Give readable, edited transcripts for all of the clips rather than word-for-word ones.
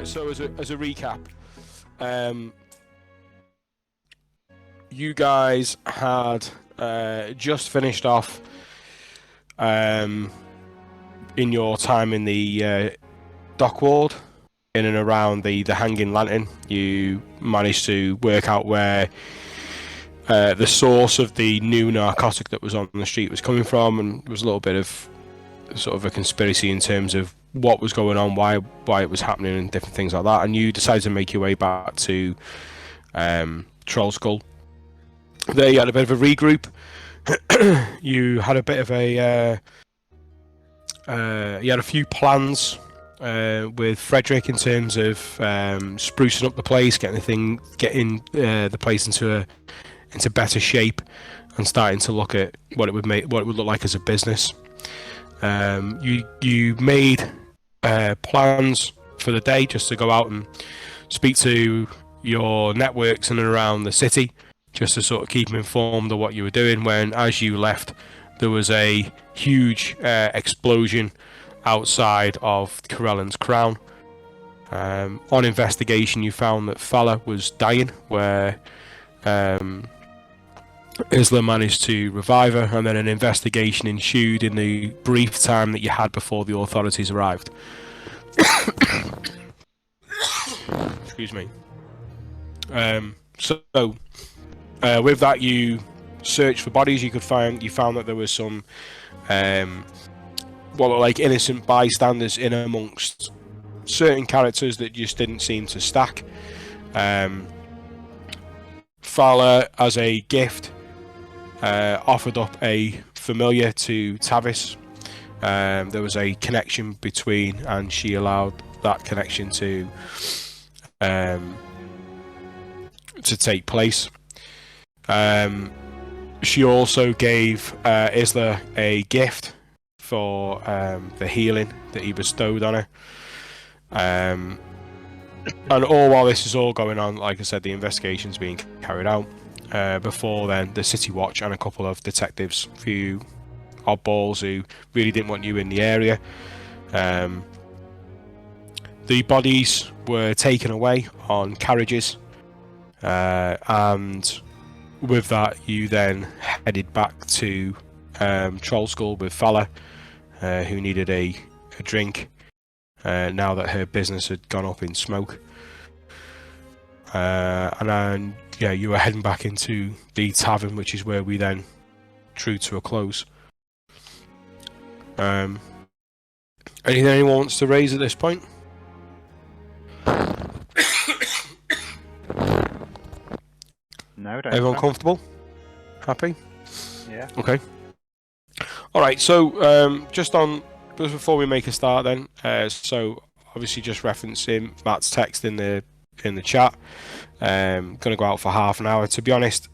So as a recap, you guys had just finished off in your time in the dock ward, in and around the hanging lantern. You managed to work out where the source of the new narcotic that was on the street was coming from, and there was a little bit of sort of a conspiracy in terms of what was going on, why it was happening, and different things like that. And you decided to make your way back to Troll Skull. There you had a bit of a regroup. You had a bit of a you had a few plans with Frederick in terms of sprucing up the place, getting the place into better shape, and starting to look at what it would look like as a business. You made plans for the day just to go out and speak to your networks in and around the city, just to sort of keep them informed of what you were doing. When, as you left, there was a huge explosion outside of Corellan's Crown. On investigation, you found that Fala was dying, where Isla managed to revive her, and then an investigation ensued in the brief time that you had before the authorities arrived. Excuse me. With that, you searched for bodies. You found that there was some what looked like innocent bystanders in amongst certain characters that just didn't seem to stack. Fala, as a gift, offered up a familiar to Tavis. There was a connection between, and she allowed that connection to take place. She also gave Isla a gift for the healing that he bestowed on her. And all while this is all going on, like I said, the investigation's being carried out. Before then, the City Watch and a couple of detectives, a few oddballs who really didn't want you in the area. The bodies were taken away on carriages, and with that, you then headed back to Troll Skull with Fala, who needed a drink now that her business had gone up in smoke. And then, you were heading back into the tavern, which is where we then drew to a close. Anything anyone wants to raise at this point? No, don't. Everyone comfortable? Happy? Yeah. Okay. Alright, so just before we make a start then, so obviously just referencing Matt's text in the chat. Gonna go out for half an hour. To be honest,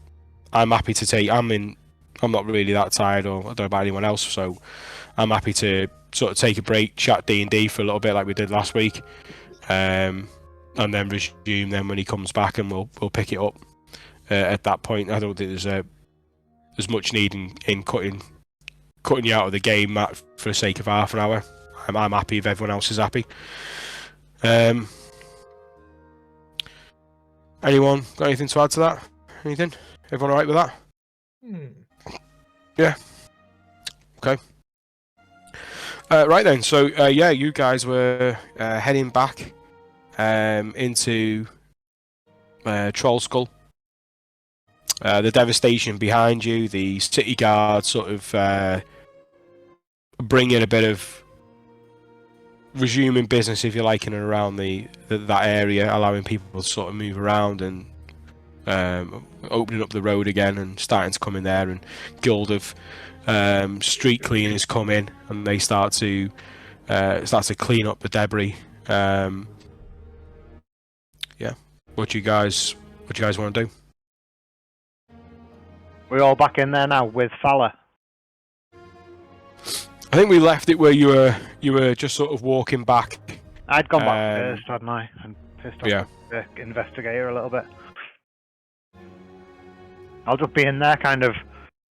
I'm happy to take. I'm not really that tired, or I don't know about anyone else, so I'm happy to sort of take a break, chat D&D for a little bit like we did last week, and then resume then when he comes back, and we'll pick it up at that point. I don't think there's much need in cutting you out of the game, Matt, for the sake of half an hour. I'm happy if everyone else is happy. Anyone got anything to add to that? Anything? Everyone alright with that? Yeah. Okay. Right then, so you guys were heading back into Troll Skull. The devastation behind you, the city guard sort of bringing a bit of resuming business, if you like, in and around that area, allowing people to sort of move around and opening up the road again and starting to come in there. And guild of street cleaners come in and they start to clean up the debris. What you guys want to do? We're all back in there now with Fala. I think we left it where you were just sort of walking back. I'd gone back first, hadn't I? And pissed off the investigator a little bit. I'll just be in there, kind of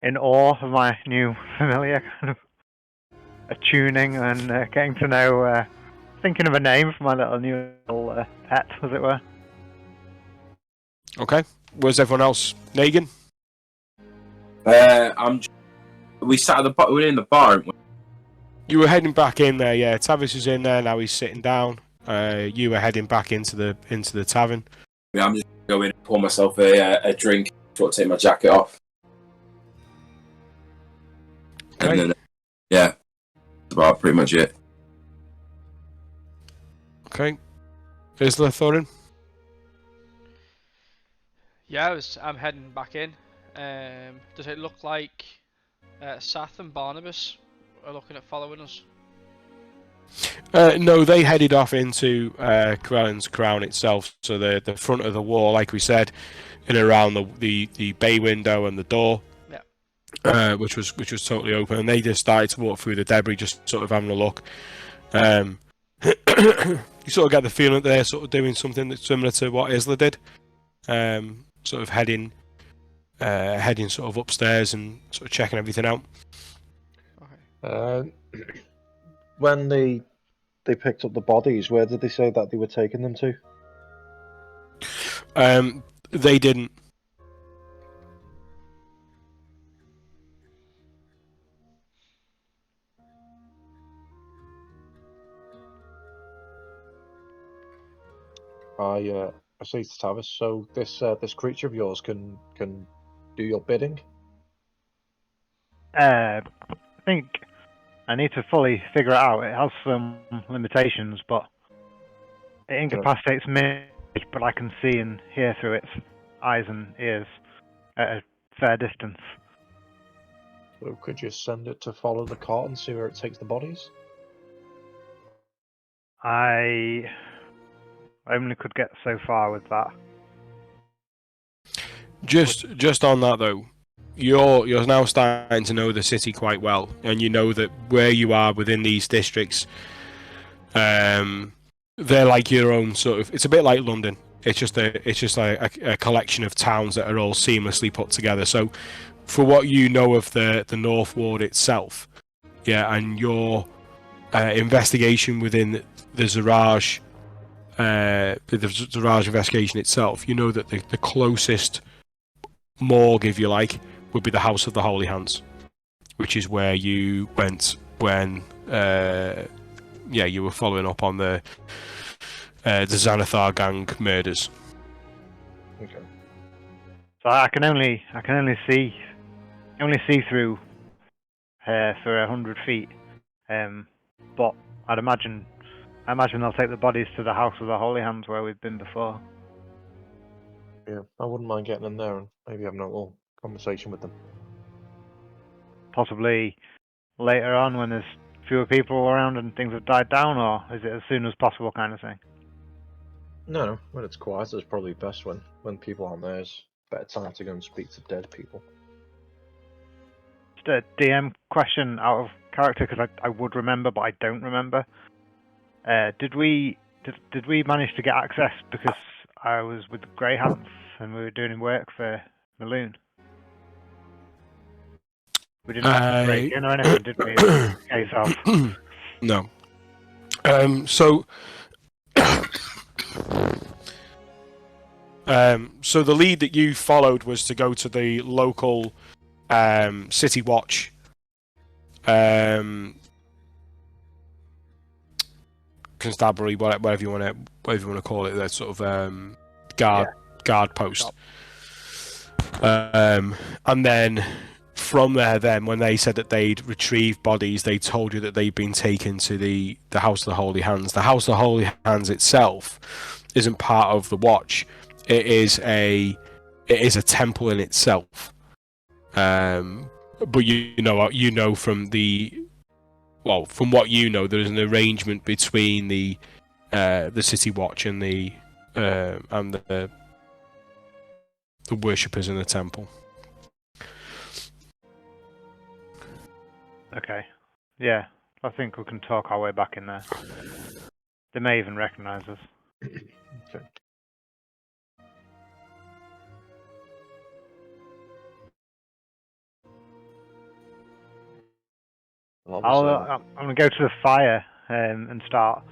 in awe of my new familiar, kind of attuning and getting to know thinking of a name for my new little pet, as it were. Okay. Where's everyone else? Negan? We sat at the bar. We were in the bar. Weren't we? You were heading back in there, yeah. Tavis is in there now. He's sitting down. You were heading back into the tavern. Yeah, I'm just going to pour myself a drink. Sort of take my jacket off. Okay. And then, yeah, that's about pretty much it. Okay. Isla Thorin? Yeah, I'm heading back in. Does it look like Sath and Barnabas are looking at following us? No, they headed off into Krellin's crown itself. So the front of the wall, like we said, and around the bay window and the door, which was totally open, and they just started to walk through the debris, just sort of having a look. You sort of get the feeling that they're sort of doing something that's similar to what Isla did, sort of heading sort of upstairs and sort of checking everything out. Okay. When they picked up the bodies, where did they say that they were taking them to? They didn't. I say to Tavis, so this creature of yours can do your bidding? I think I need to fully figure it out. It has some limitations, but it incapacitates me, but I can see and hear through its eyes and ears at a fair distance. So could you send it to follow the cart and see where it takes the bodies? I only could get so far with that. Just on that though, you're now starting to know the city quite well, and you know that where you are within these districts, they're like your own sort of. It's a bit like London. It's just like a collection of towns that are all seamlessly put together. So, for what you know of the North Ward itself, yeah, and your investigation within the Zaraj, the Zaraj investigation itself, you know that the closest morgue, if you like, would be the House of the Holy Hands, which is where you went when you were following up on the Xanathar gang murders. Okay. So I can only see through her for 100 feet. But I imagine they'll take the bodies to the House of the Holy Hands where we've been before. Yeah, I wouldn't mind getting in there and maybe having a little conversation with them. Possibly later on when there's fewer people around and things have died down, or is it as soon as possible kind of thing? No, when it's quiet, it's probably best when people aren't there. It's better time to go and speak to dead people. Just a DM question out of character, because I would remember, but I don't remember. Did we manage to get access because I was with the Greyhounds and we were doing work for Maloon? We didn't have to break in or anything, did we? Case of. No. So the lead that you followed was to go to the local City Watch constabulary, whatever you want to call it, that sort of guard post. And then from there, then when they said that they'd retrieved bodies, they told you that they'd been taken to the House of the Holy Hands. The House of the Holy Hands itself isn't part of the Watch. It is a temple in itself. But you know from what you know, there's an arrangement between the City Watch and the worshippers in the temple. Okay. Yeah, I think we can talk our way back in there. They may even recognise us. Okay. I'm going to go to the fire and start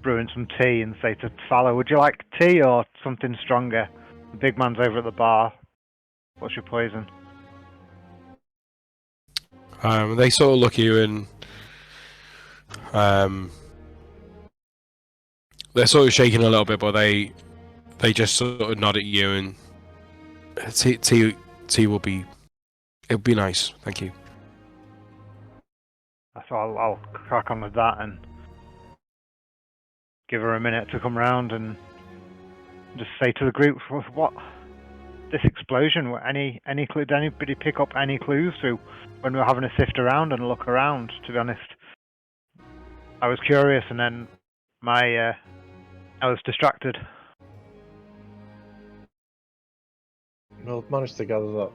brewing some tea and say to Fowler, would you like tea or something stronger? The big man's over at the bar. What's your poison? They sort of look at you and they're sort of shaking a little bit, but they just sort of nod at you and tea will be, it'll be nice, thank you. So I'll crack on with that and give her a minute to come round and just say to the group, what this explosion? Any clue? Did anybody pick up any clues to when we were having to sift around and look around? To be honest, I was curious, and then I was distracted. Well, I've managed to gather that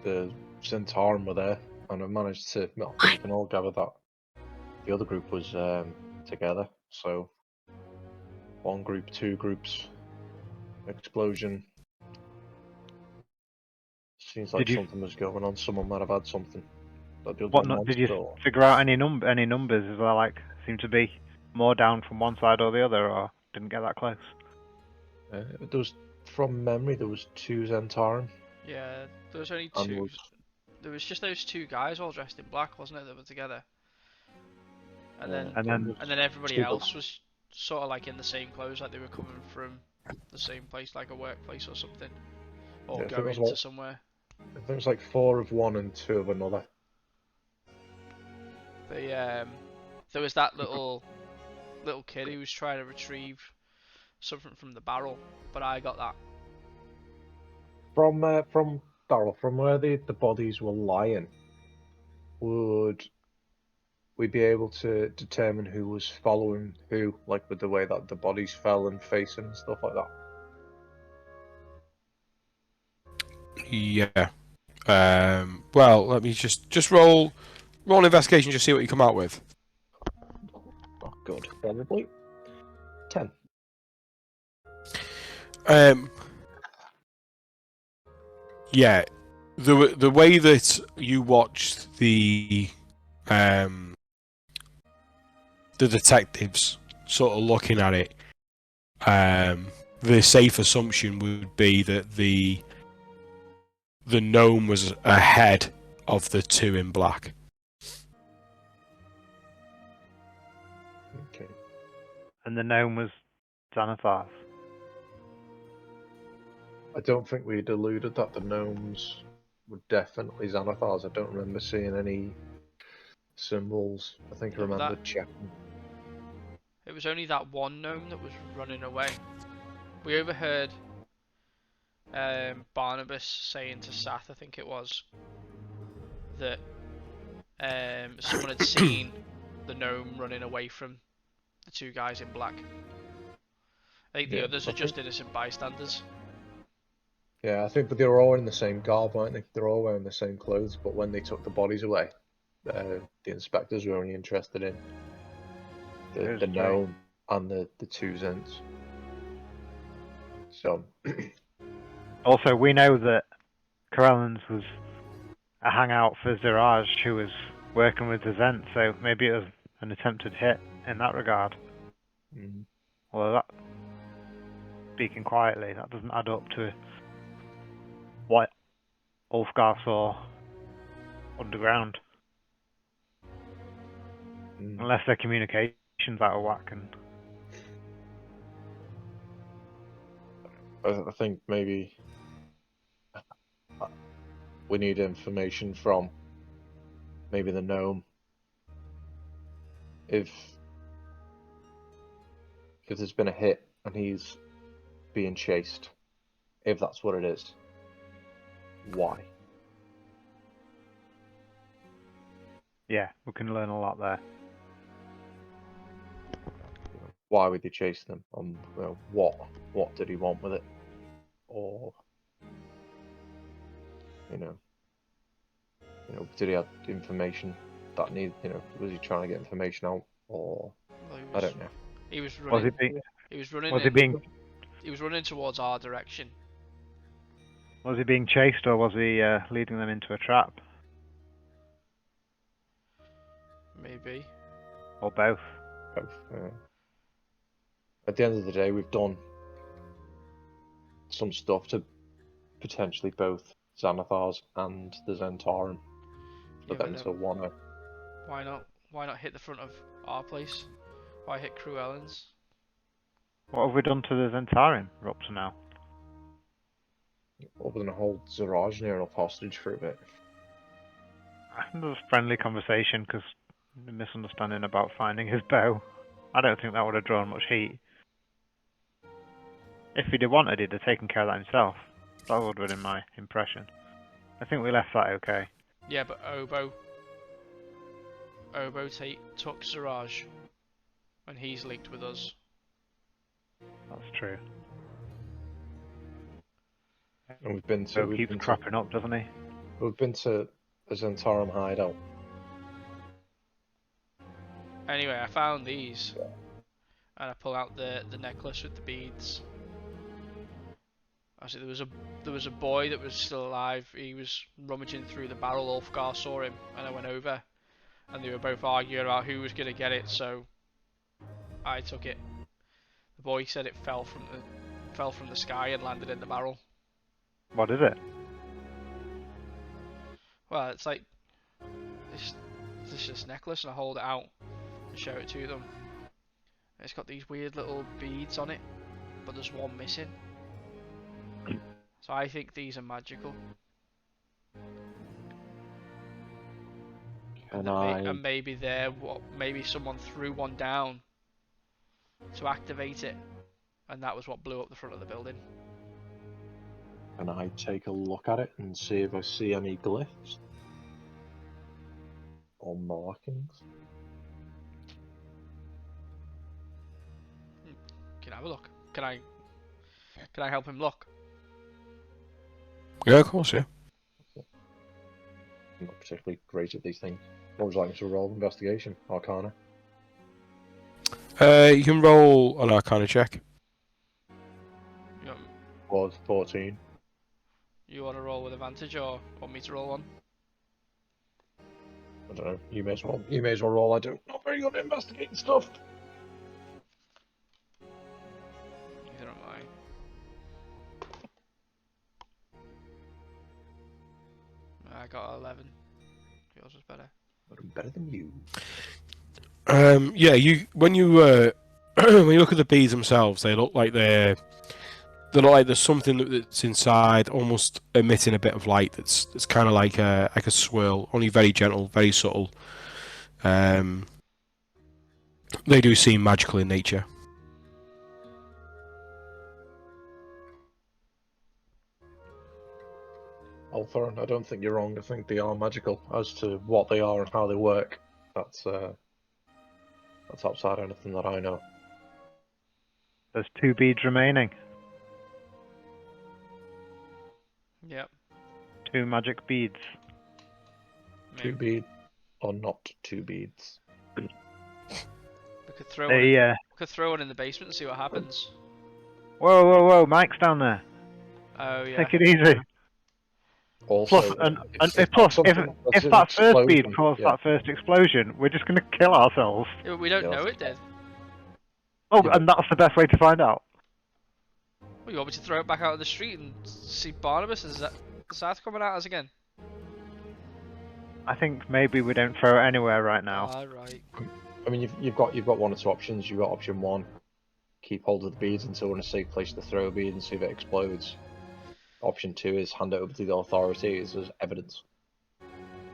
the Centauran were there, and I've managed to. Well, we can all gather that the other group was together. So, one group, two groups, explosion. Seems like something was going on. Someone might have had something. That the other What one did you or... figure out any numbers? Is there like seem to be more down from one side or the other, or didn't get that close? There was, from memory, there was 2 Centauran. Yeah, there was only 2. There was just those 2 guys all dressed in black, wasn't it, that were together? And then everybody else was sort of like in the same clothes, like they were coming from the same place, like a workplace or something, or going to somewhere. I think it was like 4 of one and 2 of another. There was that little kid who was trying to retrieve something from the barrel, but I got that. From Daryl, from where the bodies were lying, would we be able to determine who was following who, like with the way that the bodies fell and facing and stuff like that? Yeah. Well, let me just roll an investigation, just see what you come out with. Oh, good. Probably 10. Yeah, the way that you watched the detectives sort of looking at it, the safe assumption would be that the gnome was ahead of the 2 in black. Okay. And the gnome was Xanathar's. I don't think we'd alluded that the gnomes were definitely Xanathars. I don't remember seeing any symbols. I think I remember checking. It was only that one gnome that was running away. We overheard Barnabas saying to Sath, I think it was, that someone had seen the gnome running away from the 2 guys in black. I think the others are just innocent bystanders. Yeah, I think, but they were all in the same garb, weren't they? They were all wearing the same clothes, but when they took the bodies away, the inspectors were only interested in the gnome and the 2 Zents. So. Also, we know that Corellans was a hangout for Ziraj, who was working with the Zent, so maybe it was an attempted hit in that regard. Although that, speaking quietly, that doesn't add up to what Ulfgar saw underground. Unless their communication's out of whack. And I think maybe we need information from maybe the gnome. If there's been a hit and he's being chased, if that's what it is, why? yeah, we can learn a lot there. Why would they chase them? What did he want with it? Or you know, did he have information that was he trying to get information out, or I don't know. He was running. He was running towards our direction. Was he being chased, or was he leading them into a trap? Maybe. Or both. Both. at the end of the day, we've done some stuff to potentially both Xanathars and the Zentarum for them to wanna. Why not? Why not hit the front of our place? Why hit Cruellen's? What have we done to the Zentarim up to now? Other than hold Zaraj near enough hostage for a bit. I think there was friendly conversation because the misunderstanding about finding his bow. I don't think that would have drawn much heat. If he'd have wanted, he'd have taken care of that himself. That would have been my impression. I think we left that okay. Yeah, but Obo took Zaraj, and he's linked with us. That's true. And we've been to. Obo keeps cropping up, doesn't he? We've been to a Zentarum hideout. Anyway, I found these, and I pull out the necklace with the beads. Actually, there was a boy that was still alive. He was rummaging through the barrel. Ulfgar saw him, and I went over, and they were both arguing about who was gonna get it. So I took it. The boy said it fell from the sky and landed in the barrel. What is it? Well, it's like this necklace, and I hold it out and show it to them. And it's got these weird little beads on it, but there's one missing. So I think these are magical. And maybe maybe someone threw one down to activate it, and that was what blew up the front of the building. Can I take a look at it and see if I see any glyphs or markings? Can I have a look? Can I help him look? Yeah, of course, yeah. I'm not particularly great at these things. What would you like me to roll? Investigation? Arcana? You can roll an Arcana check. Was 14. You want to roll with advantage, or want me to roll one? I don't know. You may as well roll. I do. Not very good at investigating stuff. Neither am I. I got 11. Yours was better. But I'm better than you. Yeah, when you when you look at the beads themselves, they look like there's something that's inside, almost emitting a bit of light. That's kind of like a swirl, only very gentle, very subtle. They do seem magical in nature. Althorn, I don't think you're wrong. I think they are magical. As to what they are and how they work, that's outside anything that I know. There's 2 beads remaining. Yep. 2 magic beads. Maybe. 2 beads or not 2 beads? We could throw one in the basement and see what happens. Whoa! Mike's down there. Oh yeah. Take it easy. Also, if that first bead caused that first explosion, we're just going to kill ourselves. Yeah, we don't know it did. Oh, and that's the best way to find out. Well, you want me to throw it back out of the street and see Barnabas and Zeth coming at us again? I think maybe we don't throw it anywhere right now. Right. I mean, you've got 1 or 2 options. You've got option 1, keep hold of the beads until we're in a safe place to throw a bead and see if it explodes. Option 2 is hand it over to the authorities as evidence.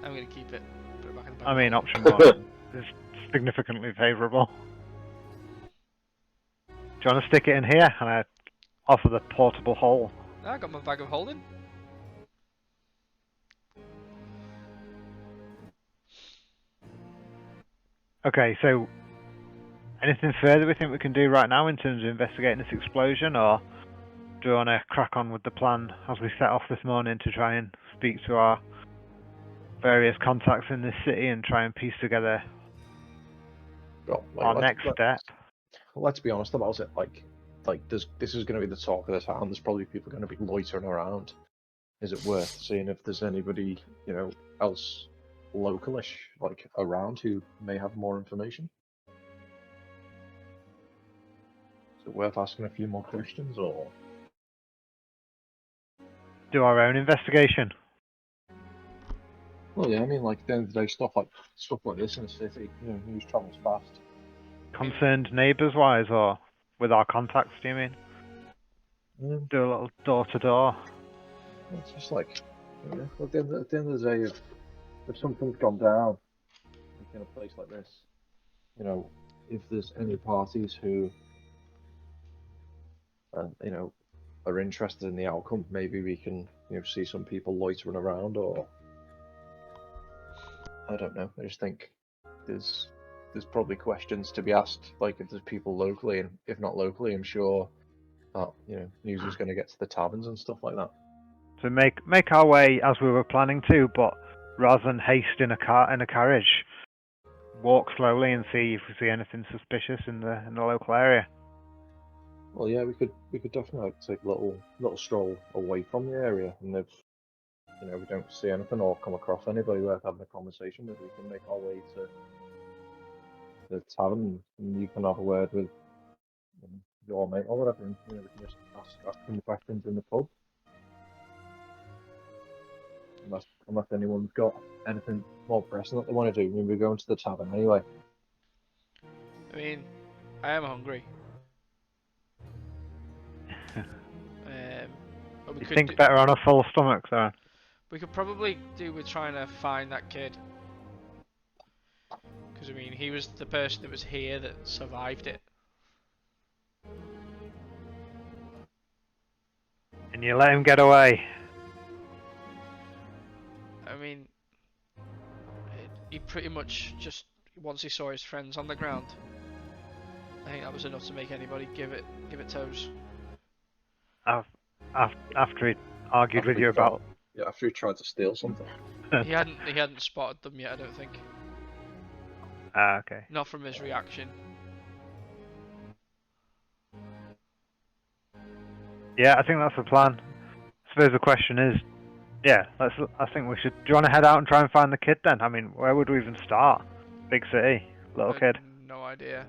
I'm gonna keep it. Put it back in the bag. I mean, option 1 is significantly favourable. Do you want to stick it in here? And I offer the portable hole. I got my bag of holding. Okay, so anything further we think we can do right now in terms of investigating this explosion, or do we want to crack on with the plan as we set off this morning to try and speak to our various contacts in this city and try and piece together our next step? Let's be honest about it. This is going to be the talk of the town. There's probably people going to be loitering around. Is it worth seeing if there's anybody else localish around who may have more information? it worth asking a few more questions, or do our own investigation? well, yeah, I mean, like at the end of the day, stuff like this in the city, you know, news travels fast. Concerned neighbours wise, or with our contacts, do you mean? Do a little door to door. It's just like, you know, at the end of the day, if something's gone down in a place like this, you know, if there's any parties who, you know, are interested in the outcome, maybe we can, you know, see some people loitering around, or I don't know. I just think there's probably questions to be asked, like if there's people locally, and if not locally, I'm sure that, you know, news is going to get to the taverns and stuff like that. So make our way as we were planning to, but rather than haste in a carriage, walk slowly and see if we see anything suspicious in the local area. Well, yeah, we could definitely take a little stroll away from the area, and if, you know, we don't see anything or come across anybody worth having a conversation with, we can make our way to the tavern, and you can have a word with, you know, your mate or whatever, and, you know, we can just ask them questions in the pub. Unless anyone's got anything more pressing that they want to do, I mean, we're going to the tavern anyway. I mean, I am hungry. But we You could think better on a full stomach, though. We could probably do with trying to find that kid. Because, I mean, he was the person that was here that survived it. And you let him get away. I mean, he pretty much just, once he saw his friends on the ground, I think that was enough to make anybody give it toes. After he argued with you about... Yeah, after he tried to steal something. he hadn't spotted them yet, I don't think. Ah, okay. Not from his reaction. Yeah, I think that's the plan. I suppose the question is, yeah, I think we should... Do you want to head out and try and find the kid then? I mean, where would we even start? Big city, little kid. No idea.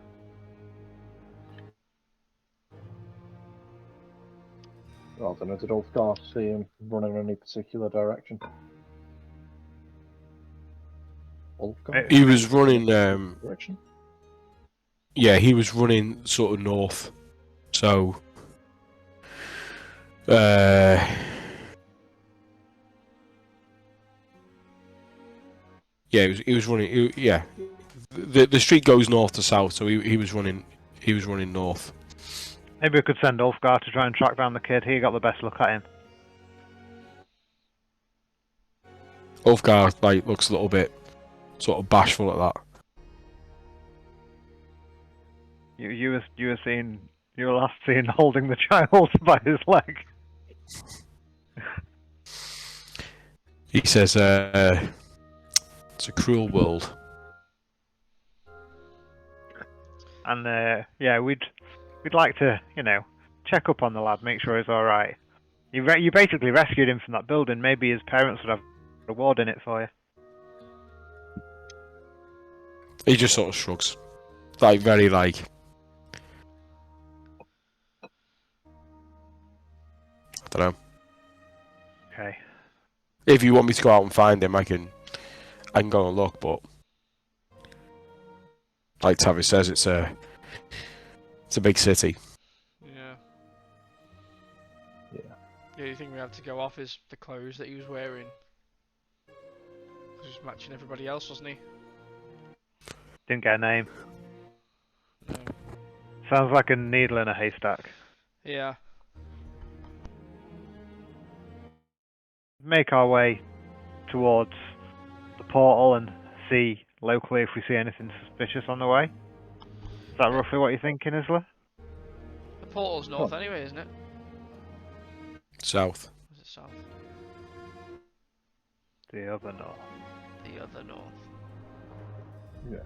Well, I don't know, did Ulfgar see him running in any particular direction? Ulfgar? He was running, Direction? yeah, he was running sort of north. So, yeah, he was running. Yeah, the street goes north to south, so he was running north. Maybe we could send Ulfgar to try and track down the kid. He got the best look at him. Ulfgar looks a little bit sort of bashful at that. You were last seen holding the child by his leg. He says, "It's a cruel world." And yeah, we'd like to, you know, check up on the lad, make sure he's all right. You basically rescued him from that building. Maybe his parents would have a reward in it for you. He just sort of shrugs, very I don't know. Okay. If you want me to go out and find him, I can go and look, but like Tavis says, it's a big city. Yeah. Yeah. The only thing we have to go off is the clothes that he was wearing. He was matching everybody else, wasn't he? Didn't get a name. No. Sounds like a needle in a haystack. Yeah. Make our way towards the portal and see locally if we see anything suspicious on the way. Is that roughly what you're thinking, Isla? The portal's north anyway, isn't it? South. Or is it south? The other north. The other north. Yeah.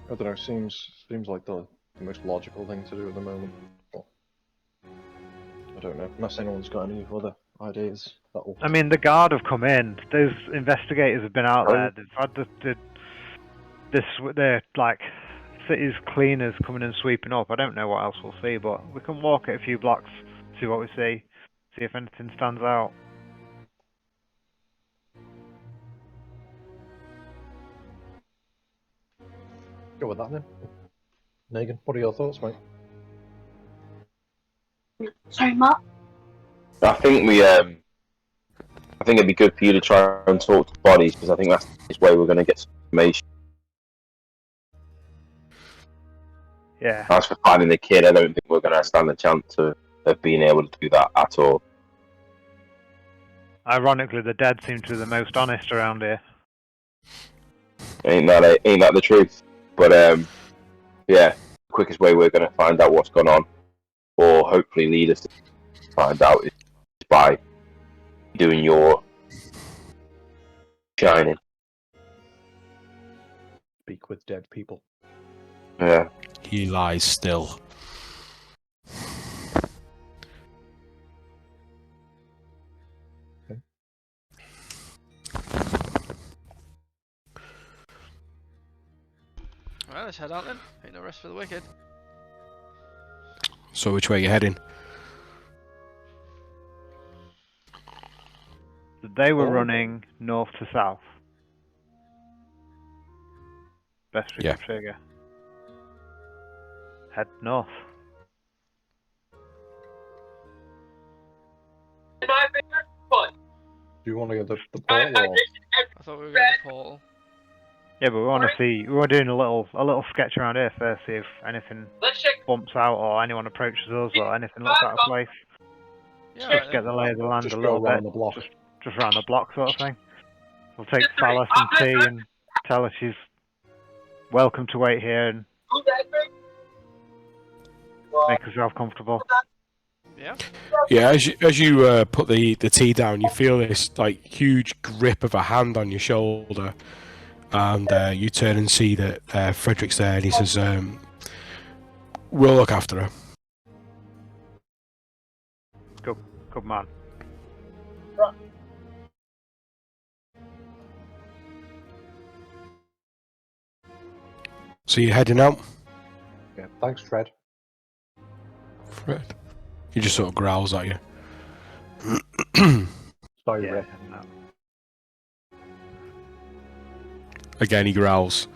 I don't know, seems like the most logical thing to do at the moment. But I don't know, unless anyone's got any other ideas. I mean, the guard have come in. Those investigators have been out there. They've had the like city's cleaners coming and sweeping up. I don't know what else we'll see, but we can walk it a few blocks, see what we see if anything stands out. Go with that then. Negan, what are your thoughts, mate? Sorry, Matt. I think I think it'd be good for you to try and talk to bodies because I think that's the way we're going to get some information. Yeah. As for finding the kid, I don't think we're going to stand a chance of being able to do that at all. Ironically, the dead seem to be the most honest around here. Ain't that the truth? But yeah, the quickest way we're going to find out what's gone on, or hopefully lead us to find out, is by doing your shining. Speak with dead people. Yeah. He lies still. Alright, let's head out then. Ain't no rest for the wicked. So which way are you heading? They were running north to south. Best we can figure. Head north. Do you want to go to the portal? Or... I thought we were going to the portal. Yeah, but we want to see. We were doing a little sketch around here first, see if anything bumps out or anyone approaches us or anything looks out of place. Yeah, Just get the lay of the land just a little go around bit. the block. Just around the block, sort of thing. We'll take Salah some tea and tell her she's welcome to wait here and make herself comfortable. Yeah. Yeah, as you put the tea down, you feel this like huge grip of a hand on your shoulder, and you turn and see that Frederick's there, and he says, "We'll look after her." Good man. So you're heading out, Yeah, thanks, Fred. Fred? He just sort of growls at you. Sorry, Yeah, Red. no. Again, he growls.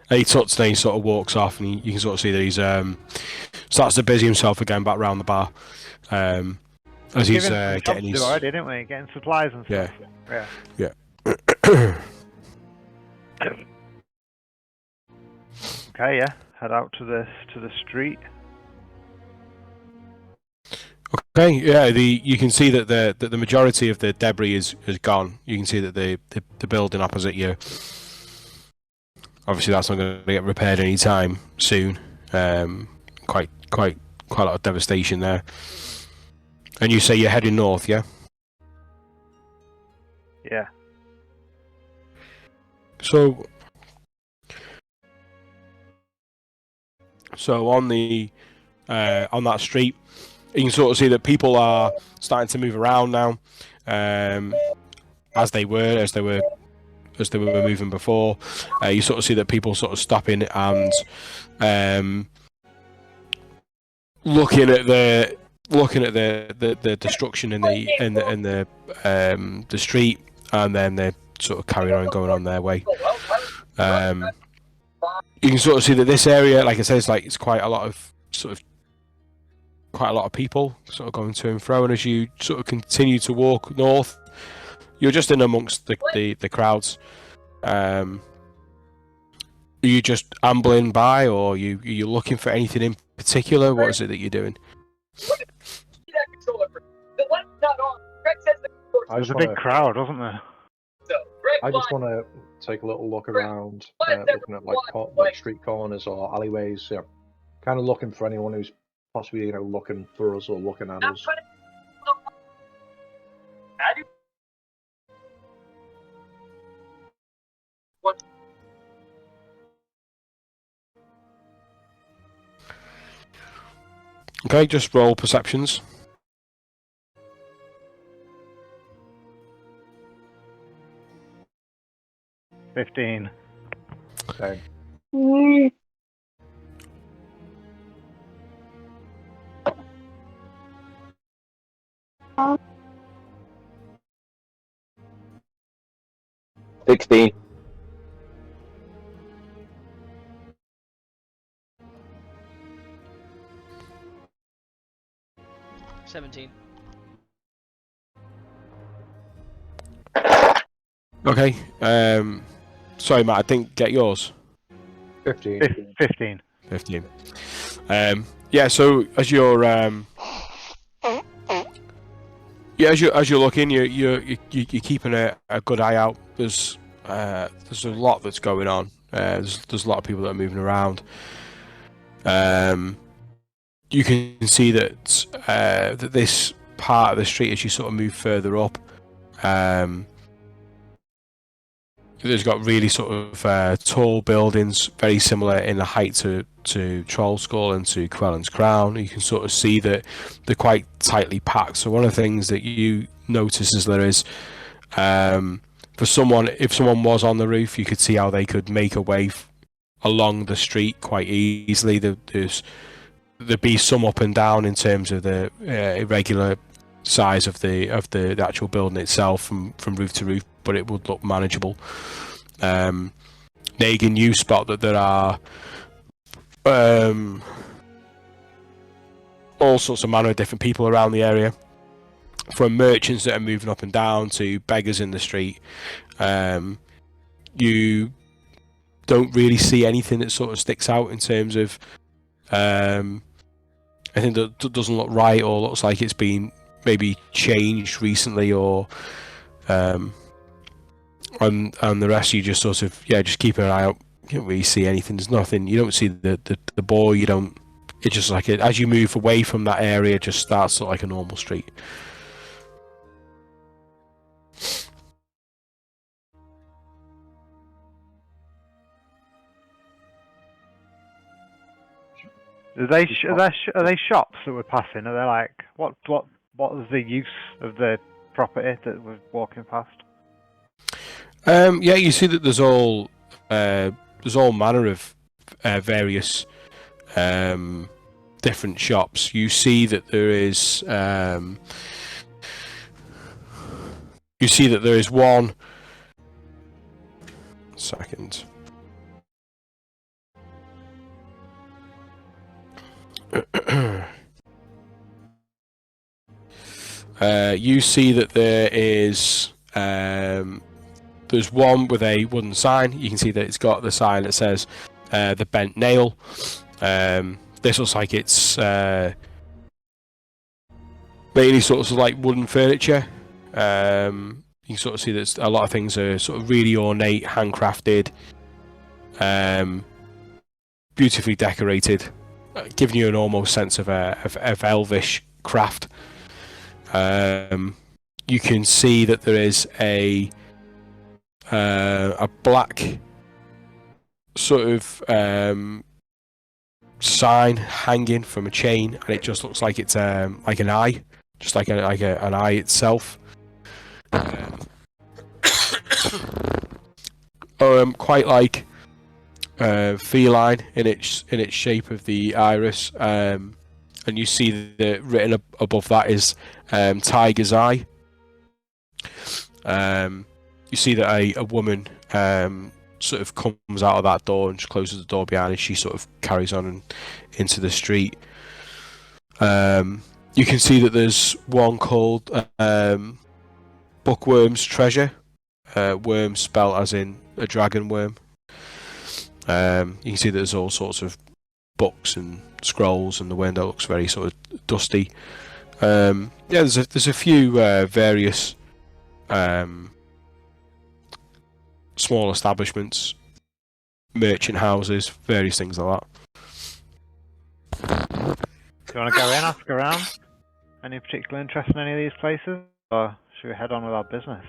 And he tuts and he sort of walks off, and you can sort of see that he's starts to busy himself again back round the bar. As he's getting his. Already, didn't we? Getting supplies and stuff. Yeah. Okay, yeah. Head out to the street. Okay, yeah. You can see that the majority of the debris is gone. You can see that the building opposite you. Obviously, that's not going to get repaired anytime soon. Quite a lot of devastation there. And you say you're heading north, yeah? Yeah. So on that street, you can sort of see that people are starting to move around now, as they were moving before. You sort of see that people sort of stopping and looking at the destruction in the street, and then they sort of carry on going on their way. You can sort of see that this area, like I said, it's quite a lot of people sort of going to and fro. And as you sort of continue to walk north, you're just in amongst the crowds. Are you just ambling by, or are you looking for anything in particular? What is it that you're doing? There's a big crowd, wasn't there? I just want to take a little look around, looking at like street corners or alleyways. Yeah, kind of looking for anyone who's possibly looking for us or looking at us. Okay, just roll perceptions. 15. Okay. 16. 17. Okay. Sorry, Matt, I didn't get yours. 15. 15. 15. Yeah. So as you're as you're looking, you're keeping a good eye out. There's a lot that's going on. There's a lot of people that are moving around. You can see that that this part of the street, as you sort of move further up, there's got really sort of tall buildings, very similar in the height to Troll Skull and to Quellen's Crown. You can sort of see that they're quite tightly packed. So one of the things that you notice is there is, for someone, if someone was on the roof, you could see how they could make a way along the street quite easily. There'd be some up and down in terms of the irregular size of the actual building itself from roof to roof, but it would look manageable. Negan, you spot that there are all sorts of manner of different people around the area, from merchants that are moving up and down to beggars in the street. You don't really see anything that sort of sticks out in terms of anything that doesn't look right or looks like it's been maybe changed recently, or and the rest you just sort of just keep an eye out. You don't really see anything. There's nothing. You don't see the boy. You don't. It's just like as you move away from that area, it just starts like a normal street. Are they shops that we're passing? Are they like what is the use of the property that we're walking past? Yeah, you see that there's all manner of various different shops. You see that there is one second. You see that there is there's one with a wooden sign. You can see that it's got the sign that says the Bent Nail. This looks like it's mainly sort of like wooden furniture. You can sort of see that a lot of things are sort of really ornate, handcrafted, beautifully decorated, giving you an almost sense of elvish craft. You can see that there is a black sort of sign hanging from a chain, and it just looks like it's like an eye, just like an eye itself. Quite like feline in its shape of the iris, and you see that written above that is Tiger's Eye. You see that a woman sort of comes out of that door and just closes the door behind, and she sort of carries on into the street. You can see that there's one called Bookworm's Treasure. Worm spelled as in a dragon worm. You can see that there's all sorts of books and scrolls, and the window looks very sort of dusty. There's a few various small establishments, merchant houses, various things like that. Do you want to go in, ask around? Any particular interest in any of these places, or should we head on with our business?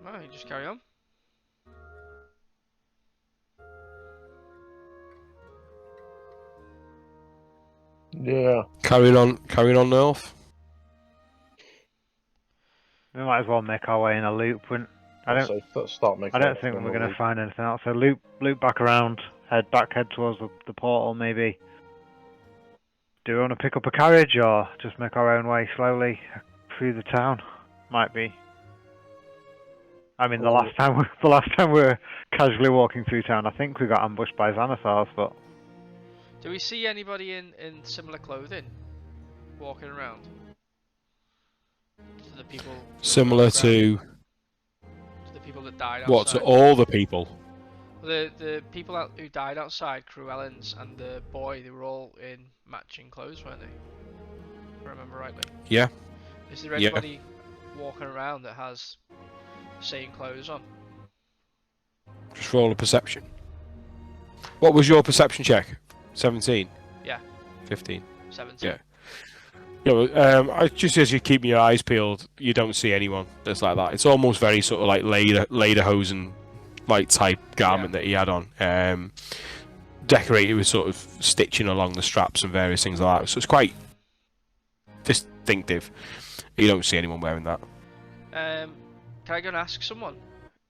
Well, you just carry on. Yeah. Carrying on north. We might as well make our way in a loop. Start making. I don't think we're going to find anything else. So loop back around, head towards the portal. Maybe. Do we want to pick up a carriage or just make our own way slowly through the town? Might be. I mean, the last time we were casually walking through town, I think we got ambushed by Xanathars, but. Do we see anybody in similar clothing walking around? To the people. Similar to the people that died outside. What, to all the people? The people who died outside, Cruellans and the boy, they were all in matching clothes, weren't they? If I remember rightly. Yeah. Is there anybody walking around that has the same clothes on? Just roll a perception. What was your perception check? 17? Yeah. 15? 17. Yeah. Yeah, just as you're keeping your eyes peeled, you don't see anyone that's like that. It's almost very sort of like lederhosen like type garment that he had on, decorated with sort of stitching along the straps and various things like that. So it's quite distinctive. You don't see anyone wearing that. Can I go and ask someone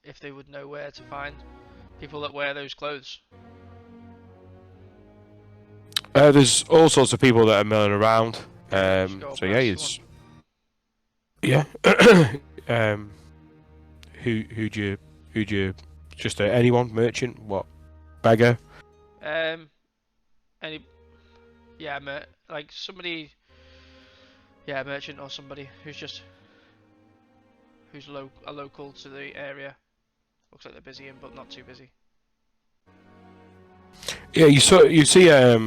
if they would know where to find people that wear those clothes? There's all sorts of people that are milling around. So yeah, it's who'd you just anyone, merchant, what, beggar? Like somebody, merchant or somebody who's local to the area. Looks like they're busy but not too busy. Yeah, you see a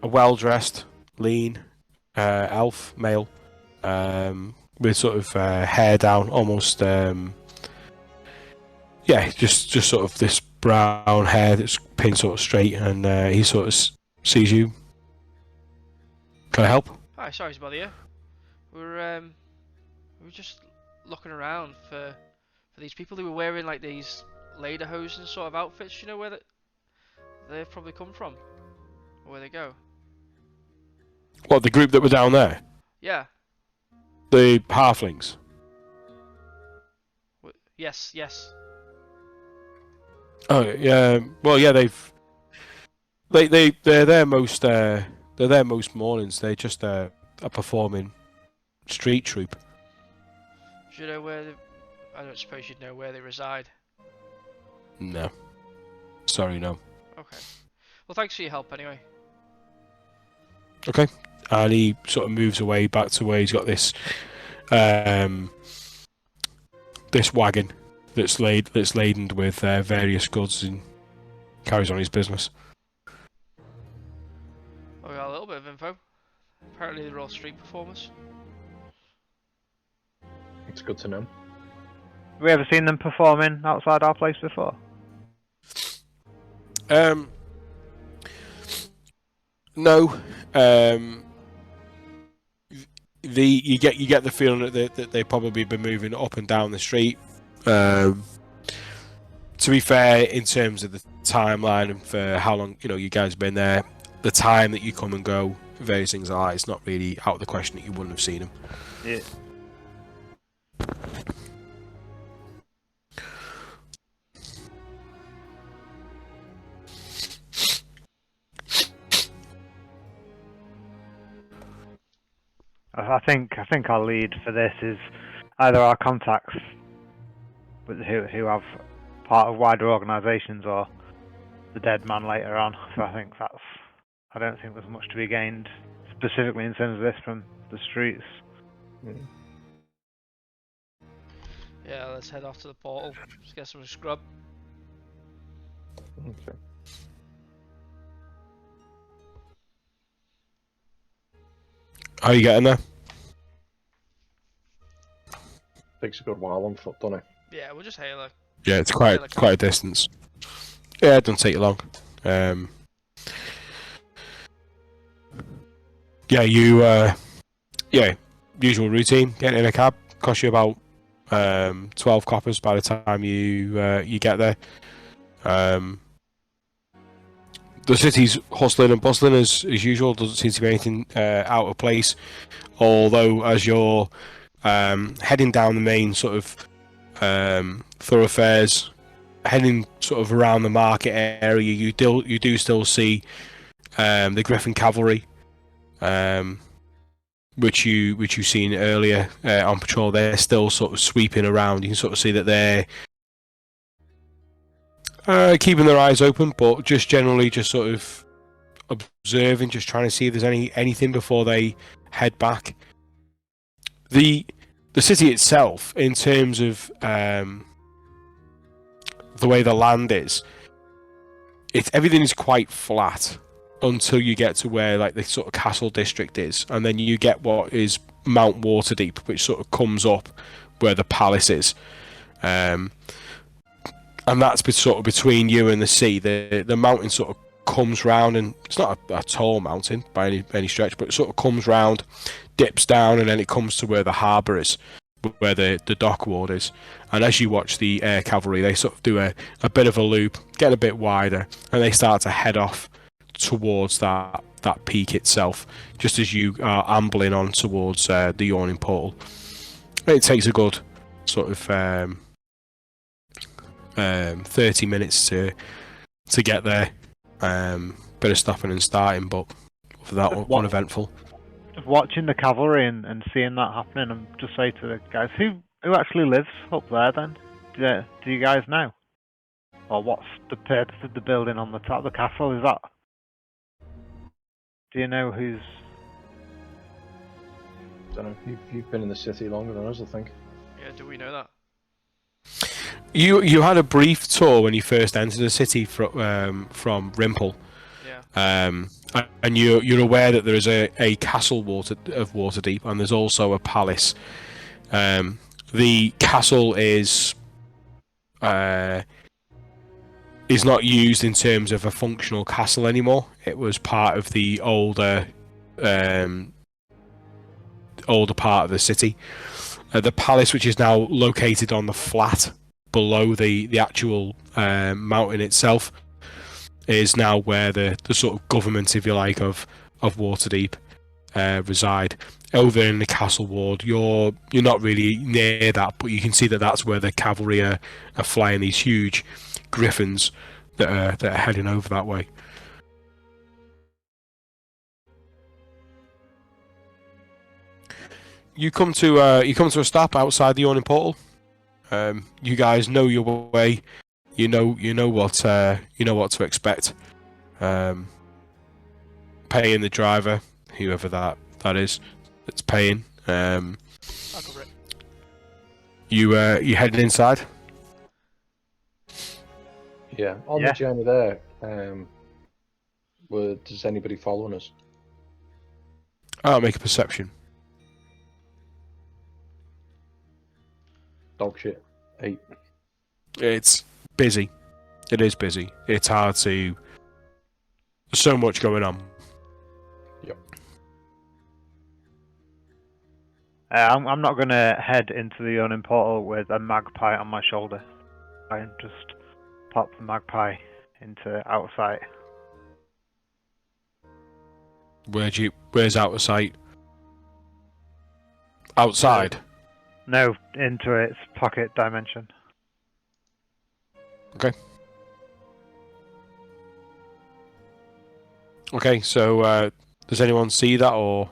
well-dressed, lean elf male, with sort of hair down, almost just sort of this brown hair that's pinned sort of straight, and he sort of sees you. Can I help? Hi, sorry to bother you. We're just looking around for these people who were wearing like these lederhosen sort of outfits. You know where they've probably come from, or where they go? What, the group that were down there? Yeah. The halflings. Yes. Oh yeah. Well, yeah. They're there most mornings. They just a performing street troupe. Do you know where? I don't suppose you'd know where they reside. No. Sorry, no. Okay. Well, thanks for your help anyway. Okay. And he sort of moves away back to where he's got this this wagon that's laden with various goods, and carries on his business. Well, we got a little bit of info. Apparently they're all street performers. It's good to know. Have we ever seen them performing outside our place before? No. You get the feeling that they probably been moving up and down the street. To be fair, in terms of the timeline and for how long you guys have been there, the time that you come and go, various things like that, it's not really out of the question that you wouldn't have seen them. Yeah. I think our lead for this is either our contacts who have part of wider organisations, or the dead man later on. So I don't think there's much to be gained specifically in terms of this from the streets. Yeah, let's head off to the portal. Just get some scrub. Okay. How are you getting there? Takes a good while on foot, doesn't it? Yeah, we'll just hail her. Yeah, it's quite a distance. Yeah, it doesn't take you long. Usual routine. Getting in a cab costs you about 12 coppers by the time you get there. The city's hustling and bustling as usual. Doesn't seem to be anything out of place. Although as you're heading down the main sort of thoroughfares, heading sort of around the market area. You do still see the Griffin cavalry, which you've seen earlier on patrol. They're still sort of sweeping around. You can sort of see that they're keeping their eyes open, but just generally just sort of observing, just trying to see if there's anything before they head back. The city itself, in terms of the way the land is, everything is quite flat until you get to where like the sort of castle district is, and then you get what is Mount Waterdeep, which sort of comes up where the palace is, and that's sort of between you and the sea. The mountain sort of comes round, and it's not a tall mountain by any stretch, but it sort of comes round, dips down, and then it comes to where the harbour is, where the dock ward is. And as you watch the air cavalry, they sort of do a bit of a loop, get a bit wider, and they start to head off towards that peak itself, just as you are ambling on towards the Yawning Portal. It takes a good sort of 30 minutes to get there. Bit of stopping and starting, but for that uneventful. Just watching the cavalry and seeing that happening, and just say to the guys, who actually lives up there then? Do you guys know? Or what's the purpose of the building on the top of the castle? Is that? Do you know who's? I don't know. You've been in the city longer than us, I think. Yeah, do we know that? You had a brief tour when you first entered the city from Rimple. Yeah. And you're aware that there is a castle of Waterdeep, and there's also a palace. The castle is not used in terms of a functional castle anymore. It was part of the older part of the city. The palace, which is now located on the flat below the actual mountain itself, is now where the sort of government, if you like, of Waterdeep reside. Over in the castle ward, you're not really near that, but you can see that that's where the cavalry are flying these huge griffins that are heading over that way. You come to a stop outside the Yawning Portal. You guys know your way. You know what to expect. Paying the driver, whoever that is, that's paying. I'll cover it. You heading inside? Yeah. On the journey there, does anybody following us? I'll make a perception. Dog shit. 8. It's busy. It is busy. It's hard to. There's so much going on. Yep. I'm not going to head into the Yawning Portal with a magpie on my shoulder. I just pop the magpie into out of sight. Where's out of sight? Outside? No, into its pocket dimension. Okay, so does anyone see that, or?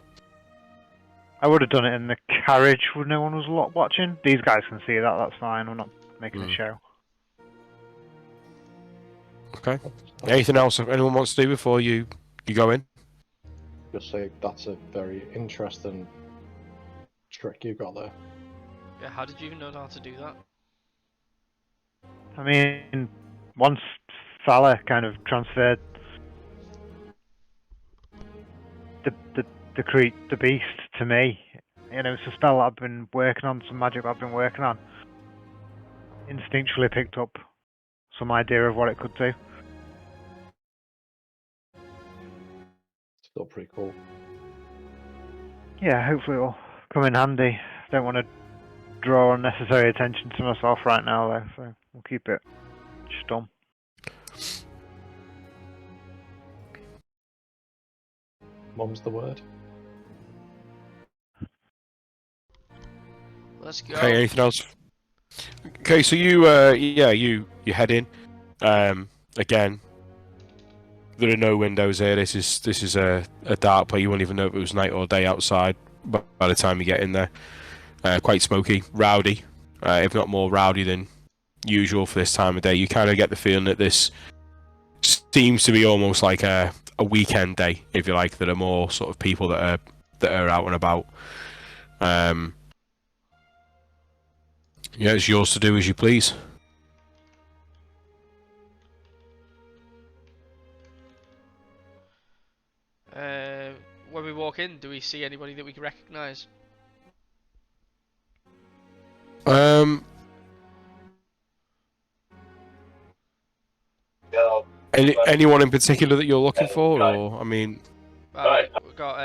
I would have done it in the carriage when no one was watching. These guys can see that, that's fine. I'm not making a show. Okay. Anything else anyone wants to do before you go in? Just say that's a very interesting trick you got there. Yeah, how did you even know how to do that? I mean, once Fala kind of transferred the beast to me, it's a spell that I've been working on, some magic that I've been working on. Instinctually picked up some idea of what it could do. Still pretty cool. Yeah, hopefully it'll come in handy. Don't want to draw unnecessary attention to myself right now, though, so we'll keep it stum. Mum's the word. Let's go. Okay, anything else? Okay, so you head in. Again, there are no windows here. This is a dark place. You won't even know if it was night or day outside by the time you get in there. Quite smoky, rowdy, if not more rowdy than usual for this time of day. You kind of get the feeling that this seems to be almost like a weekend day, if you like. There are more sort of people that are out and about. Yeah, it's yours to do as you please. When we walk in, do we see anybody that we can recognise? Anyone in particular that you're looking for, or I mean, we've got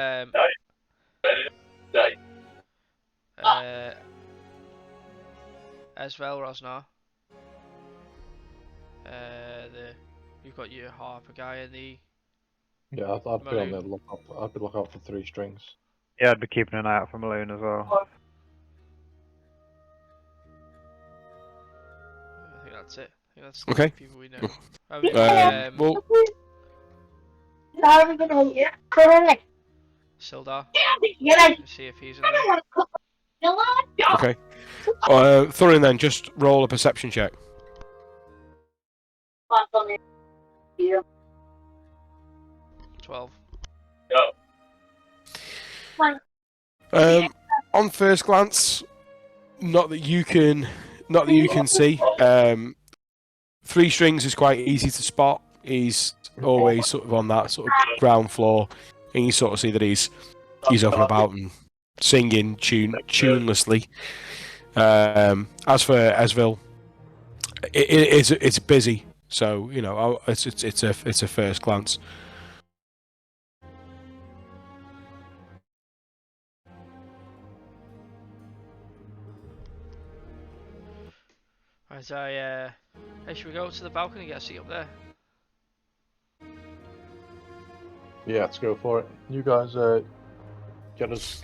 Esvel Rosnar. You've got your Harper guy and the. Yeah, I'd be on the lookout. I'd be looking out for 3 strings. Yeah, I'd be keeping an eye out for Malone as well. I think that's it. I think that's okay. the people we know. Well, Sildar. See if he's in there. Okay. Thorin, then just roll a perception check. 12. On first glance, not that you can see. 3 strings is quite easy to spot. He's always sort of on that sort of ground floor, and you sort of see that he's up and about and singing tunelessly. As for Esville, it's busy, so you know it's a first glance. Right, hey, should we go to the balcony and get a seat up there? Yeah, let's go for it. You guys, get us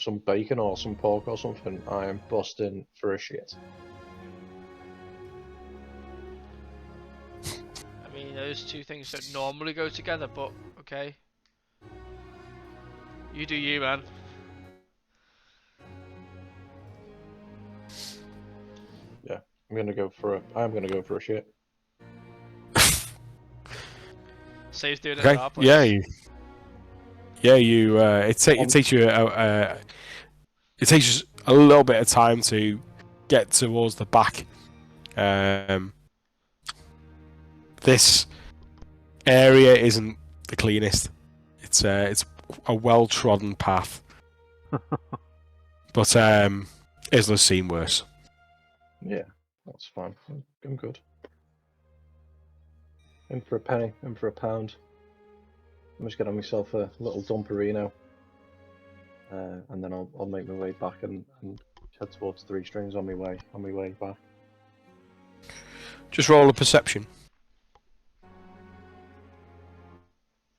some bacon or some pork or something. I am busting for a shit. I mean, those 2 things don't normally go together, but okay. You do you, man. Yeah, I'm gonna go for a shit. Saves doing it Okay. at our place. It takes you it takes you a little bit of time to get towards the back. This area isn't the cleanest. It's a well-trodden path, but Isla's seen worse. Yeah, that's fine. I'm good. In for a penny, in for a pound. I'm just getting myself a little dumperino, and then I'll make my way back and head towards 3 strings on my way back. Just roll a perception.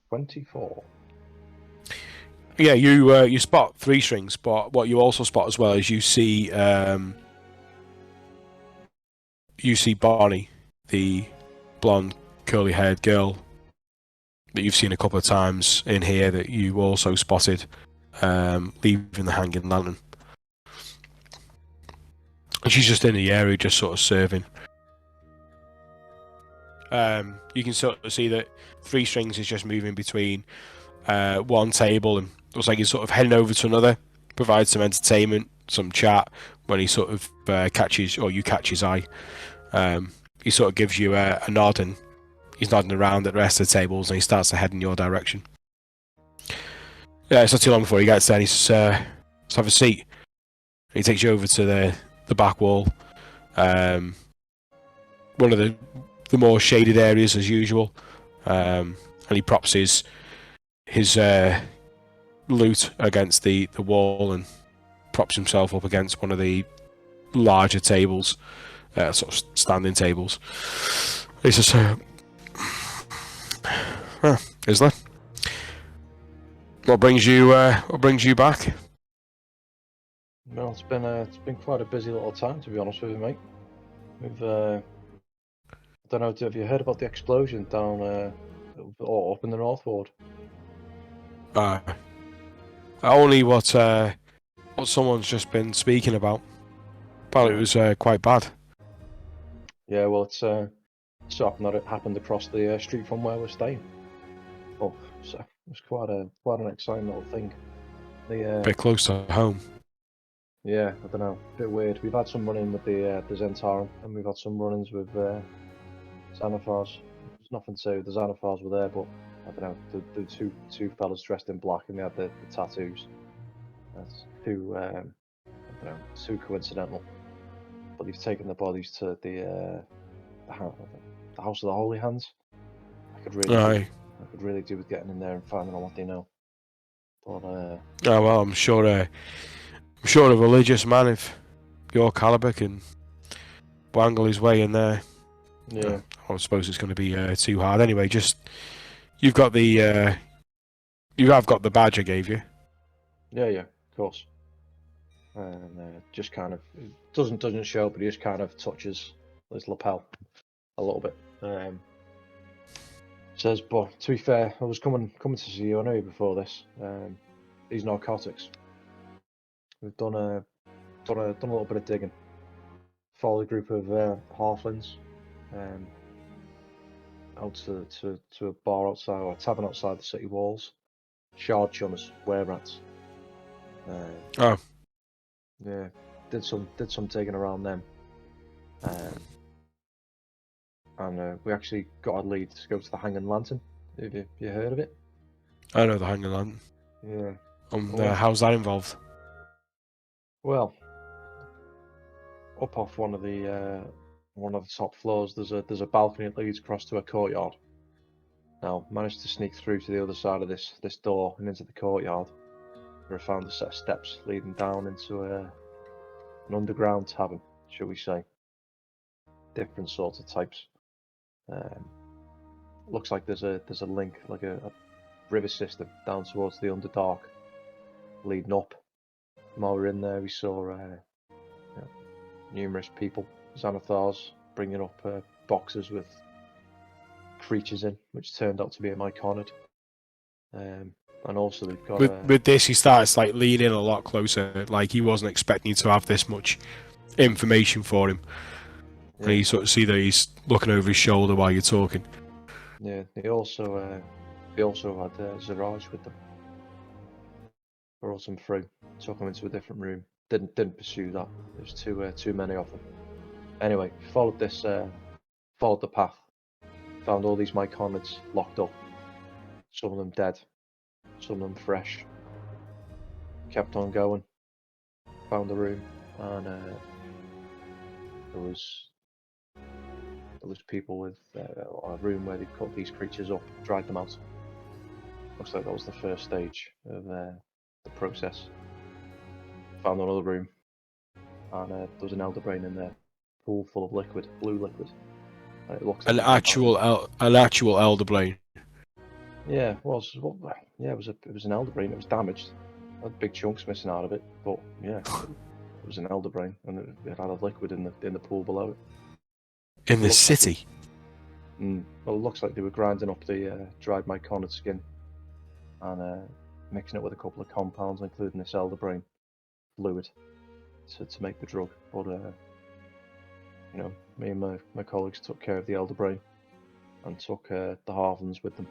24. Yeah, you spot 3 strings, but what you also spot as well is you see Barney, the blonde, curly-haired girl that you've seen a couple of times in here that you also spotted leaving the hanging lantern. And she's just in the area, just sort of serving. You can sort of see that 3 strings is just moving between one table and looks like he's sort of heading over to another, provide some entertainment, some chat. When he sort of you catch his eye, he sort of gives you a nod and he's nodding around at the rest of the tables and he starts to head in your direction. Yeah, it's not too long before he gets there and he says, let's have a seat. And he takes you over to the back wall. One of the more shaded areas as usual. And he props his loot against the wall and props himself up against one of the larger tables, sort of standing tables. He says, Isla, what brings you back? Well, it's been quite a busy little time, to be honest with you, mate. We've I don't know, have you heard about the explosion down up in the North Ward? Only what someone's just been speaking about. But it was quite bad. Yeah, well, it's so happened that it happened across the street from where we're staying. Oh, so it was quite an exciting little thing. A bit close to home. Yeah, I don't know, a bit weird. We've had some run-in with the Zentarum, and we've had some run-ins with Xanathars. There's nothing to say with the Xanathars were there, but I don't know, the two fellas dressed in black and they had the tattoos. That's too I don't know, too coincidental. But they've taken the bodies to the House of the Holy Hands. I could really do with getting in there and finding out what they know. But oh well, I'm sure a religious man of your caliber can wangle his way in there. yeah, I suppose it's going to be too hard anyway. Just you've got the you have got the badge I gave you. yeah, of course. And just kind of doesn't show, but he just kind of touches his lapel a little bit. Says, but to be fair, I was coming to see you anyway before this. These narcotics. We've done a little bit of digging. Followed a group of halflings out to a bar outside, or a tavern outside the city walls. Shard chummers, were rats. Oh. Yeah, did some digging around them. And we actually got a lead to go to the Hanging Lantern. Have you heard of it? I know the Hanging Lantern. Yeah. How's that involved? Well, up off one of the top floors, there's a balcony that leads across to a courtyard. Now, managed to sneak through to the other side of this door and into the courtyard, where I found a set of steps leading down into an underground tavern, shall we say. Different sorts of types. Looks like there's a link, like a river system down towards the Underdark, leading up. While we were in there, we saw numerous people, Xanathars, bringing up boxes with creatures in, which turned out to be a Myconid. And also they've got with this, he starts like leaning a lot closer. Like he wasn't expecting you to have this much information for him. Yeah. And you sort of see that he's looking over his shoulder while you're talking. Yeah, they also had Zeraj with them. Brought them through, took them into a different room. Didn't pursue that. There's too many of them. Anyway, followed the path. Found all these Myconids locked up. Some of them dead, some of them fresh. Kept on going. Found the room, and there was people with a room where they cut these creatures up, dried them out. Looks like that was the first stage of the process. Found another room, and there was an elder brain in there, pool full of liquid, blue liquid. And it looks like an actual elder brain. Yeah, it was. Well, yeah, it was an elder brain. It was damaged. It had big chunks missing out of it, but yeah, it was an elder brain, and it had a liquid in the pool below it. In the city. Well, it looks like they were grinding up the dried myconid skin and mixing it with a couple of compounds, including this elder brain fluid, to make the drug. But me and my colleagues took care of the elder brain and took the halflings with them.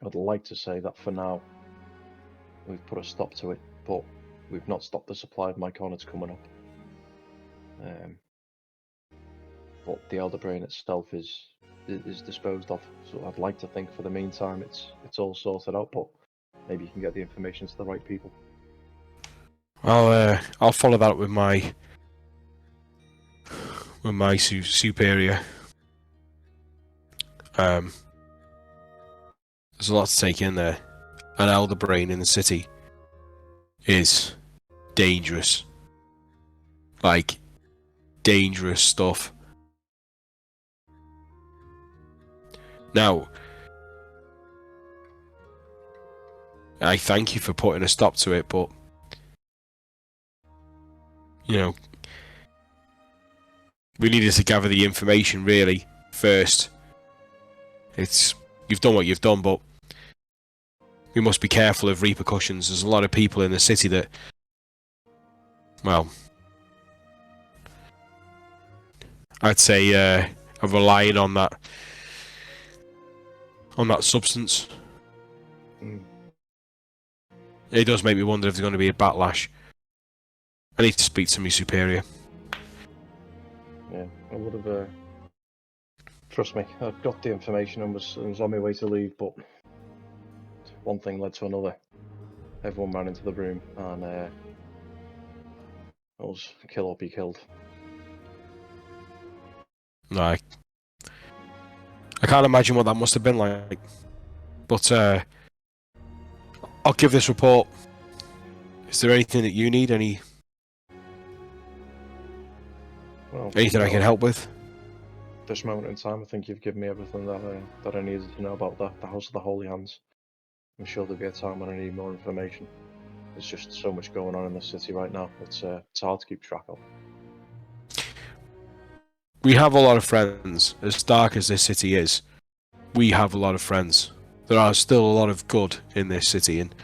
I'd like to say that for now we've put a stop to it, but we've not stopped the supply of myconids coming up. But the elder brain itself is disposed of, so I'd like to think for the meantime it's all sorted out, but maybe you can get the information to the right people. I'll follow that up with my superior. There's a lot to take in there. An elder brain in the city is dangerous. Like, dangerous stuff. Now, I thank you for putting a stop to it, but you know, we needed to gather the information really first. You've done what you've done, but we must be careful of repercussions. There's a lot of people in the city that, well, I'd say are relying on that substance. It does make me wonder if there's going to be a backlash. I need to speak to my superior. Yeah, I would have. Trust me, I got the information and was on my way to leave, but one thing led to another. Everyone ran into the room, and it was kill or be killed. No, I can't imagine what that must have been like. But I'll give this report. Is there anything that you need? Anything I can help with? This moment in time, I think you've given me everything that I needed to know about the House of the Holy Hands. I'm sure there'll be a time when I need more information. There's just so much going on in the city right now. It's hard to keep track of. We have a lot of friends. As dark as this city is, we have a lot of friends. There are still a lot of good in this city, and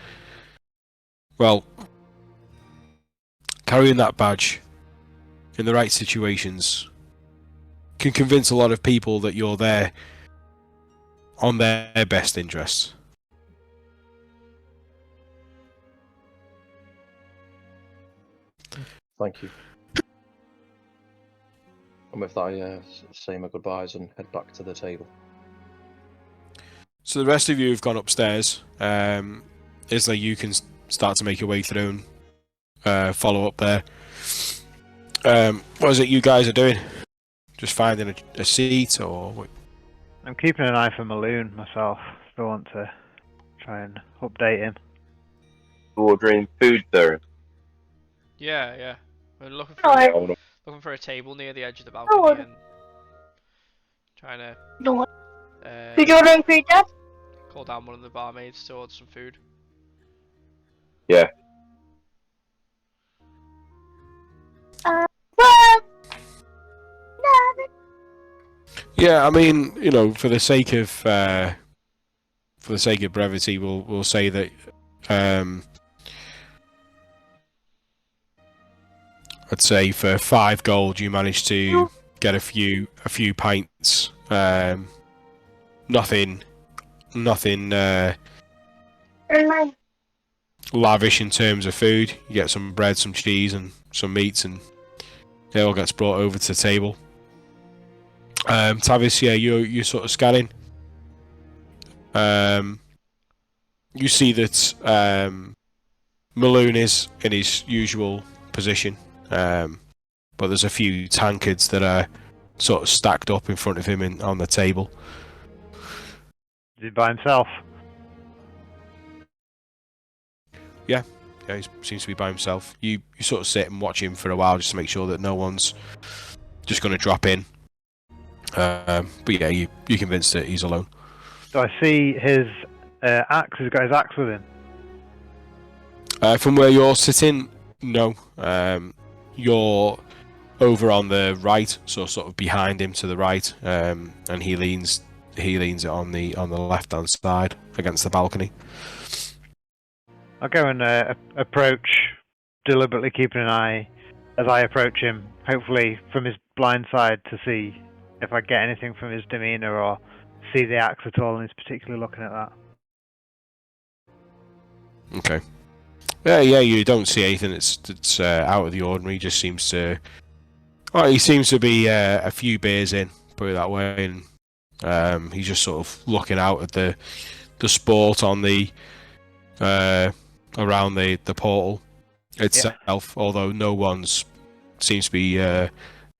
well, carrying that badge in the right situations can convince a lot of people that you're there on their best interests. Thank you. And with that, I say my goodbyes and head back to the table. So the rest of you have gone upstairs. Isla, you can start to make your way through and follow up there. What is it you guys are doing? Just finding a seat, or what? I'm keeping an eye for Maloon myself. Still want to try and update him. Ordering food there. Yeah. We're looking for a table near the edge of the balcony and trying to. Who's ordering food, Dad? Call down one of the barmaids to order some food. Yeah. Yeah, I mean, you know, for the sake of brevity, we'll say that I'd say for 5 gold you managed to get a few pints. Nothing lavish in terms of food. You get some bread, some cheese, and some meats, and it all gets brought over to the table. Tavis, yeah, you're sort of scanning. You see that Maloon is in his usual position, but there's a few tankards that are sort of stacked up in front of him on the table. Is he by himself? Yeah, he seems to be by himself. You sort of sit and watch him for a while just to make sure that no one's just going to drop in. But yeah, you're convinced that he's alone. Do I see his axe? He's got his axe with him. From where you're sitting, no. You're over on the right, so sort of behind him to the right, and he leans it on the left hand side against the balcony. I'll go and approach, deliberately keeping an eye as I approach him, hopefully from his blind side to see if I get anything from his demeanour or see the axe at all, and he's particularly looking at that. Okay. Yeah, you don't see anything that's out of the ordinary. He just seems to... Well, he seems to be a few beers in, put it that way, and he's just sort of looking out at the sport on the... around the portal itself, yeah. Although no one's seems to be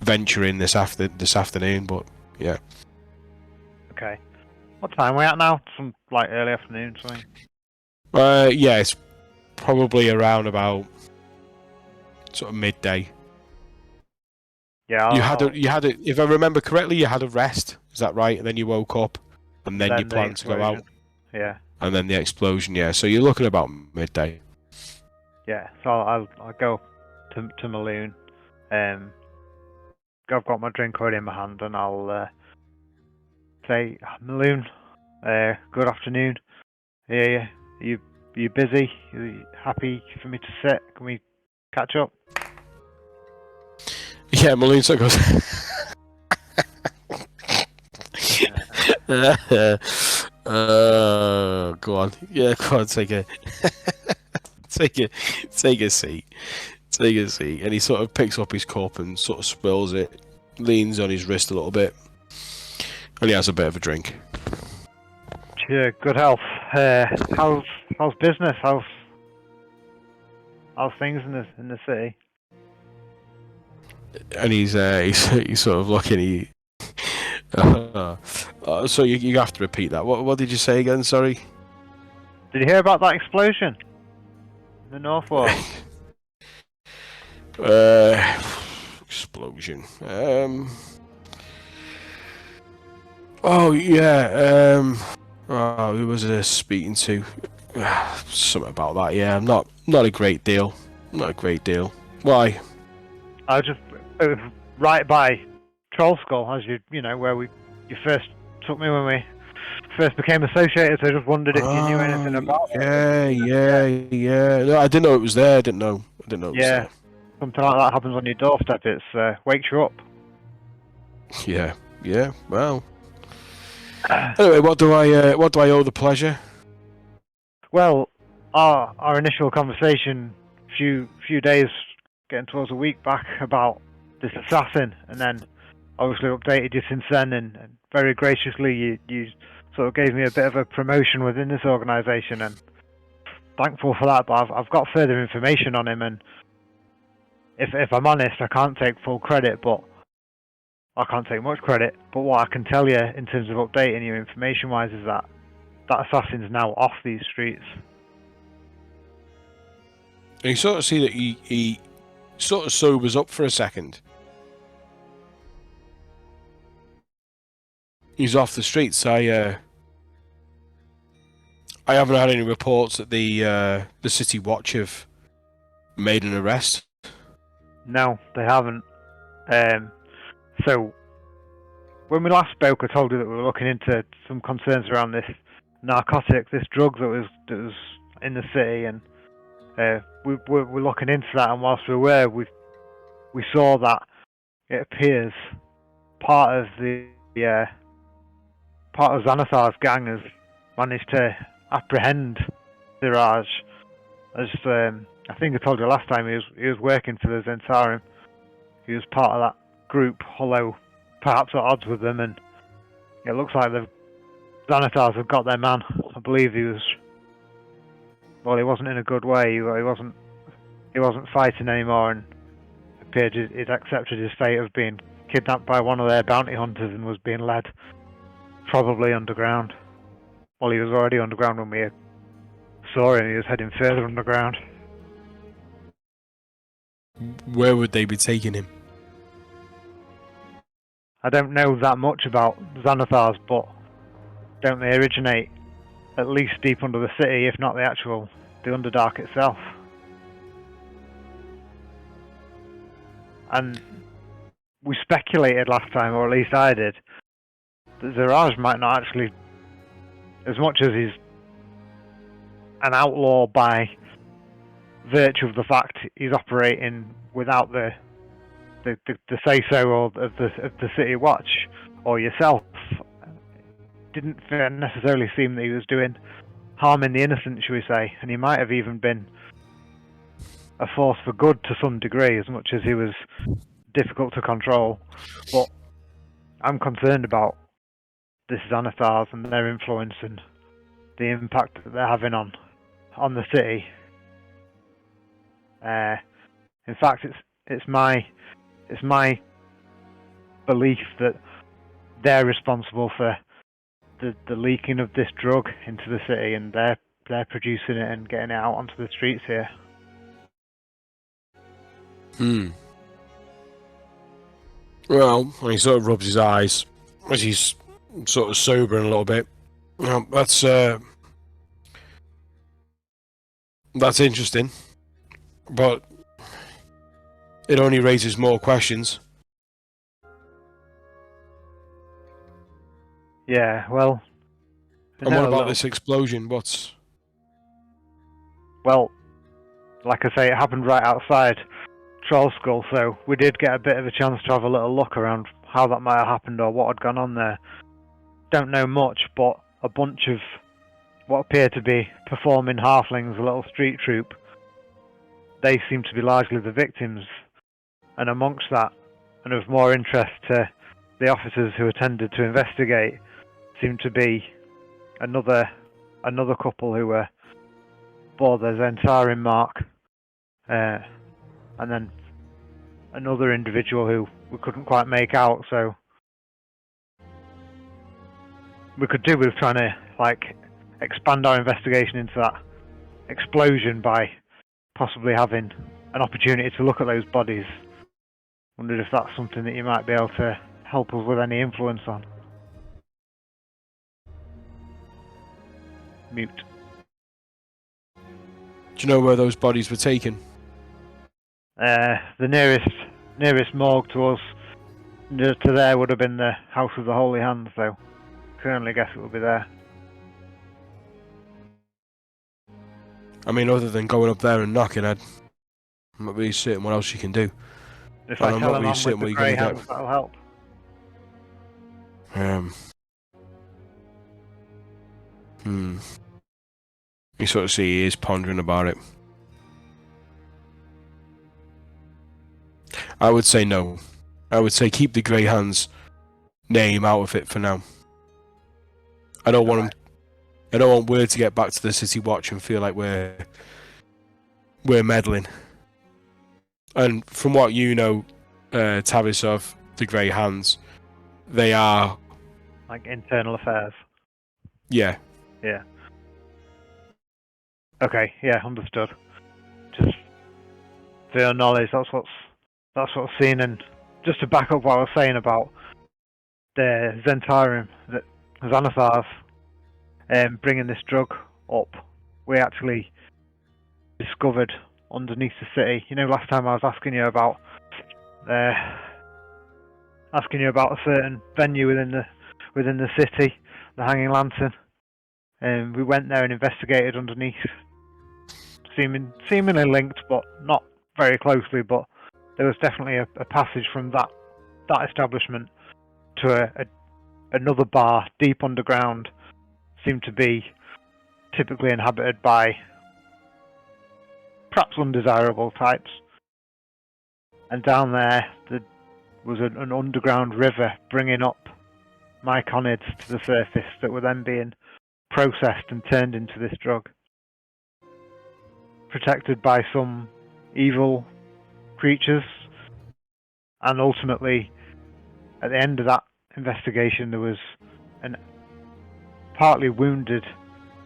venturing this afternoon, but yeah. Okay. What time are we at now? Some like early afternoon, something? Yeah, it's probably around about sort of midday. Yeah. You had a if I remember correctly, you had a rest. Is that right? And then you woke up, and then you planned to go out. Yeah. And then the explosion, yeah. So you're looking about midday. Yeah. So I'll go to Maloon. I've got my drink already in my hand, and I'll say, Maloon, good afternoon. Yeah, you busy? You happy for me to sit? Can we catch up? Yeah, Maloon sort of goes. Go on. Yeah, go on. Take a take a seat. Take a seat. And he sort of picks up his cup and sort of spills it, leans on his wrist a little bit, and he has a bit of a drink. Cheer, good health. How's business? How's things in the city? And he's sort of looking. So you have to repeat that. What did you say again? Sorry. Did you hear about that explosion in the North Wall? Explosion. Oh yeah. Who was I speaking to? Something about that. Yeah, not a great deal. Not a great deal. Why? I was just right by Troll Skull, as you know, where you first took me when we first became associated. So I just wondered if you knew anything about it. Yeah. No, I didn't know it was there. I didn't know it was there. Something like that happens on your doorstep. It wakes you up. Yeah. Well. Anyway, what do I owe the pleasure? Well, our initial conversation, few days, getting towards a week back, about this assassin, and then obviously updated you since then, and very graciously you sort of gave me a bit of a promotion within this organisation, and thankful for that. But I've got further information on him, and if I'm honest, I can't take full credit, but I can't take much credit. But what I can tell you in terms of updating you information-wise is that assassin's now off these streets. And you sort of see that he sort of sobers up for a second. He's off the streets. I haven't had any reports that the City Watch have made an arrest. No, they haven't. So when we last spoke, I told you that we were looking into some concerns around this narcotic, this drug that was in the city, and we're looking into that. And whilst we were, we saw that it appears part of Xanathar's gang has managed to apprehend Siraj. As I think I told you last time, he was working for the Zentarim. He was part of that group, although perhaps at odds with them, and it looks like the Xanathars have got their man. I believe he wasn't in a good way. He wasn't fighting anymore, and it appeared he'd accepted his fate of being kidnapped by one of their bounty hunters and was being led probably underground. Well, he was already underground when we saw him. He was heading further underground. Where would they be taking him? I don't know that much about Xanathars, but don't they originate at least deep under the city, if not the Underdark itself? And we speculated last time, or at least I did, that Ziraj might not actually, as much as he's an outlaw by virtue of the fact he's operating without the say-so of the City Watch or yourself, didn't necessarily seem that he was doing harming the innocent, shall we say, and he might have even been a force for good to some degree, as much as he was difficult to control. But I'm concerned about this Xanathars and their influence and the impact that they're having on the city. In fact, it's my belief that they're responsible for the leaking of this drug into the city, and they're producing it and getting it out onto the streets here. Well, and he sort of rubs his eyes as he's sort of sobering a little bit. That's interesting, but it only raises more questions. Yeah, well... And what about this explosion? What's... Well, like I say, it happened right outside Troll Skull, so we did get a bit of a chance to have a little look around how that might have happened or what had gone on there. Don't know much, but a bunch of what appear to be performing halflings, a little street troupe, they seem to be largely the victims. And amongst that, and of more interest to the officers who attended to investigate, seemed to be another couple who were bore the Zentarim mark, and then another individual who we couldn't quite make out. So we could do with trying to expand our investigation into that explosion by possibly having an opportunity to look at those bodies. Wondered if that's something that you might be able to help us with any influence on. Mute. Do you know where those bodies were taken? The nearest morgue to us, to there, would have been the House of the Holy Hand, so I can only guess it will be there. I mean, other than going up there and knocking, I'm not really certain what else you can do. If I tell them I'm with the grey hands, that'll help. You sort of see he is pondering about it. I would say no. I would say keep the Grey Hands name out of it for now. I don't want I don't want word to get back to the City Watch and feel like we're meddling. And from what you know, Tavis, of the Grey Hands, they are like internal affairs. Yeah. Yeah. Okay. Yeah. Understood. Just for your knowledge, that's what's seen. And just to back up what I was saying about the Zentarim, that Xanathar's bringing this drug up, we actually discovered underneath the city. You know, last time I was asking you about a certain venue within the city, the Hanging Lantern. We went there and investigated underneath, seemingly linked, but not very closely. But there was definitely a passage from that establishment to another bar deep underground. Seemed to be typically inhabited by perhaps undesirable types. And down there was an underground river bringing up myconids to the surface that were then being processed and turned into this drug. Protected by some evil creatures. And ultimately, at the end of that investigation, there was an partly wounded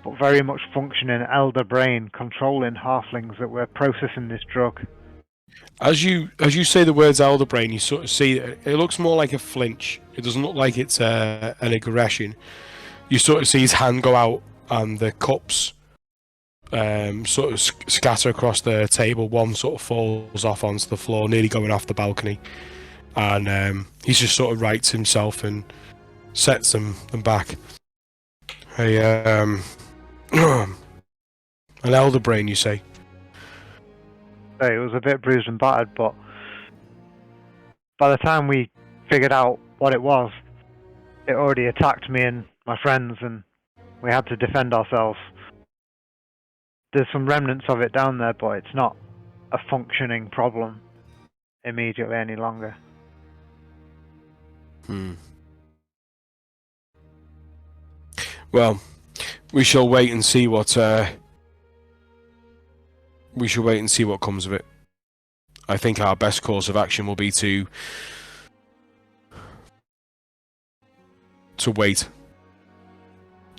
but very much functioning elder brain controlling halflings that were processing this drug. As you say the words elder brain, you sort of see it looks more like a flinch. It doesn't look like it's an aggression. You sort of see his hand go out and the cups sort of scatter across the table. One sort of falls off onto the floor, nearly going off the balcony. And he just sort of rights himself and sets them back. An elder brain, you say? It was a bit bruised and battered, but by the time we figured out what it was, it already attacked me and my friends, and we had to defend ourselves. There's some remnants of it down there, but it's not a functioning problem immediately any longer. Well, we shall wait and see what comes of it. I think our best course of action will be to wait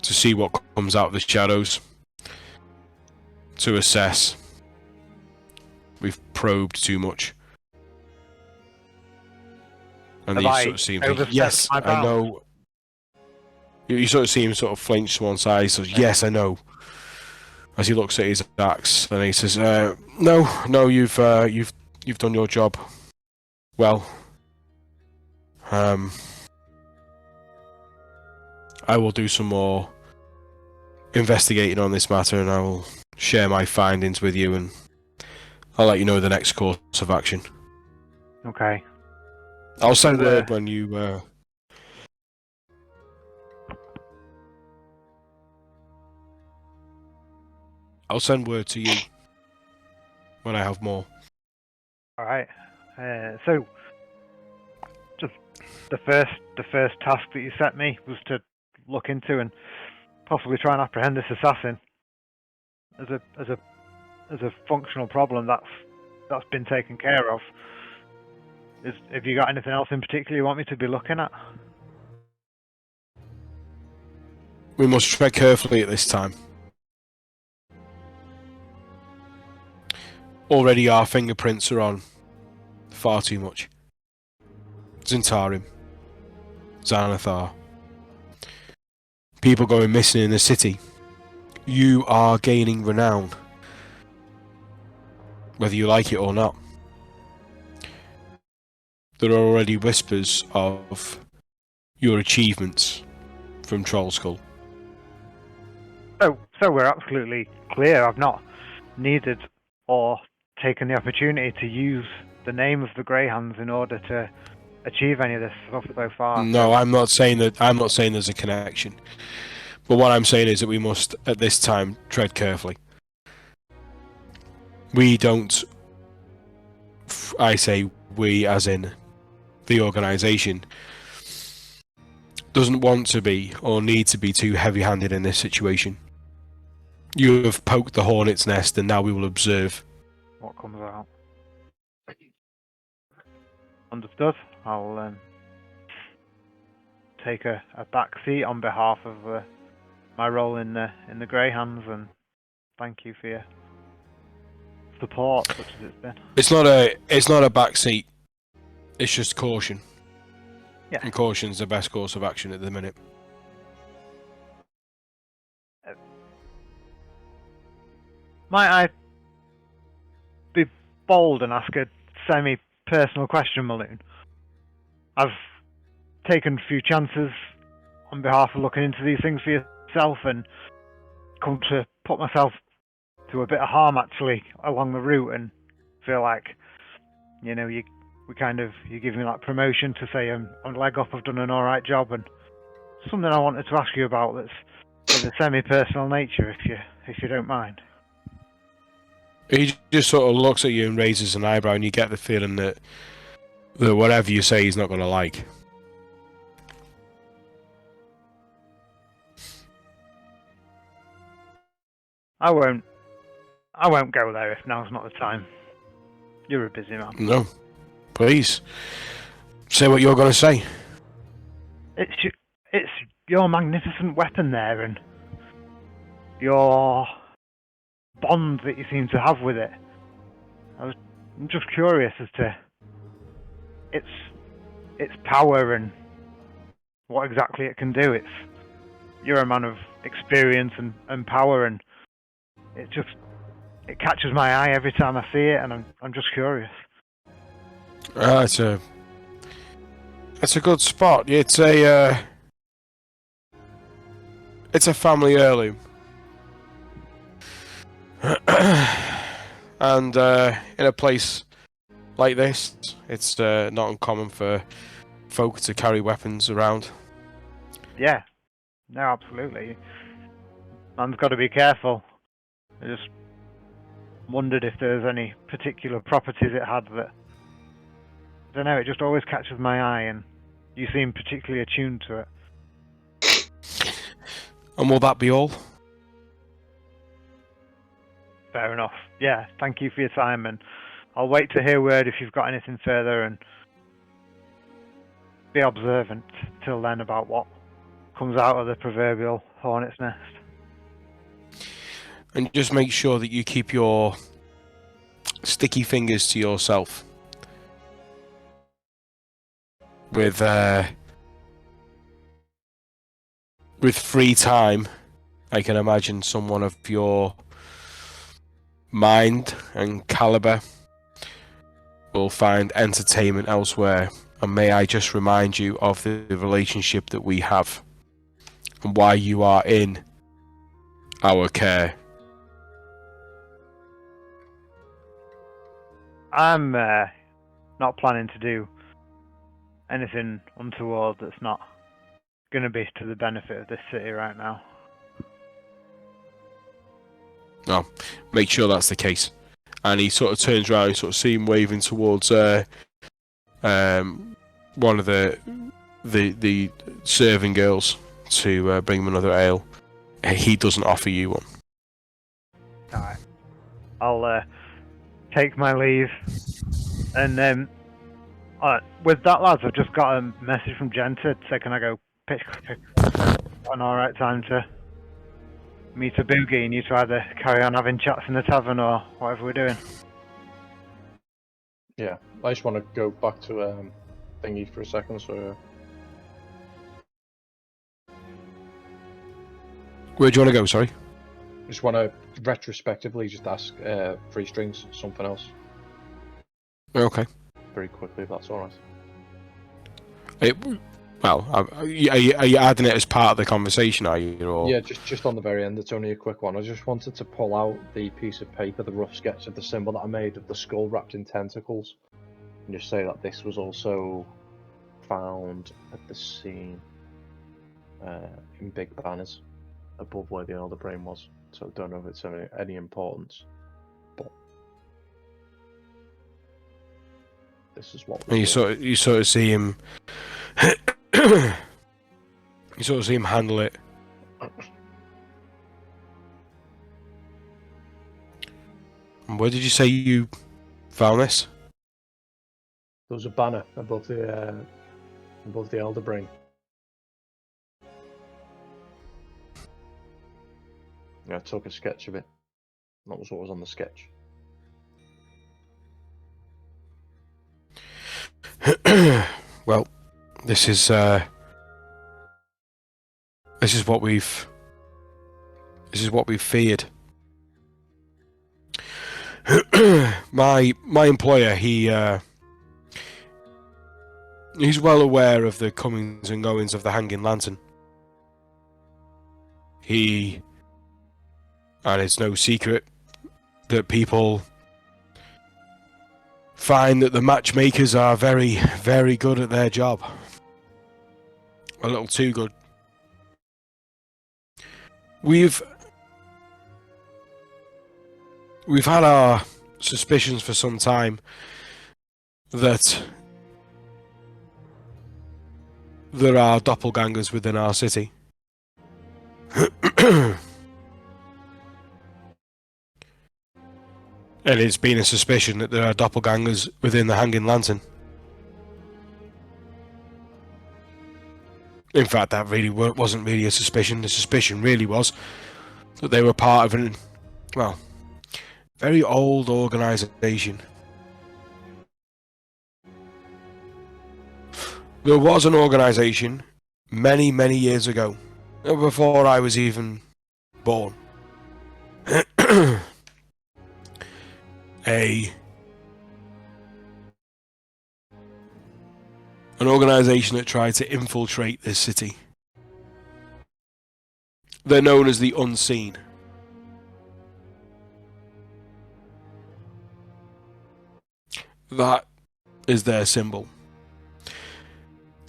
to see what comes out of the shadows, to assess. We've probed too much. And you sort of see him think, yes, I know. You sort of see him sort of flinch to one side. He says, yes, I know. As he looks at his axe, and he says, no, you've done your job. Well, I will do some more investigating on this matter, and I will share my findings with you, and I'll let you know the next course of action. Okay. I'll send word when you. I'll send word to you when I have more. All right. So, just the first task that you set me was to look into and possibly try and apprehend this assassin. As a functional problem that's been taken care of. Have you got anything else in particular you want me to be looking at? We must tread carefully at this time. Already our fingerprints are on far too much. Zentarim, Xanathar, people going missing in the city. You are gaining renown, whether you like it or not. There are already whispers of your achievements from Trollskull. So we're absolutely clear. I've not needed or taken the opportunity to use the name of the Greyhounds in order to achieve any of this stuff so far. No, I'm not saying that. I'm not saying there's a connection. But what I'm saying is that we must, at this time, tread carefully. We don't. I say we, as in the organisation, doesn't want to be or need to be too heavy-handed in this situation. You have poked the hornet's nest, and now we will observe what comes out. Understood. I'll take a back seat on behalf of my role in the Greyhounds, and thank you for your support, such as it's been. It's not a back seat. It's just caution. Yeah. And caution's the best course of action at the minute. Might I be bold and ask a semi-personal question, Maloon? I've taken a few chances on behalf of looking into these things for yourself and come to put myself to a bit of harm, actually, along the route, and feel like, you give me that promotion to say I'm a leg up, I've done an alright job, and something I wanted to ask you about that's of a semi-personal nature, if you don't mind. He just sort of looks at you and raises an eyebrow, and you get the feeling that whatever you say he's not going to like. I won't go there if now's not the time. You're a busy man. No. Please. Say what you're going to say. It's your magnificent weapon there, and your bond that you seem to have with it. I'm just curious as to its power and what exactly it can do. You're a man of experience and power, and it catches my eye every time I see it, and I'm just curious. It's a good spot. It's a family heirloom. And in a place like this, it's not uncommon for folk to carry weapons around. Yeah, no, absolutely. Man's got to be careful. I just wondered if there's any particular properties it had that, I don't know, it just always catches my eye, and you seem particularly attuned to it. And will that be all? Fair enough. Yeah, thank you for your time, and I'll wait to hear word if you've got anything further, and be observant till then about what comes out of the proverbial hornet's nest. And just make sure that you keep your sticky fingers to yourself. With free time, I can imagine someone of your mind and caliber will find entertainment elsewhere. And may I just remind you of the relationship that we have and why you are in our care. I'm not planning to do anything untoward that's not going to be to the benefit of this city right now. No, make sure that's the case. And he sort of turns around and sort of see him waving towards one of the serving girls to bring him another ale. He doesn't offer you one. Alright. I'll take my leave. And with that, lads, I've just got a message from Jen to say, can I go pick an alright time to meet a boogie and you to either carry on having chats in the tavern or whatever we're doing. Yeah, I just want to go back to thingy for a second, so... Where do you want to go, sorry? Just want to retrospectively just ask Free Strings something else. Okay. Very quickly, if that's alright. Are you adding it as part of the conversation, are you? Or... Yeah, just on the very end, it's only a quick one. I just wanted to pull out the piece of paper, the rough sketch of the symbol that I made of the skull wrapped in tentacles, and just say that this was also found at the scene in big banners above where the Elder Brain was. So I don't know if it's any importance, but this is what. And you sort of see him. You sort of see him handle it. And where did you say you found this? There was a banner above the Elder Brain. Yeah, I took a sketch of it. That was what was on the sketch. Well, this is what we've feared. my employer, he's well aware of the comings and goings of the Hanging Lantern. And it's no secret that people find that the matchmakers are very, very good at their job. A little too good. We've had our suspicions for some time that there are doppelgangers within our city. And it's been a suspicion that there are doppelgangers within the Hanging Lantern. In fact, that really wasn't really a suspicion. The suspicion really was that they were part of very old organisation. There was an organisation many, many years ago, before I was even born. An organisation that tried to infiltrate this city. They're known as the Unseen. That is their symbol.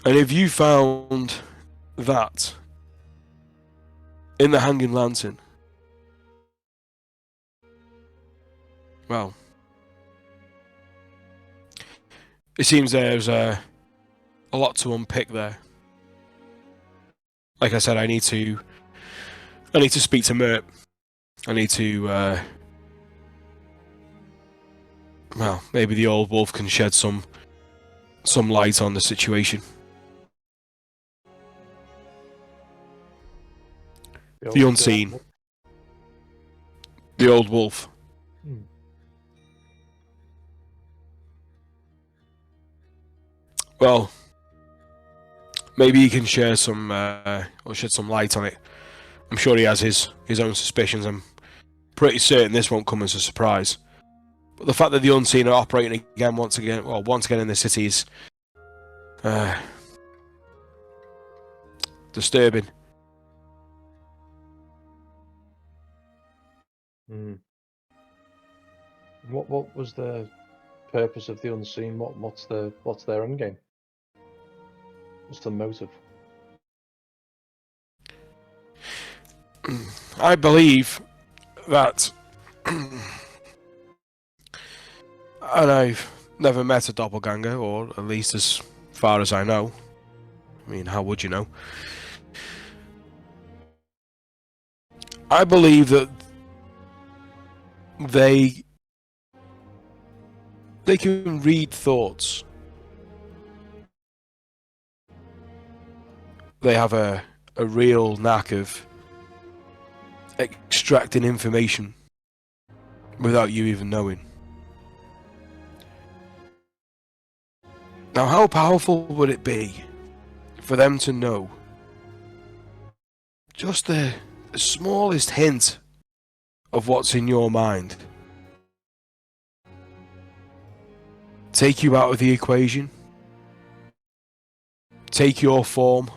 And if you found that in the Hanging Lantern, well, it seems there's a lot to unpick there. Like I said, I need to speak to Mert. I need to maybe the old wolf can shed some light on the situation. The Unseen. The old wolf. Well, maybe he can share some or shed some light on it. I'm sure he has his own suspicions. I'm pretty certain this won't come as a surprise. But the fact that the Unseen are operating once again in the city is disturbing. What was the purpose of the Unseen? What's their end game? What's the motive? I believe that, and I've never met a doppelganger, or at least as far as I know. I mean, how would you know? I believe that they can read thoughts. They have a real knack of extracting information without you even knowing. Now, how powerful would it be for them to know just the smallest hint of what's in your mind? Take you out of the equation. Take your form.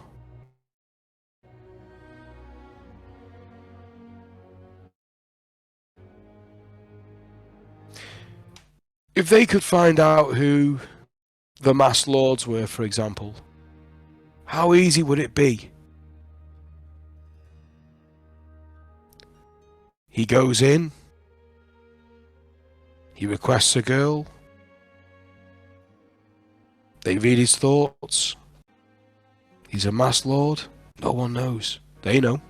If they could find out who the Masked Lords were, for example, how easy would it be? He goes in, he requests a girl, they read his thoughts, he's a Masked Lord, no one knows, they know.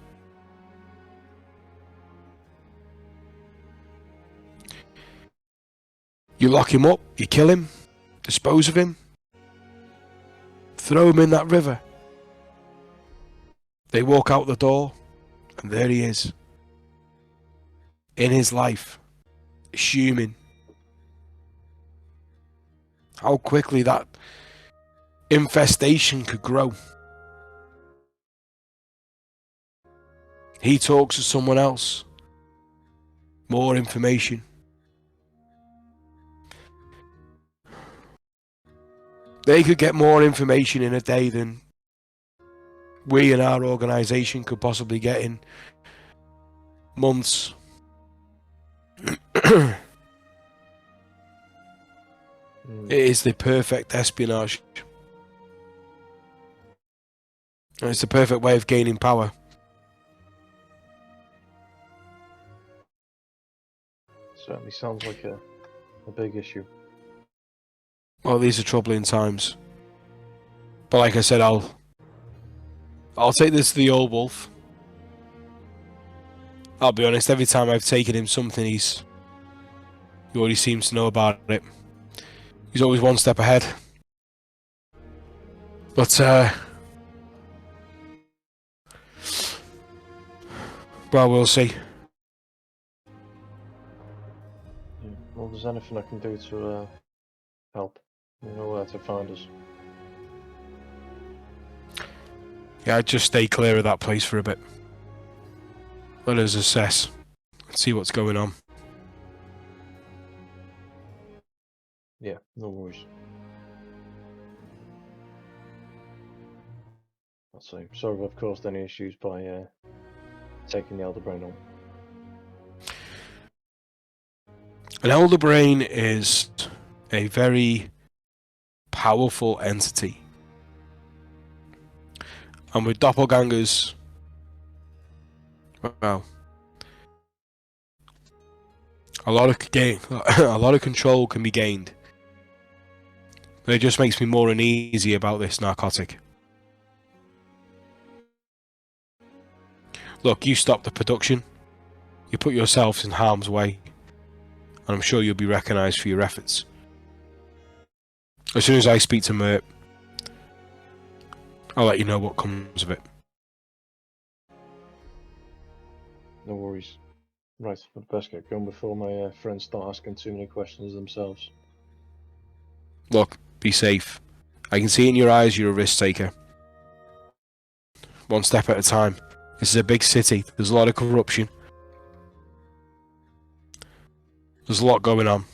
You lock him up, you kill him, dispose of him, throw him in that river. They walk out the door, and there he is. In his life, assuming how quickly that infestation could grow. He talks to someone else. More information. They could get more information in a day than we in our organisation could possibly get in months. It is the perfect espionage. And it's the perfect way of gaining power. Certainly sounds like a big issue. Well, these are troubling times. But like I said, I'll take this to the old wolf. I'll be honest, every time I've taken him something, he already seems to know about it. He's always one step ahead. But, well, we'll see. Yeah. Well, if there's anything I can do to help, you know where to find us. Yeah, I'd just stay clear of that place for a bit. Let us assess and see what's going on. Yeah, no worries. I'll say sorry if I've caused any issues by taking the Elder Brain on. An Elder Brain is a very powerful entity. And with doppelgangers, well, a lot of control can be gained. But it just makes me more uneasy about this narcotic. Look, you stop the production, you put yourselves in harm's way, and I'm sure you'll be recognised for your efforts. As soon as I speak to Mert, I'll let you know what comes of it. No worries. Right, I'd best get going before my friends start asking too many questions themselves. Look, be safe. I can see in your eyes you're a risk taker. One step at a time. This is a big city. There's a lot of corruption. There's a lot going on.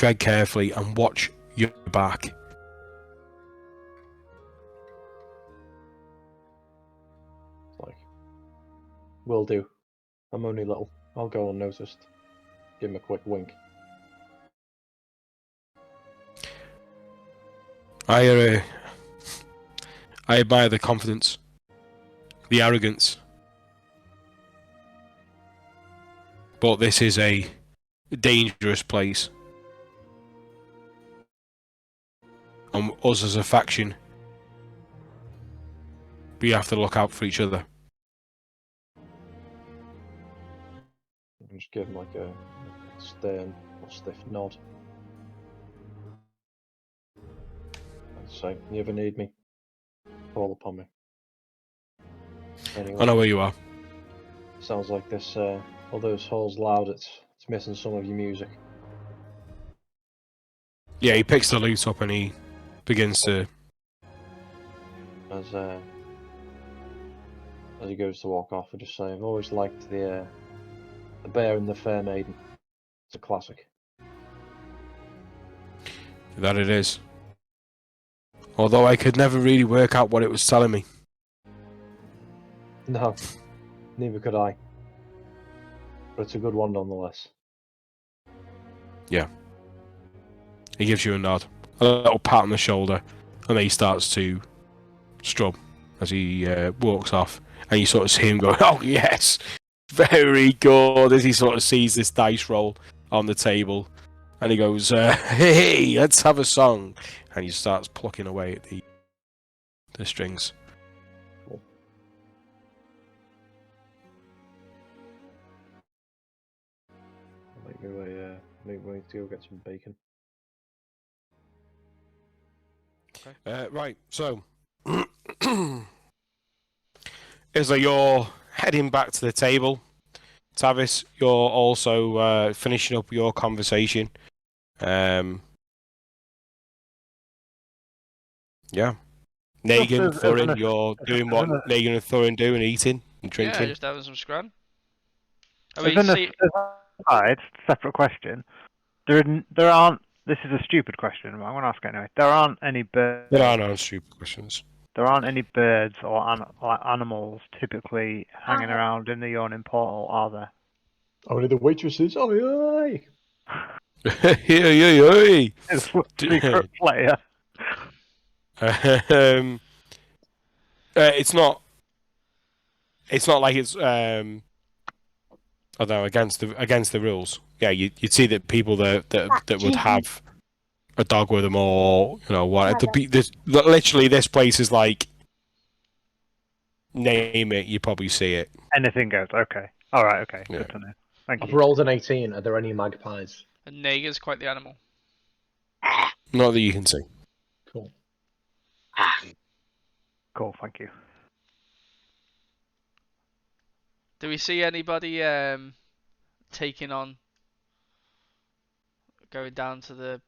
tread carefully and watch your back. Like, will do. I'm only little. I'll go unnoticed. Give him a quick wink. I admire the confidence, the arrogance, but this is a dangerous place, and us as a faction, we have to look out for each other. And just give him like a stern or stiff nod. And say, you ever need me, call upon me. Anyway, I know where you are. sounds like this, although this hall's loud, it's missing some of your music. Yeah, he picks the loot up and he begins to... As he goes to walk off, I just say, I've always liked the Bear and the Fair Maiden. It's a classic. That it is. Although I could never really work out what it was telling me. No, neither could I. But it's a good one nonetheless. Yeah. He gives you a nod, a little pat on the shoulder, and then he starts to strum as he walks off. And you sort of see him go, oh yes, very good, as he sort of sees this dice roll on the table. And he goes, hey, let's have a song. And he starts plucking away at the strings. Cool. Make me way to go get some bacon. Right, so Isla, you're heading back to the table. Tavis, you're also finishing up your conversation. Yeah. Negan, Thurin, you're doing what Negan and Thurin do and eating and drinking. Yeah, just having some scran. It's a separate question. There aren't. This is a stupid question, but I'm going to ask it anyway. There aren't any birds. There are no stupid questions. There aren't any birds or animals typically hanging around in the yawning portal, are there? Only the waitresses. Oh, aye. Hey. Secret player. It's not. It's not like it's. I don't know, against the rules. Yeah, you'd see that people that would have a dog with them, or what. Literally, this place is like. Name it, you probably see it. Anything goes. Okay. All right. Okay. Yeah. Good to know. Thank I've you. rolled an 18. Are there any magpies? And Neger's quite the animal. Not that you can see. Cool. Cool. Thank you. Do we see anybody taking on, going down to the?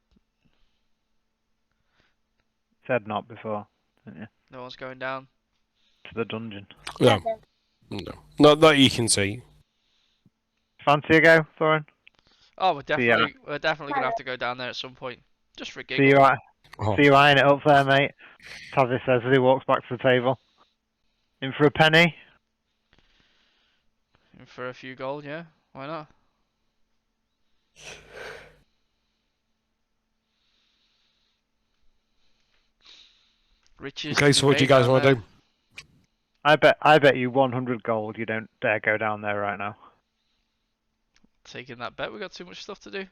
Said not before. Yeah. No one's going down. To the dungeon. No. Not that you can see. Fancy a go, Thorin? Oh, we're definitely gonna have to go down there at some point, just for a giggle. See you eyeing it up there, mate. Tavis says as he walks back to the table. In for a penny? In for a few gold, yeah. Why not? Riches. Okay, so what do you guys want to do? I bet you 100 gold you don't dare go down there right now. Taking that bet, we got too much stuff to do.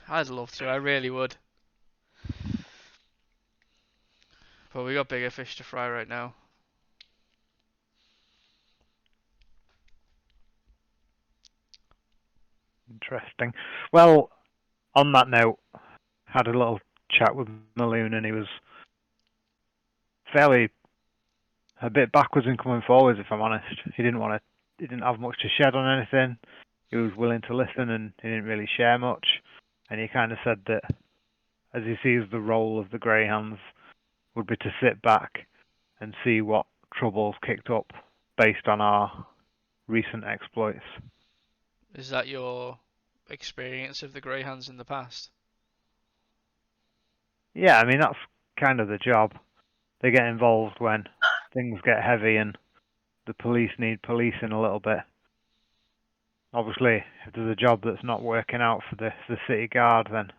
I'd love to, I really would. But we got bigger fish to fry right now. Interesting. Well, on that note, had a little chat with Maloon, and he was fairly a bit backwards in coming forwards, if I'm honest. He didn't have much to shed on anything. He was willing to listen, and he didn't really share much. And he kind of said that, as he sees the role of the Greyhounds, would be to sit back and see what troubles kicked up based on our recent exploits. Is that your experience of the Greyhounds in the past. Yeah, I mean that's kind of the job. They get involved when things get heavy and the police need policing a little bit. Obviously, if there's a job that's not working out for the city guard, then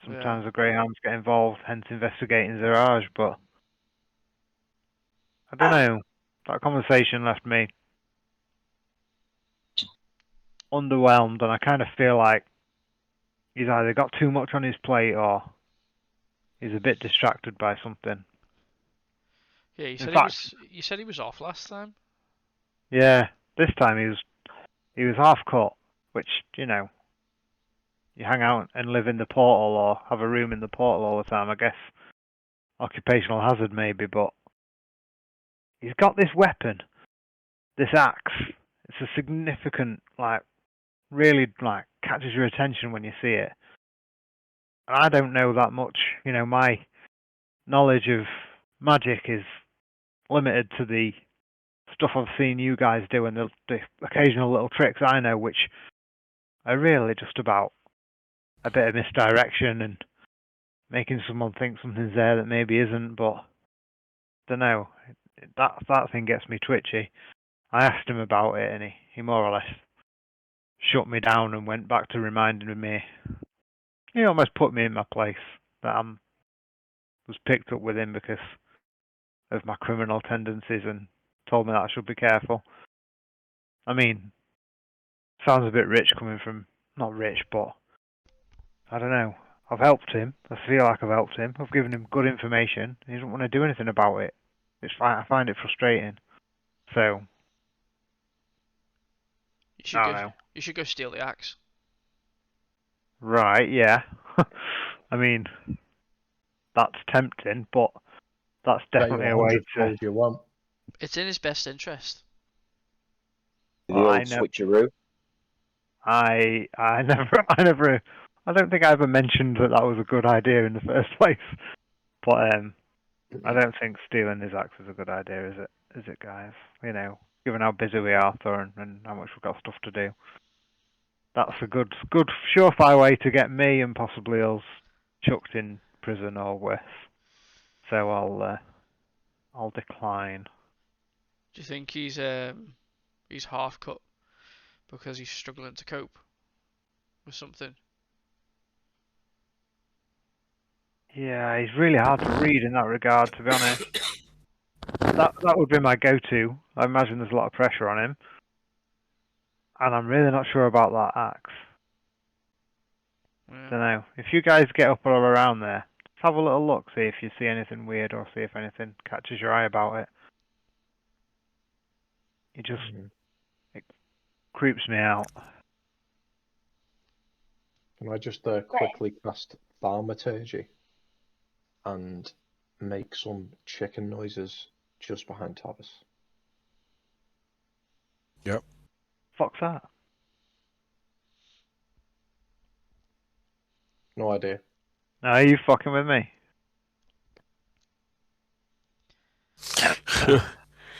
sometimes the Greyhounds get involved, hence investigating Zerage. But I don't know. That conversation left me underwhelmed, and I kind of feel like he's either got too much on his plate or he's a bit distracted by something. Yeah, you said he was off last time. Yeah, this time he was half cut, which you hang out and live in the portal or have a room in the portal all the time. I guess occupational hazard maybe, but he's got this weapon, this axe. It's a significant, really catches your attention when you see it. And I don't know that much. My knowledge of magic is limited to the stuff I've seen you guys do and the occasional little tricks I know, which are really just about a bit of misdirection and making someone think something's there that maybe isn't. But I don't know. That thing gets me twitchy. I asked him about it, and he more or less shut me down and went back to reminding me. He almost put me in my place that I was picked up with him because of my criminal tendencies and told me that I should be careful. I mean, sounds a bit rich coming from, not rich, but I don't know. I've helped him. I feel like I've helped him. I've given him good information. He doesn't want to do anything about it. I find it frustrating. So, You should go steal the axe. Right, yeah. I mean, that's tempting, but that's definitely a way to. If you want. It's in his best interest. Well, I know. Switcheroo. I don't think I ever mentioned that was a good idea in the first place. But I don't think stealing his axe is a good idea, is it? Is it, guys? Given how busy we are, Thor, and how much we've got stuff to do. That's a good surefire way to get me and possibly us chucked in prison or worse. So I'll decline. Do you think he's half cut because he's struggling to cope with something? Yeah, he's really hard to read in that regard, to be honest. That would be my go-to. I imagine there's a lot of pressure on him. And I'm really not sure about that axe. Yeah. Don't know. If you guys get up all around there, just have a little look, see if you see anything weird or see if anything catches your eye about it. It creeps me out. Can I just quickly cast Thaumaturgy and make some chicken noises just behind Tavis? Yep. Fuck's that? No idea. No, are you fucking with me?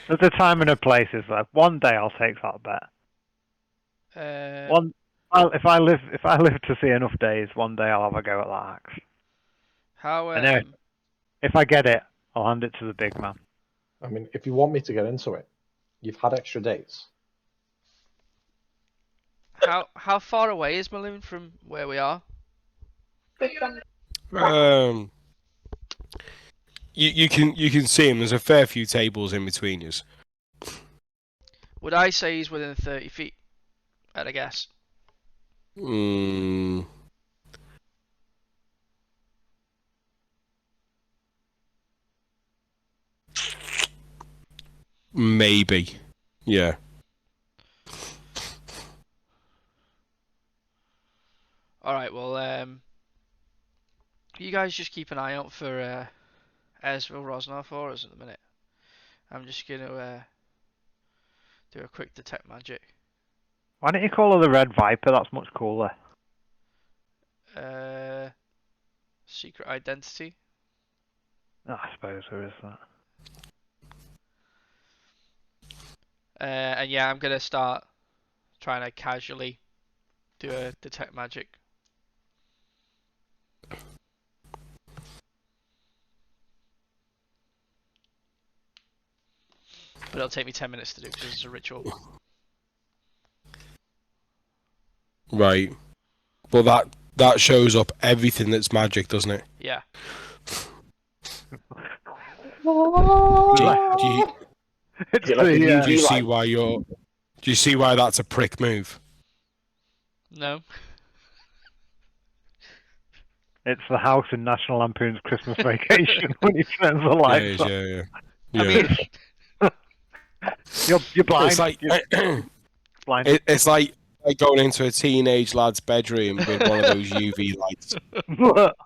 There's a time and a place. Is like one day I'll take that bet. If I live to see enough days, one day I'll have a go at that axe. How? If I get it, I'll hand it to the big man. I mean, if you want me to get into it, you've had extra days. How far away is Malone from where we are? You can see him. There's a fair few tables in between us. Would I say he's within 30 feet? At a guess. Maybe. Yeah. Alright, well, you guys just keep an eye out for Ezreal Rosnar for us at the minute. I'm just going to do a quick detect magic. Why don't you call her the Red Viper? That's much cooler. Secret identity. I suppose there is that. And yeah, I'm going to start trying to casually do a detect magic. But it'll take me 10 minutes to do because it's a ritual. Right. But that shows up everything that's magic, doesn't it? Yeah. Do you see why you're? Do you see why that's a prick move? No. It's the house in National Lampoon's Christmas Vacation when he turns the lights off. Yeah. I mean, you're blind. It's like you're blind. it's like going into a teenage lad's bedroom with one of those UV lights.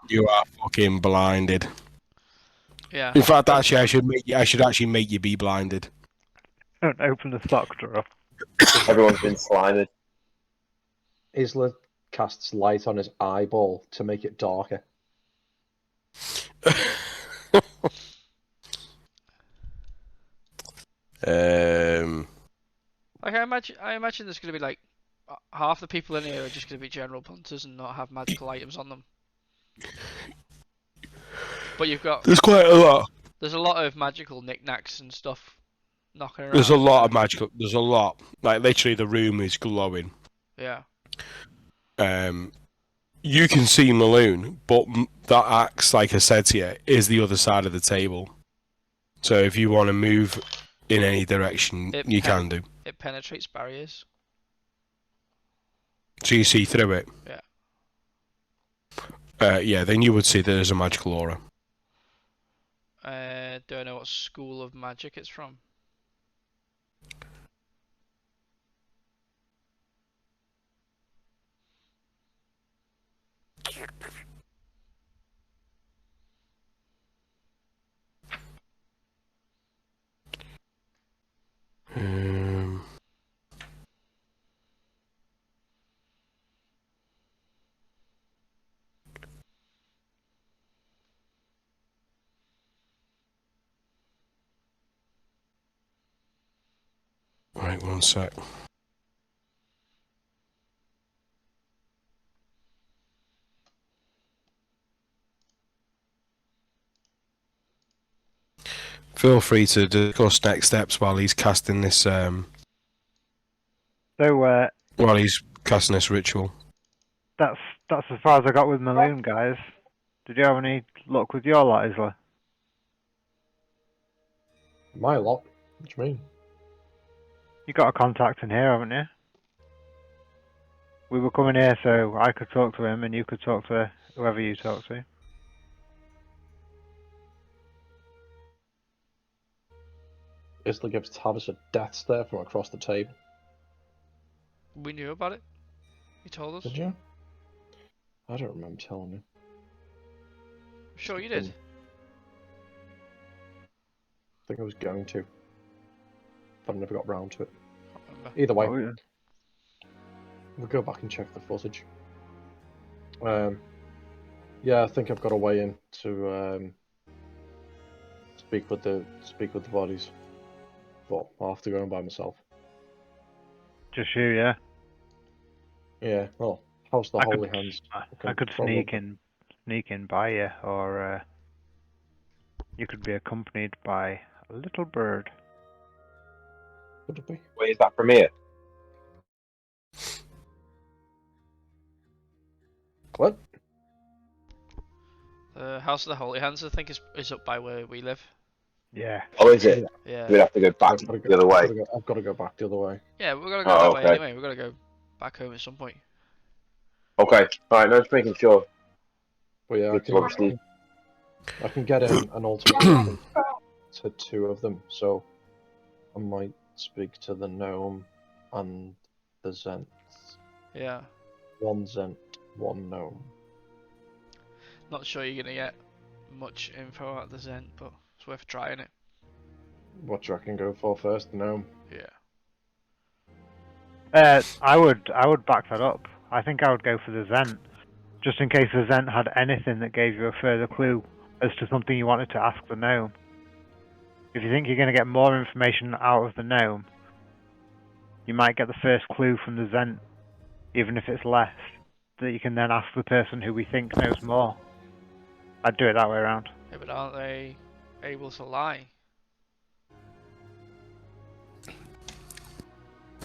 You are fucking blinded. Yeah. In fact, actually, I should actually make you be blinded. Don't open the sock drawer. Everyone's been slimed. Isla casts light on his eyeball to make it darker. Like I imagine there's gonna be like half the people in here are just gonna be general punters and not have magical items on them. But you've got There's quite a lot. There's a lot of magical knickknacks and stuff knocking around. There's a lot of magical. There's a lot. Like literally, the room is glowing. Yeah. You can see Maloon, but that axe, like I said to you, is the other side of the table. So if you want to move in any direction, you can do. It penetrates barriers. So you see through it. Yeah. Yeah, then you would see there's a magical aura. Do I know what school of magic it's from? Right, one sec. Feel free to discuss next steps while he's casting this. So, while he's casting this ritual. That's as far as I got with Maloon, guys. Did you have any luck with your lot, Isla? My lot? What do you mean? You got a contact in here, haven't you? We were coming here so I could talk to him and you could talk to whoever you talk to. Isla gives Tavis a death stare from across the table. We knew about it. You told us. Did you? I don't remember telling you. Sure you did. I think I was going to. But I never got round to it. Either way, we'll go back and check the footage. Yeah, I think I've got a way in to speak with the bodies. But I'll have to go in by myself. Just you, yeah? Yeah, well, how's the Holy Hands? I could sneak in by you, or you could be accompanied by a little bird. Could it be? Wait, is that from here? What? The House of the Holy Hands, I think, is up by where we live. Yeah. Oh, is it? Yeah. We'd have to go back the other way. I've got to go back the other way. Yeah, we're gonna go that way anyway. We're gonna go back home at some point. Okay. Alright, no, just making sure. But yeah, I can get in an ultimate weapon to two of them, so I might speak to the gnome and the Zent. Yeah. One Zent, one gnome. Not sure you're gonna get much info out of the Zent, but it's worth trying it. What do you reckon go for first, the gnome? Yeah. I would back that up. I think I would go for the Zent, just in case the Zent had anything that gave you a further clue as to something you wanted to ask the gnome. If you think you're going to get more information out of the gnome, you might get the first clue from the Zent even if it's less, that you can then ask the person who we think knows more. I'd do it that way around. Yeah, but aren't they able to lie?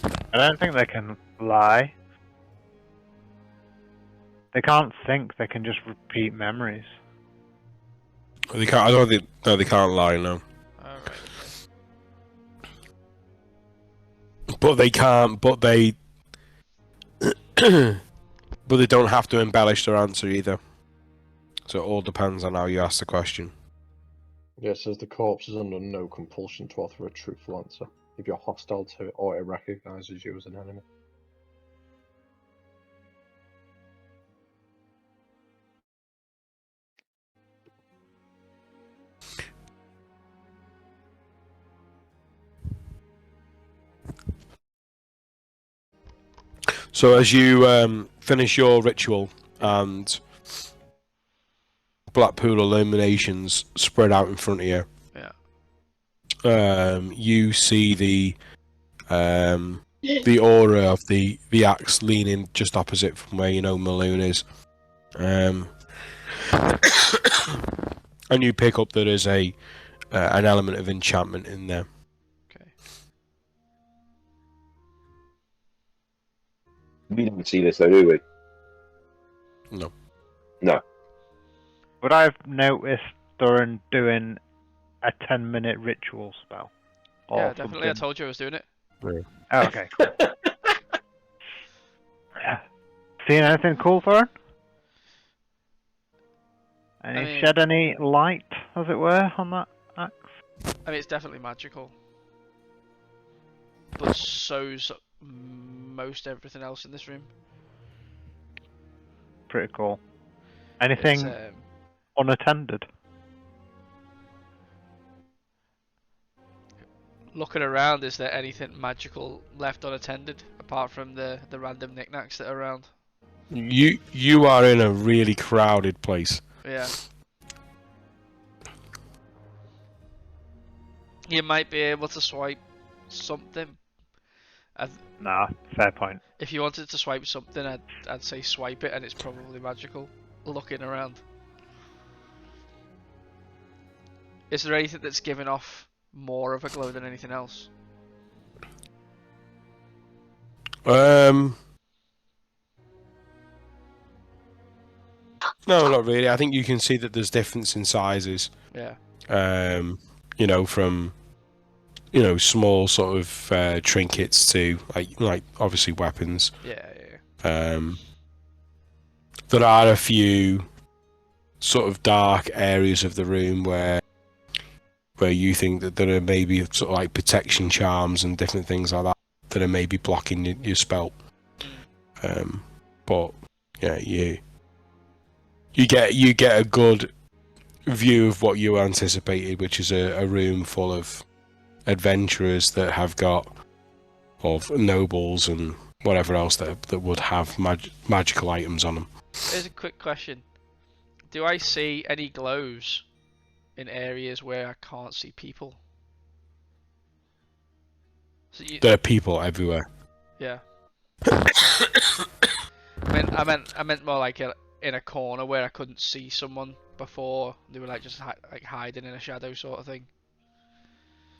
I don't think they can lie. They can't think, they can just repeat memories. They can't. I don't think. No, they can't lie. No. Alright, okay. But they can't. But they. But they don't have to embellish their answer either. So it all depends on how you ask the question. Yeah, it says the corpse is under no compulsion to offer a truthful answer if you're hostile to it or it recognizes you as an enemy. So as you finish your ritual and Blackpool illuminations spread out in front of you, you see the aura of the axe leaning just opposite from where you know Maloon is, and you pick up that there's an element of enchantment in there. Okay. We didn't see this though, do we? No. No. Would I have noticed during doing a 10-minute ritual spell? Or Yeah, definitely. something? I told you I was doing it. Oh, okay. Seeing anything cool, Thorin? Shed any light, as it were, on that axe? I mean, it's definitely magical. But so's most everything else in this room. Pretty cool. Anything unattended? Looking around, is there anything magical left unattended apart from the random knickknacks that are around? You are in a really crowded place. Yeah. You might be able to swipe something. Nah, fair point. If you wanted to swipe something, I'd say swipe it, and it's probably magical. Looking around. Is there anything that's giving off more of a glow than anything else? No, not really. I think you can see that there's difference in sizes. Yeah. You know, from small sort of trinkets to like obviously weapons. Yeah. There are a few sort of dark areas of the room where you think that there are maybe sort of like protection charms and different things like that are maybe blocking your spell. But yeah, you get a good view of what you anticipated, which is a room full of adventurers that have got of nobles and whatever else that would have magical items on them. Here's a quick question: do I see any glows in areas where I can't see people? So there are people everywhere. Yeah. I meant more like in a corner where I couldn't see someone before. They were like just like hiding in a shadow sort of thing.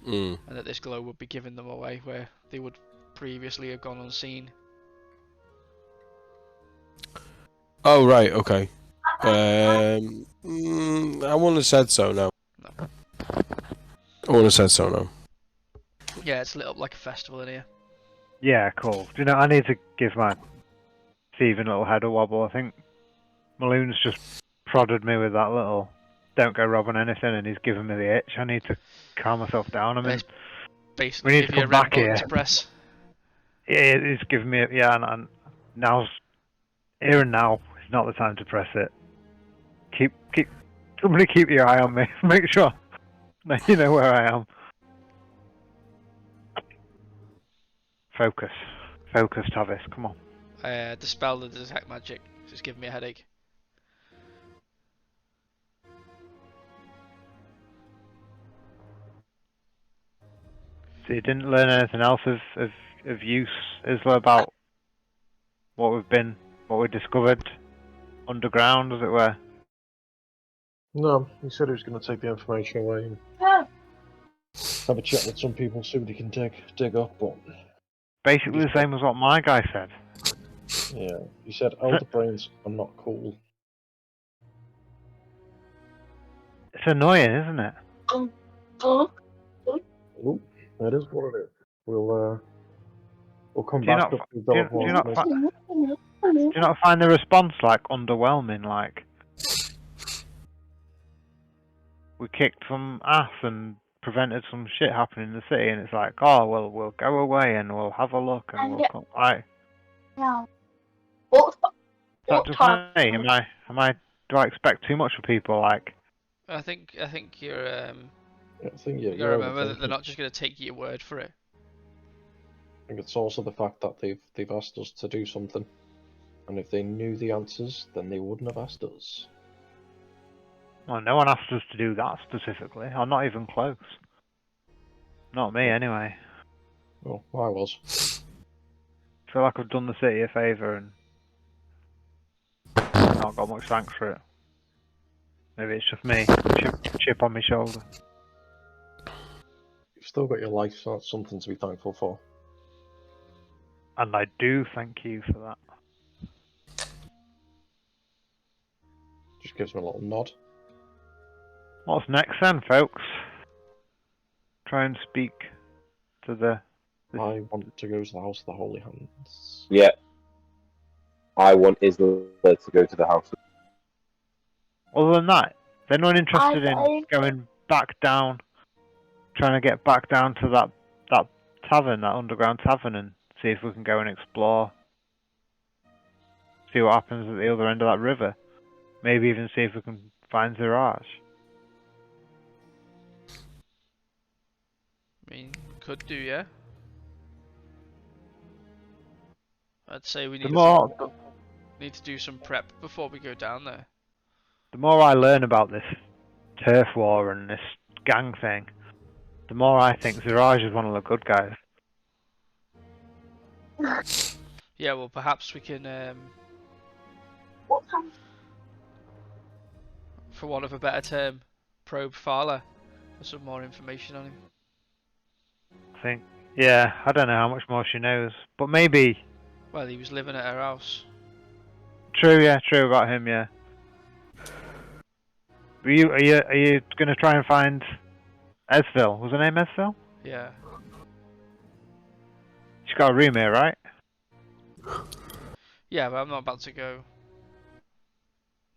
And that this glow would be giving them away where they would previously have gone unseen. Oh right, okay. I wouldn't have said so. No. I wouldn't have said so. No. Yeah, it's lit up like a festival in here. Yeah, cool. Do you know, I need to give my Steven a little head a wobble. I think Maloon's just prodded me with that little don't go robbing anything, and he's giving me the itch. I need to calm myself down. I mean, basically we need to come back here. To press. Yeah, he's giving me and now's here and now is not the time to press it. Somebody keep your eye on me. Make sure you know where I am. Focus, Tavis. Come on. Dispel the detect magic. Just giving me a headache. So you didn't learn anything else of use, Isla, about what we discovered underground, as it were? No, he said he was going to take the information away and have a chat with some people, see what he can dig up. But Basically the same as what my guy said. yeah, he said elder brains are not cool. It's annoying, isn't it? Ooh, that is what it is. We'll come Do you back not, up and develop more information. do you not find the response like underwhelming? Like, we kicked some ass and prevented some shit happening in the city, and it's like, oh well, we'll go away and we'll have a look and we'll come. Right? What Is that just time? me? Do I expect too much of people? Like, I think you're I think you gotta remember that they're not just gonna take your word for it. I think it's also the fact that they've asked us to do something, and if they knew the answers, then they wouldn't have asked us. well, no one asked us to do that specifically. I'm not even close. Not me, anyway. Well, I was. I feel like I've done the city a favour and not got much thanks for it. Maybe it's just me. Chip on my shoulder. You've still got your life, so that's something to be thankful for. And I do thank you for that. Just gives me a little nod. What's next then, folks? Try and speak to the... I want to go to the House of the Holy Hands. Yeah. I want Isla to go to the house. Other than that, is anyone interested in going back down, trying to get back down to that tavern, that underground tavern, and see if we can go and explore? See what happens at the other end of that river. Maybe even see if we can find Ziraj. I mean, could do, yeah. I'd say we need to do some prep before we go down there. The more I learn about this turf war and this gang thing, the more I think Ziraj is one of the good guys. Yeah, well, perhaps we can, for want of a better term, probe Fala for some more information on him. I think. Yeah, I don't know how much more she knows, but maybe. Well, he was living at her house. True, yeah, true about him, yeah. Are you gonna try and find Esville? Was her name Esville? Yeah. She's got a room here, right? Yeah, but I'm not about to go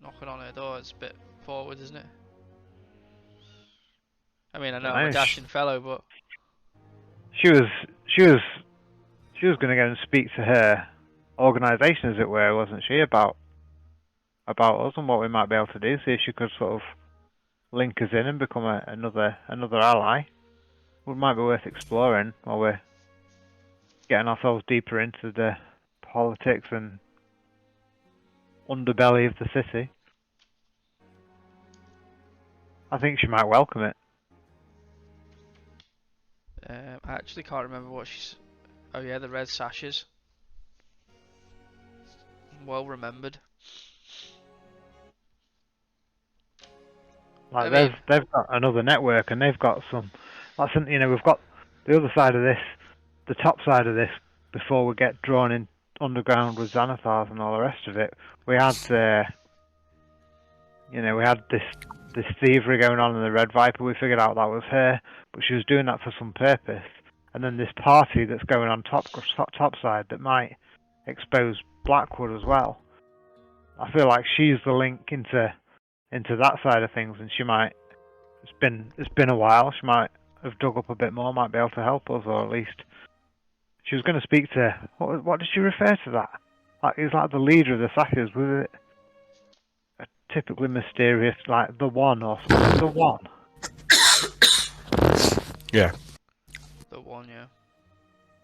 knocking on her door. It's a bit forward, isn't it? I mean, I know I'm a dashing fellow, but she was gonna go and speak to her organisation, as it were, wasn't she? About us and what we might be able to do. See if she could sort of link us in and become another ally. It might be worth exploring while we're getting ourselves deeper into the politics and underbelly of the city. I think she might welcome it. I actually can't remember what she's. Oh yeah, the red sashes. Well remembered. Like they've got another network, and they've got some. That's we've got the other side of this, the top side of this. Before we get drawn in underground with Xanathars and all the rest of it, we had we had this thievery going on in the Red Viper. We figured out that was her, but she was doing that for some purpose. And then this party that's going on top side that might expose Blackwood as well. I feel like she's the link into that side of things, and she might. It's been a while. She might have dug up a bit more. Might be able to help us, or at least she was going to speak to. What did she refer to that? Like he's like the leader of the Sackers. Was it a typically mysterious, like the One or something? The One. Yeah. The One, yeah.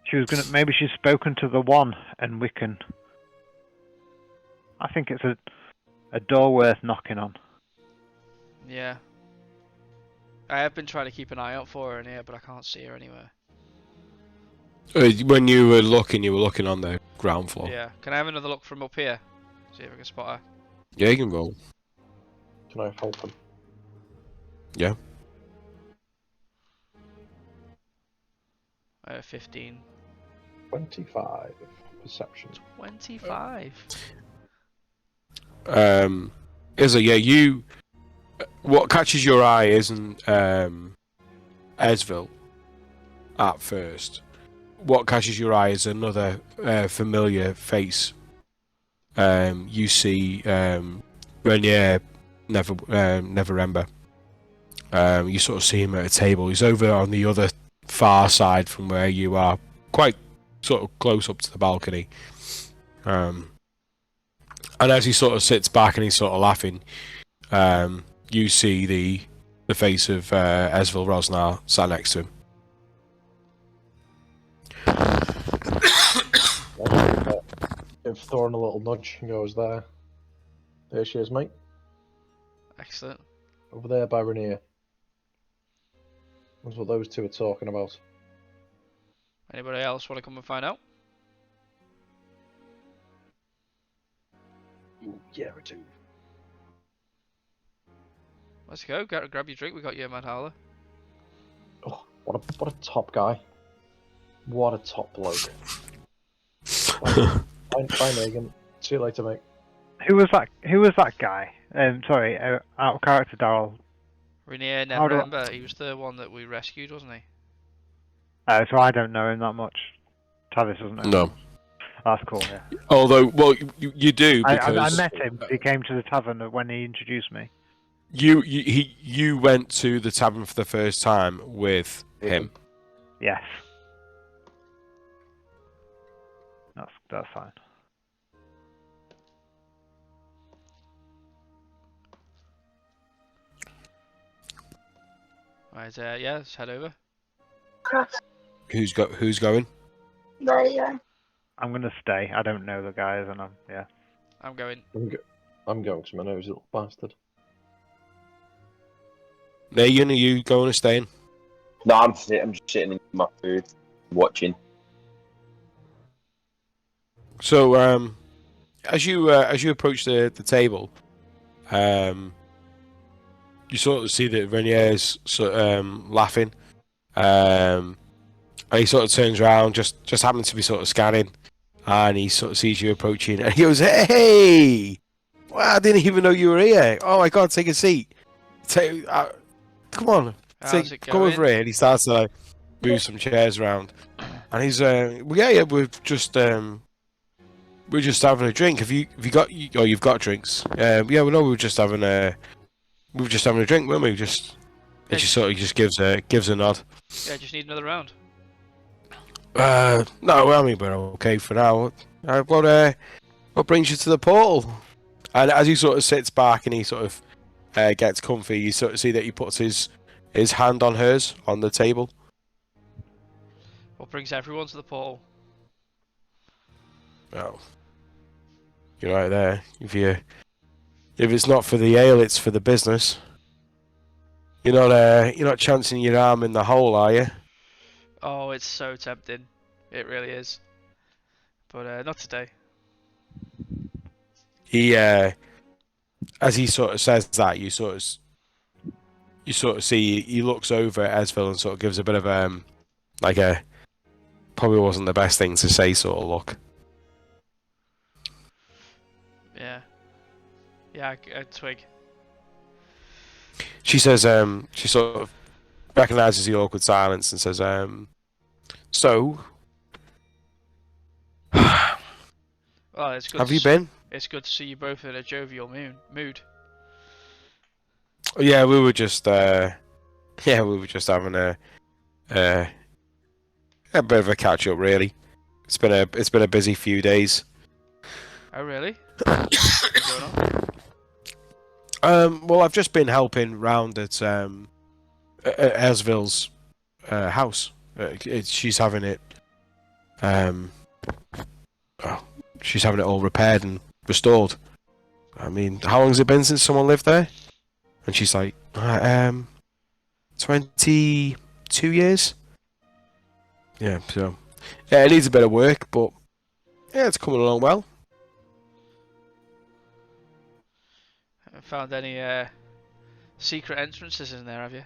She was gonna. Maybe she's spoken to the One, and we can. I think it's a door worth knocking on. Yeah. I have been trying to keep an eye out for her in here, but I can't see her anywhere. When you were looking on the ground floor. Yeah. Can I have another look from up here? See if I can spot her. Yeah, you can roll. Can I help him? Yeah. 15. 25 perception. 25. You. What catches your eye isn't Esville at first. What catches your eye is another familiar face. You see Renier Neverember. You sort of see him at a table. He's over on the other far side from where you are, quite sort of close up to the balcony. And as he sort of sits back and he's sort of laughing, you see the face of Esville Rosnar sat next to him. Give Thorn a little nudge and goes there. There she is, mate. Excellent. Over there by Rainier. That's what those two are talking about. Anybody else want to come and find out? Ooh, yeah, I do. Let's go. Grab your drink. We got you, man, Howler. Oh, what a top guy. What a top bloke. Bye, Megan. See you later, mate. Who was that guy? Sorry, out of character, Daryl. Rainier How do I- Neverember. He was the one that we rescued, wasn't he? So I don't know him that much. Travis doesn't know him. No. That's cool, yeah. Although, well, you do because I met him. He came to the tavern when he introduced me. You went to the tavern for the first time with him. Yes. That's fine. Right, yeah, let's head over. Who's going? Yeah. I'm gonna stay. I don't know the guys, and I'm going. I'm going to my nose, little bastard. Megan, are you going or staying? No, I'm just sitting in my food, watching. So, as you approach the table, you sort of see that Renier's laughing, and he sort of turns around, just happens to be sort of scanning, and he sort of sees you approaching, and he goes, "Hey! Wow, I didn't even know you were here. Oh my God, take a seat. Come on, How's it come going? over here." And he starts to like move some chairs around, and he's we're just having a drink. Have you got? Oh, you've got drinks. Yeah, we were just having a drink, weren't we? And she sort of just gives a nod. Yeah, just need another round. No, I mean we're okay for now. What brings you to the portal? And as he sort of sits back and he sort of gets comfy, you sort of see that he puts his hand on hers on the table. What brings everyone to the portal? Oh, you're right there. If it's not for the ale, it's for the business. You're not chancing your arm in the hole, are you? Oh, it's so tempting. It really is. But not today. He as he sort of says that, you sort of see he looks over at Esville and sort of gives a bit of like a probably wasn't the best thing to say sort of look. Yeah. Yeah, I twig. She says she sort of recognises the awkward silence and says so Well, it's good. have you been? It's good to see you both in a jovial mood. Yeah, we were just having a bit of a catch up really. It's been a busy few days. Oh really? What's going on? Well, I've just been helping round at Esville's house. She's having it she's having it all repaired and restored. I mean, how long has it been since someone lived there? And she's like, 22 years. Yeah, so Yeah, it needs a bit of work, but yeah, it's coming along well. Haven't found any secret entrances in there, have you?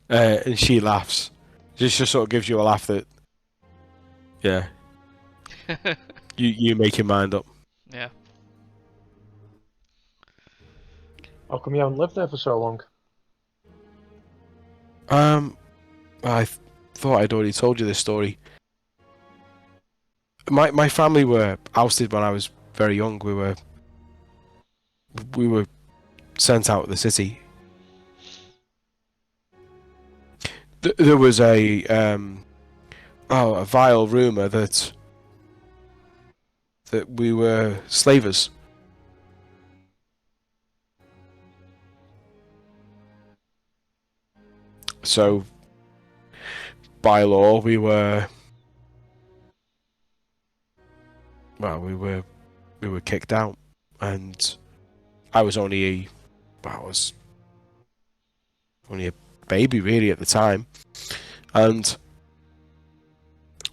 And she laughs. Just sort of gives you a laugh that, yeah, you make your mind up. Yeah. How come you haven't lived there for so long? I thought I'd already told you this story. My family were ousted when I was very young. We were sent out of the city. There was a vile rumor that we were slavers. So, by law, we were kicked out, and I was only a baby really at the time, and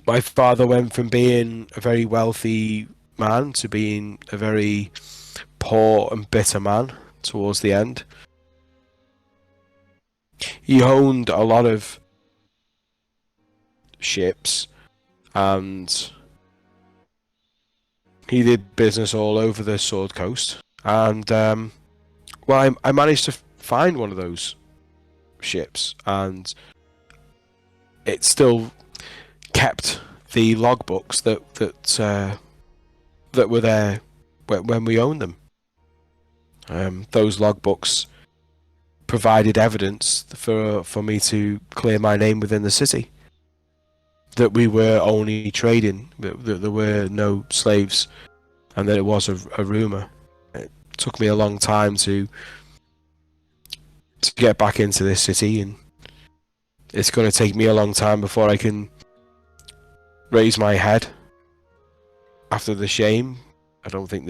my father went from being a very wealthy man to being a very poor and bitter man towards the end. He owned a lot of ships, and he did business all over the Sword Coast. And I managed to find one of those ships, and it still kept the logbooks that were there when we owned them. Those logbooks provided evidence for me to clear my name within the city. That we were only trading, that there were no slaves, and that it was a rumor. It took me a long time to get back into this city, and it's going to take me a long time before I can raise my head after the shame. I don't think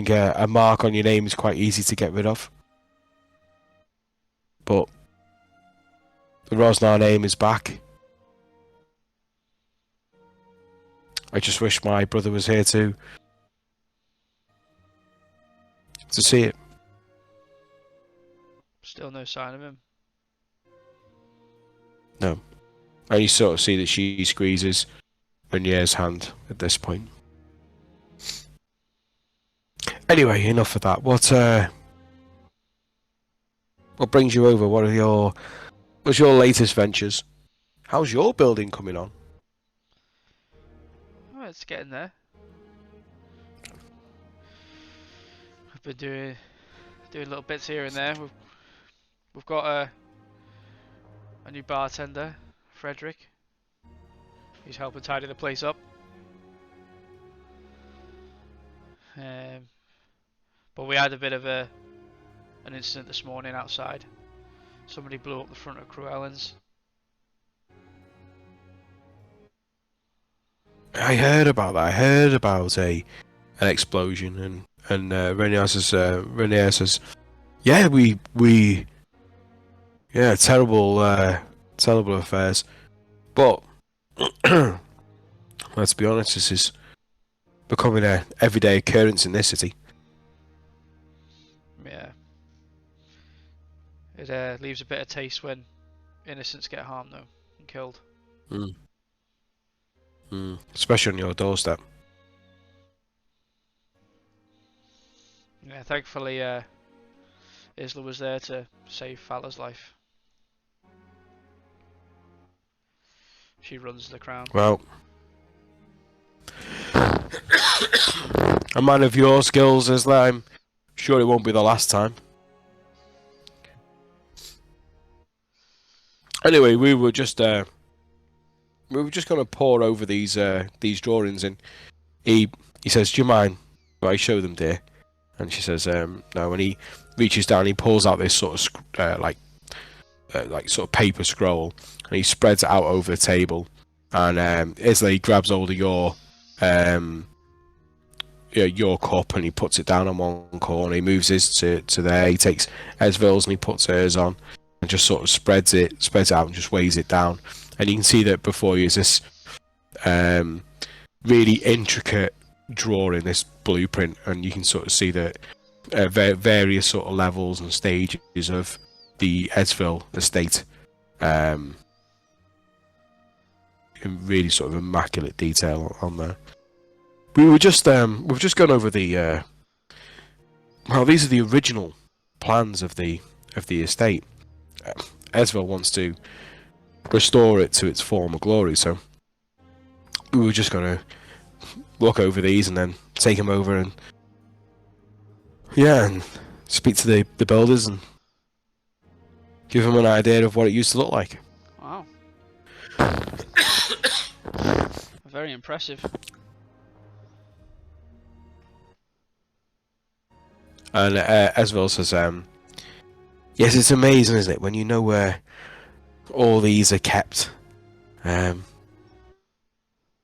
a mark on your name is quite easy to get rid of. But the Rosnar name is back. I just wish my brother was here to see it. Still no sign of him. No. And you sort of see that she squeezes Renier's hand at this point. Anyway, enough of that. What brings you over? What's your latest ventures? How's your building coming on? Oh, it's getting there. I've been doing little bits here and there. We've got a new bartender, Frederick. He's helping tidy the place up. But we had a bit of an incident this morning outside. Somebody blew up the front of Cruellen's. I heard about that. I heard about an explosion, and Renier says, yeah, terrible affairs. But let's be honest, this is becoming an everyday occurrence in this city. Yeah. It leaves a bitter taste when innocents get harmed though and killed. Especially on your doorstep. Yeah, thankfully Isla was there to save Fala's life. She runs the crown. Well, a man of your skills, Isla, I'm sure it won't be the last time. Anyway, we were just going to pore over these drawings, and he says, "Do you mind if I show them, dear?" And she says, "No." And he reaches down, he pulls out this sort of like sort of paper scroll, and he spreads it out over the table. And Isla grabs hold of your cup, and he puts it down on one corner. He moves his to there. He takes Esville's and he puts hers on, just sort of spreads it out and just weighs it down. And you can see that before you is this really intricate drawing, this blueprint, and you can sort of see that various sort of levels and stages of the Edsville estate. In really sort of immaculate detail on there. We've just gone over the well, these are the original plans of the estate. Edsville wants to restore it to its former glory, so we were just going to look over these and then take them over and and speak to the builders and give them an idea of what it used to look like. Wow. Very impressive. And Esville says, yes, it's amazing, isn't it, when you know where all these are kept. Yeah,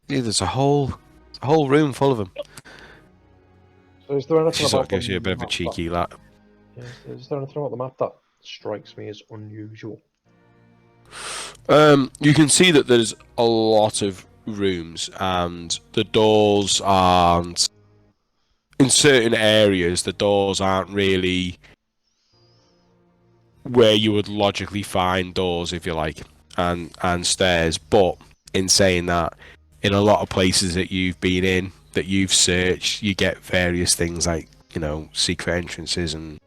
there's a whole room full of them. So is there anything She sort of about gives you a bit of a cheeky laugh. Yeah, is there anything about the map that strikes me as unusual? You can see that there's a lot of rooms, and the doors aren't. In certain areas, the doors aren't really where you would logically find doors, if you like, and stairs. But in saying that, in a lot of places that you've been in, that you've searched, you get various things like, you know, secret entrances and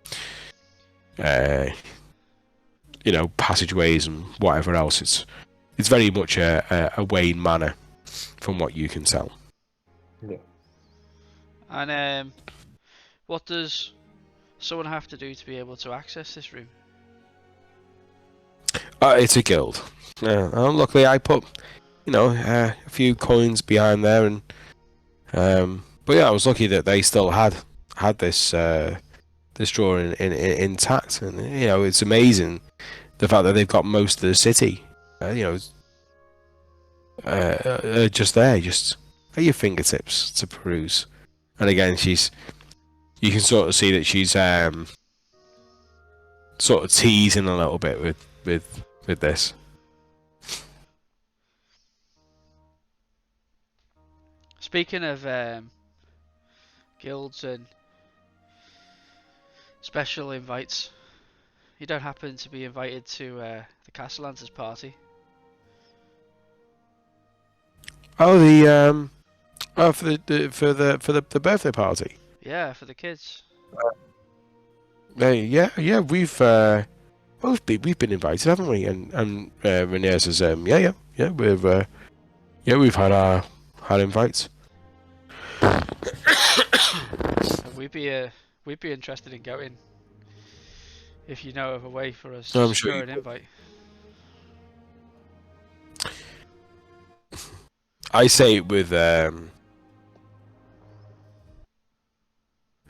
you know, passageways and whatever else. It's very much a Wayne manor, from what you can tell. Yeah. And what does someone have to do to be able to access this room? It's a guild. Luckily, I put, you know, a few coins behind there, and but yeah, I was lucky that they still had this this drawing intact, and you know, it's amazing the fact that they've got most of the city, you know, just there, just at your fingertips to peruse. And again, you can sort of see that she's sort of teasing a little bit with this. Speaking of guilds and special invites, you don't happen to be invited to the Castellan's party? Oh, for the birthday party. Yeah, for the kids. Yeah, we've been invited, haven't we? And Renee says, yeah, we've had invites. We'd be interested in going if you know of a way for us I'm to sure secure an invite. I say it with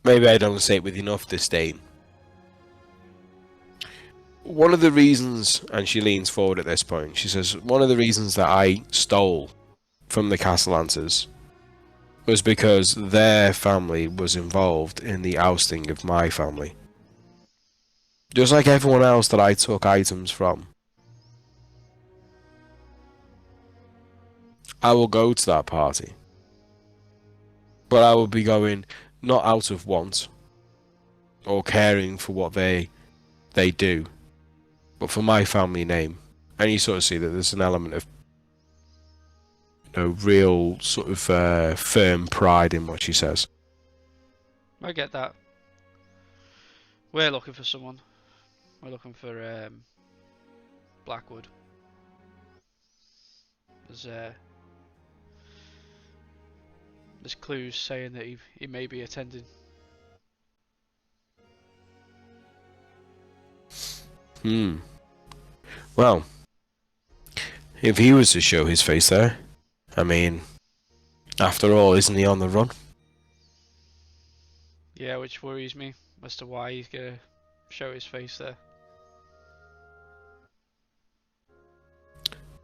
maybe I don't say it with enough disdain. One of the reasons, and she leans forward at this point, she says, one of the reasons that I stole from the Castellantes was because their family was involved in the ousting of my family. Just like everyone else that I took items from. I will go to that party. But I will be going not out of want or caring for what they do, but for my family name. And you sort of see that there's an element of, you know, real sort of firm pride in what she says. I get that. We're looking for someone. We're looking for Blackwood. There's clues saying that he may be attending. Well, if he was to show his face there, I mean, after all, isn't he on the run? Yeah, which worries me as to why he's gonna show his face there.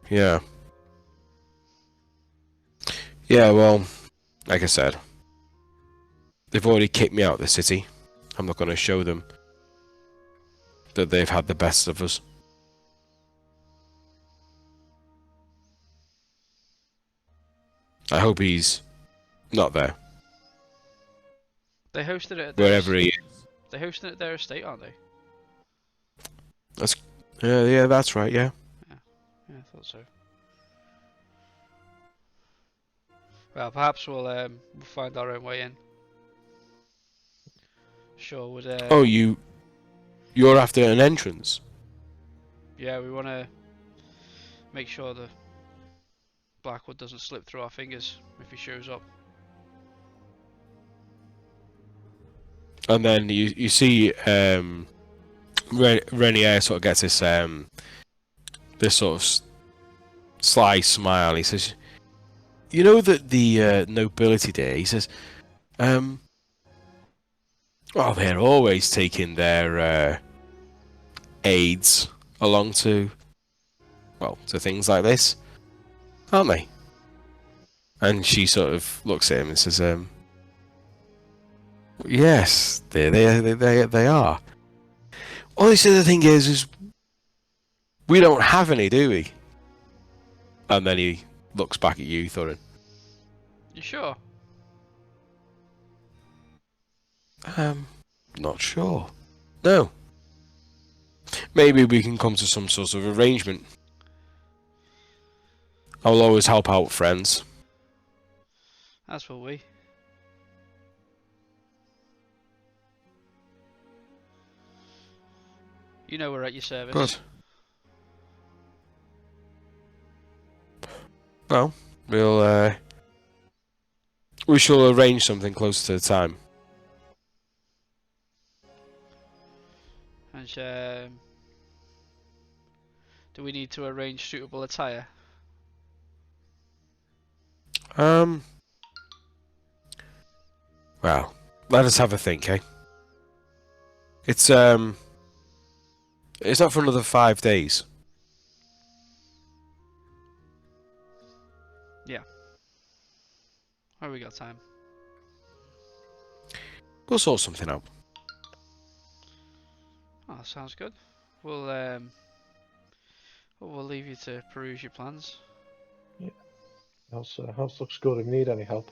Yeah. Yeah, well, like I said, they've already kicked me out of the city. I'm not going to show them that they've had the best of us. I hope he's not there. They hosted it at Wherever he is. They hosted it at their estate, aren't they? That's yeah, that's right. Yeah. Yeah, I thought so. Well, perhaps we'll find our own way in. Sure, would. Oh, you're after an entrance. Yeah, we want to make sure the Blackwood doesn't slip through our fingers if he shows up. And then you see Renier sort of gets this this sort of sly smile. He says, "You know that the nobility day." He says, "Well, they're always taking their aides along to things like this, aren't they?" And she sort of looks at him and says, "Yes, they are." Well, the thing is we don't have any, do we? And then he looks back at you, Thorin. You sure? Not sure. No. Maybe we can come to some sort of arrangement. I'll always help out friends. As will we. You know we're at your service. Good. Well, we shall arrange something close to the time. And do we need to arrange suitable attire? Well, let us have a think, eh? It's not for another 5 days. Yeah. Oh, we got time. We'll sort something out. Oh, sounds good. We'll leave you to peruse your plans. Yeah. House looks good. If you need any help,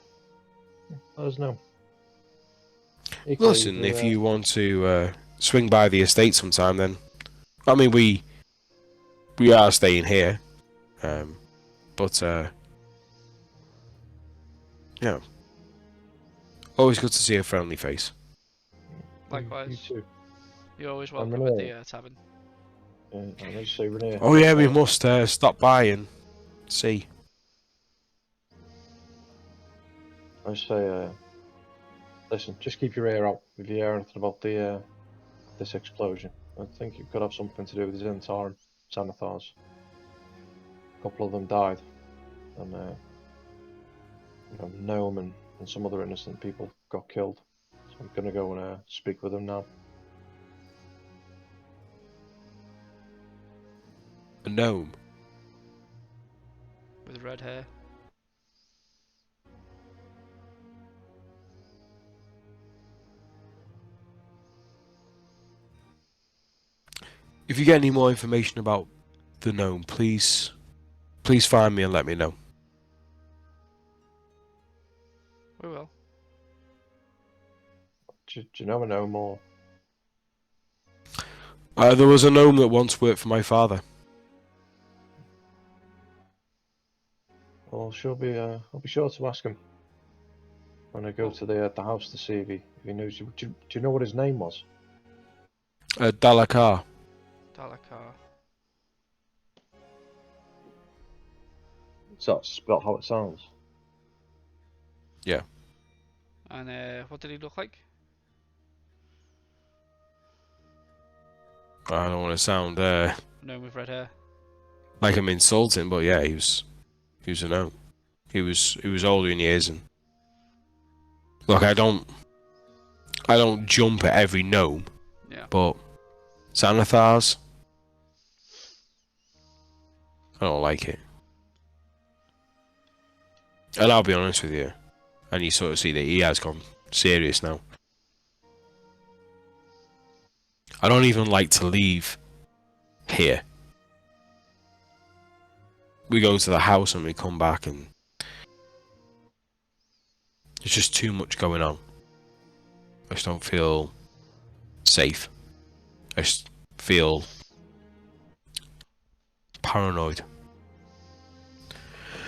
let us know. Equally, Listen, if you want to swing by the estate sometime, then I mean we are staying here, but yeah, always good to see a friendly face. Likewise. You too. You're always welcome at the tavern. I just say Renee. Oh yeah, we must stop by and see. I say, listen, just keep your ear out if you hear anything about this explosion. I think it could have something to do with the Zintar and Xanathars. A couple of them died, and Gnome and some other innocent people got killed. So I'm gonna go and speak with them now. A gnome with red hair. If you get any more information about the gnome, please find me and let me know. We will. Do you know a gnome or? There was a gnome that once worked for my father. Well, I'll be sure to ask him when I go to the house to see if he knows you. Do you know what his name was? Dalakar. Dalakar. Is that spelled how it sounds? Yeah. And what did he look like? I don't want to sound Gnome with red hair. like I'm insulting, but yeah, he was a gnome. He was older in years, and look, I don't jump at every gnome. Yeah. But Xanathars, I don't like it. And I'll be honest with you, and you sort of see that he has gone serious now. I don't even like to leave here. We go to the house and we come back, and There's just too much going on. I just don't feel safe. I just feel paranoid.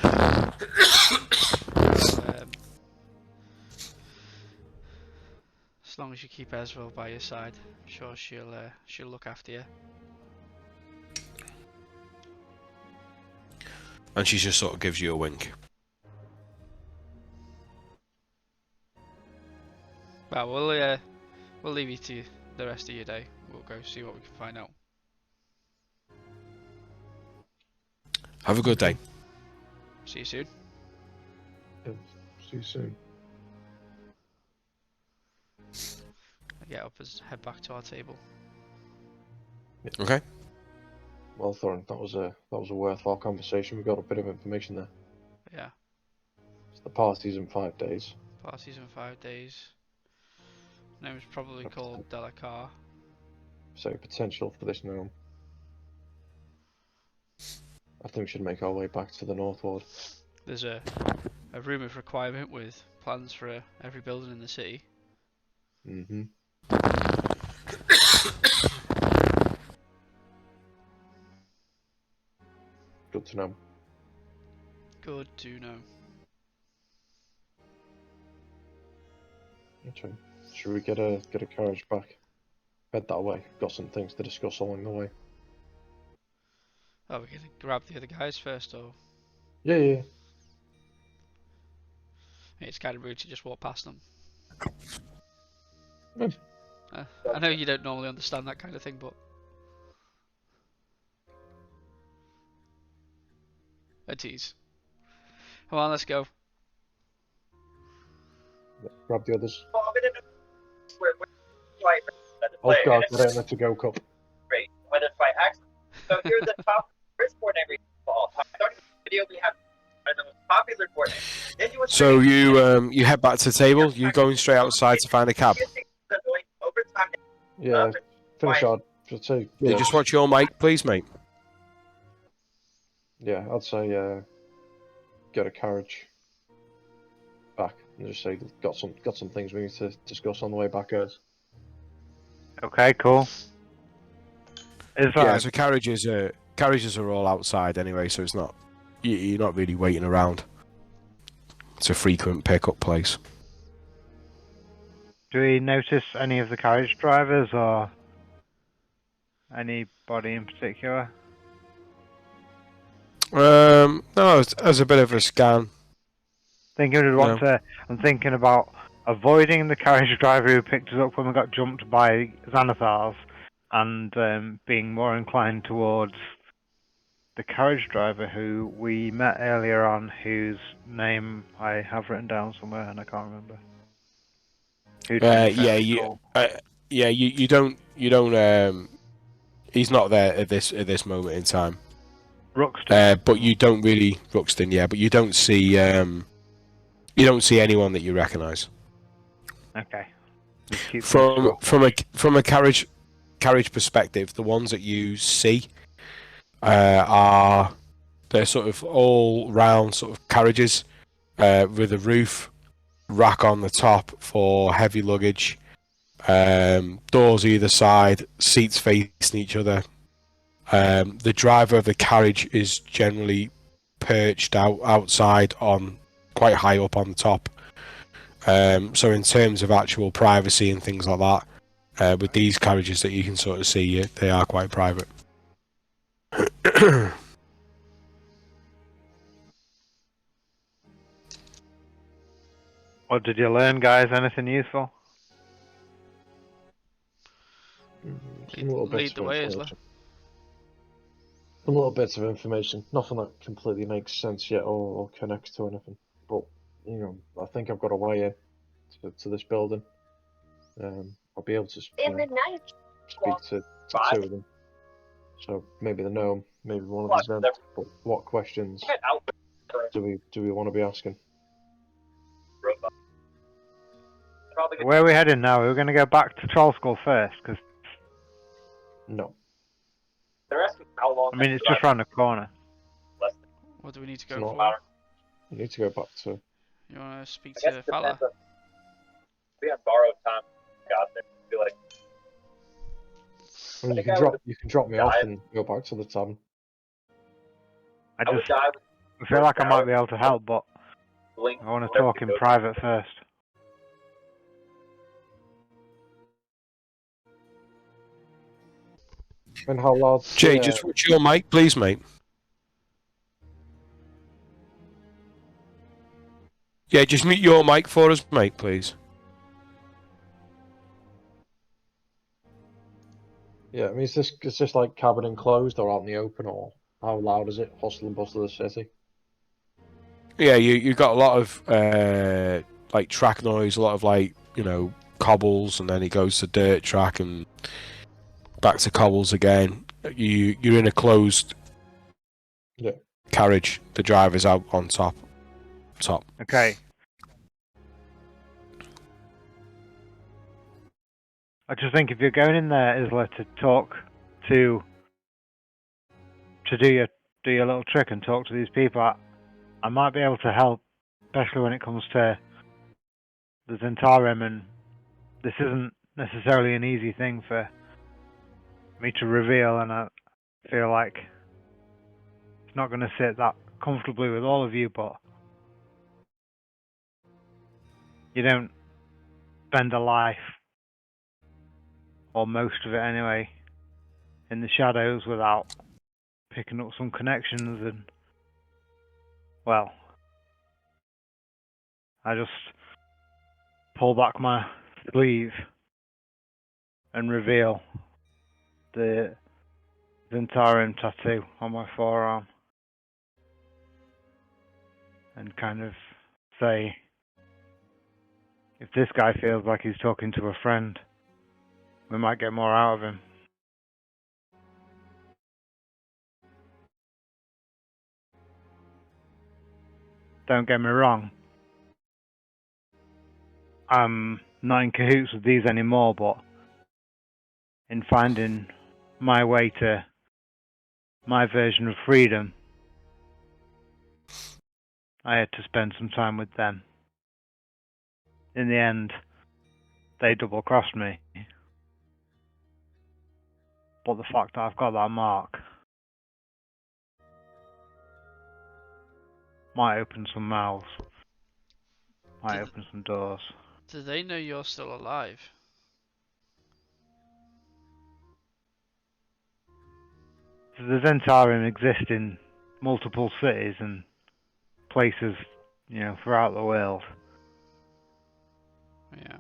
As long as you keep Ezreal by your side, I'm sure she'll look after you. And she just sort of gives you a wink. Well, we'll leave you to the rest of your day. We'll go see what we can find out. Have a good day. See you soon. Yeah, see you soon. I get up and head back to our table. Yeah. Okay. Well, Thorin, that was a worthwhile conversation. We got a bit of information there. Yeah. So the party's in 5 days. Party's in 5 days. Name's probably called Delacar. So potential for this gnome. I think we should make our way back to the northward. There's a room of requirement with plans for every building in the city. Mm-hmm. Good to know. Good to know. Okay. Should we get a carriage back? Head that way. Got some things to discuss along the way. Oh, we're gonna grab the other guys first, or Yeah. it's kind of rude to just walk past them. Mm. I know you don't normally understand that kind of thing, but a tease. Come on, let's go. Grab the others. Oh god, I don't let to go, Cup. Whether it's by accident. So here's the top first coordinate ball. Starting the video, we have the most popular coordinate. Then you So you head back to the table. You going straight outside to find a cab. Yeah, finish our. I'd say. Yeah, just watch your mic, please, mate. Yeah, I'd say get a carriage back and just say got some things we need to discuss on the way back, guys. Okay, cool. Yeah, so carriages are all outside anyway, so it's not you're not really waiting around. It's a frequent pickup place. Do we notice any of the carriage drivers or anybody in particular? No, as a bit of a scan. I'm thinking about avoiding the carriage driver who picked us up when we got jumped by Xanathars, and being more inclined towards the carriage driver who we met earlier on, whose name I have written down somewhere and I can't remember. You don't. He's not there at this moment in time. Ruxton. But you don't really Ruxton, yeah. But you don't see anyone that you recognise. Okay. From a carriage perspective, the ones that you see they're sort of all round sort of carriages with a roof rack on the top for heavy luggage, doors either side, seats facing each other. The driver of the carriage is generally perched outside on quite high up on the top. So in terms of actual privacy and things like that, with these carriages that you can sort of see, they are quite private. What did you learn, guys? Anything useful? Lead the way, Isla. Some little bits of information, nothing that completely makes sense yet or connects to anything. But I think I've got a way in to this building. I'll be able to speak to two of them. So maybe the gnome, maybe one of these men. But what questions do we want to be asking? Where are we heading now? We're going to go back to Troll School first, because... No. They're asking how long. I mean, it's just round the corner. What do we need to go for? We need to go back to You want to speak I to guess the it fella? depends on. We on borrowed time. Got there. I feel like. I mean, The guy with you can drop me guy- off and go back to the tavern. I would just die with I feel like I might be able to help, but blink. I want to talk in private first. And how loud? Jay, just watch your mic, please, mate. Yeah, just mute your mic for us, mate, please. Yeah, I mean, is this like cabin enclosed or out in the open, or how loud is it? Hustle and bustle of the city. Yeah, you got a lot of like track noise, a lot of like cobbles, and then it goes to dirt track and back to cobbles again. You're in a closed carriage. The driver's out on top. Okay. I just think if you're going in there, Isla, to talk to do your little trick and talk to these people, I might be able to help, especially when it comes to the Zentarim, and this isn't necessarily an easy thing for me to reveal, and I feel like it's not going to sit that comfortably with all of you, but you don't spend a life, or most of it anyway, in the shadows without picking up some connections, and well, I just pull back my sleeve and reveal the Zentarim tattoo on my forearm and kind of say, if this guy feels like he's talking to a friend, we might get more out of him. Don't get me wrong, I'm not in cahoots with these anymore, but in finding my way to my version of freedom, I had to spend some time with them. In the end, they double-crossed me. But the fact that I've got that mark might open some mouths, might open some doors. Do they know you're still alive? The Zentarim exist in multiple cities and places, throughout the world. Yeah.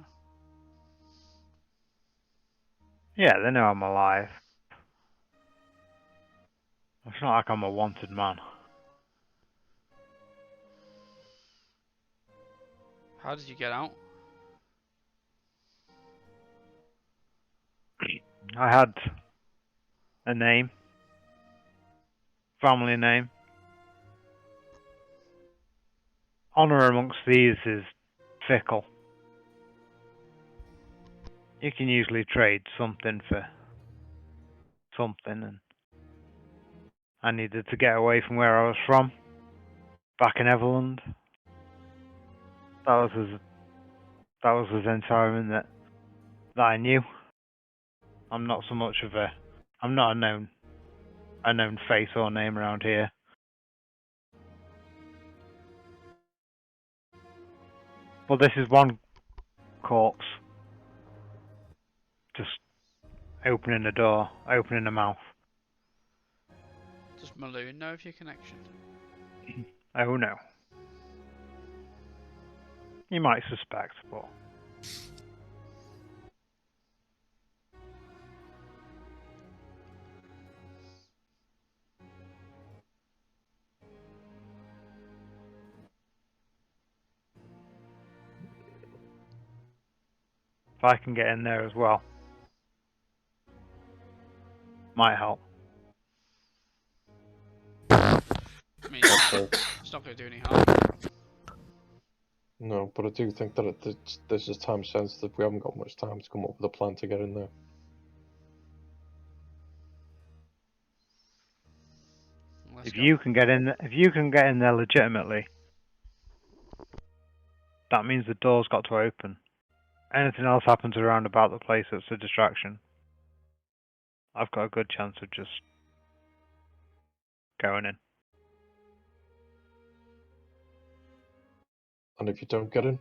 Yeah, they know I'm alive. It's not like I'm a wanted man. How did you get out? I had a name, family name. Honor amongst these is fickle. You can usually trade something for something, and I needed to get away from where I was from, back in Everland. That was the environment that I knew. I'm not so much of I'm not a known face or name around here. But this is one corpse just opening the door, opening the mouth. Does Maloon know of your connection? Oh no. You might suspect, but if I can get in there as well, might help. I mean, it's not going to do any harm. No, but I do think that this is time sensitive. We haven't got much time to come up with a plan to get in there. If you can get in there legitimately, that means the door's got to open. Anything else happens around about the place that's a distraction, I've got a good chance of just going in. And if you don't get in?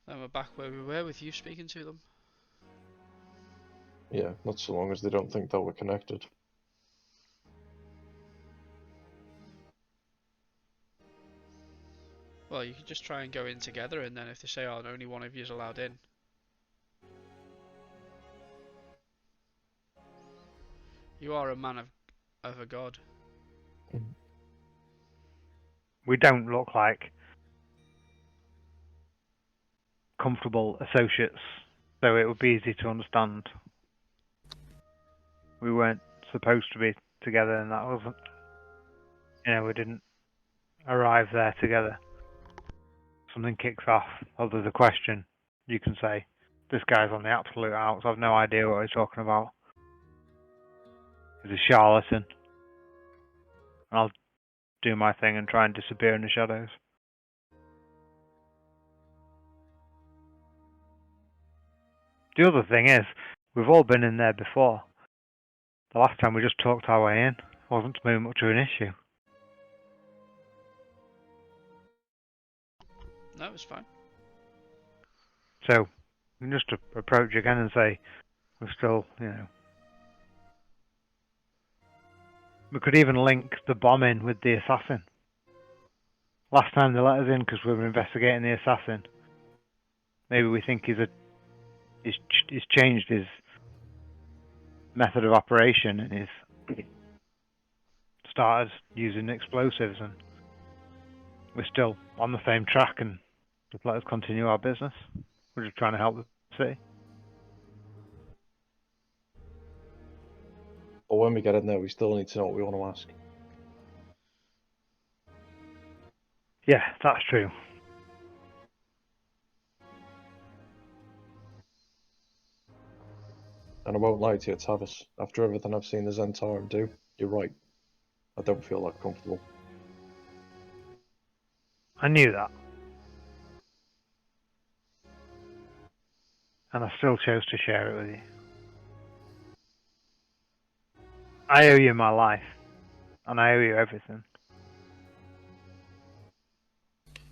Then we're back where we were with you speaking to them. Yeah, not so long as they don't think that we're connected. Well, you can just try and go in together, and then if they say, oh, only one of you is allowed in. You are a man of a god. We don't look like comfortable associates, so it would be easy to understand. We weren't supposed to be together, and that wasn't. We didn't arrive there together. Something kicks off, or there's a question, you can say, this guy's on the absolute outs, I've no idea what he's talking about. He's a charlatan. I'll do my thing and try and disappear in the shadows. The other thing is, we've all been in there before. The last time we just talked our way in. Wasn't too much of an issue. No, it was fine. So, we can just approach again and say, we're still, We could even link the bomb in with the assassin. Last time they let us in because we were investigating the assassin. Maybe we think he's changed his method of operation and he's started using explosives, and we're still on the same track and just let us continue our business. We're just trying to help the city. But when we get in there, we still need to know what we want to ask. Yeah, that's true. And I won't lie to you, Tavis. After everything I've seen the Zentarum do, you're right. I don't feel that comfortable. I knew that. And I still chose to share it with you. I owe you my life. And I owe you everything.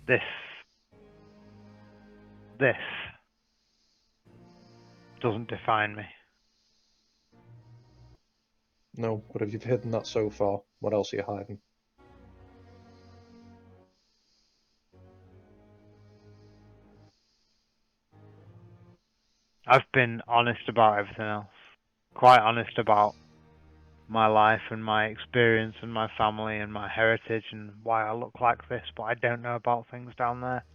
This doesn't define me. No, but if you've hidden that so far, what else are you hiding? I've been honest about everything else. Quite honest about my life and my experience and my family and my heritage and why I look like this, but I don't know about things down there.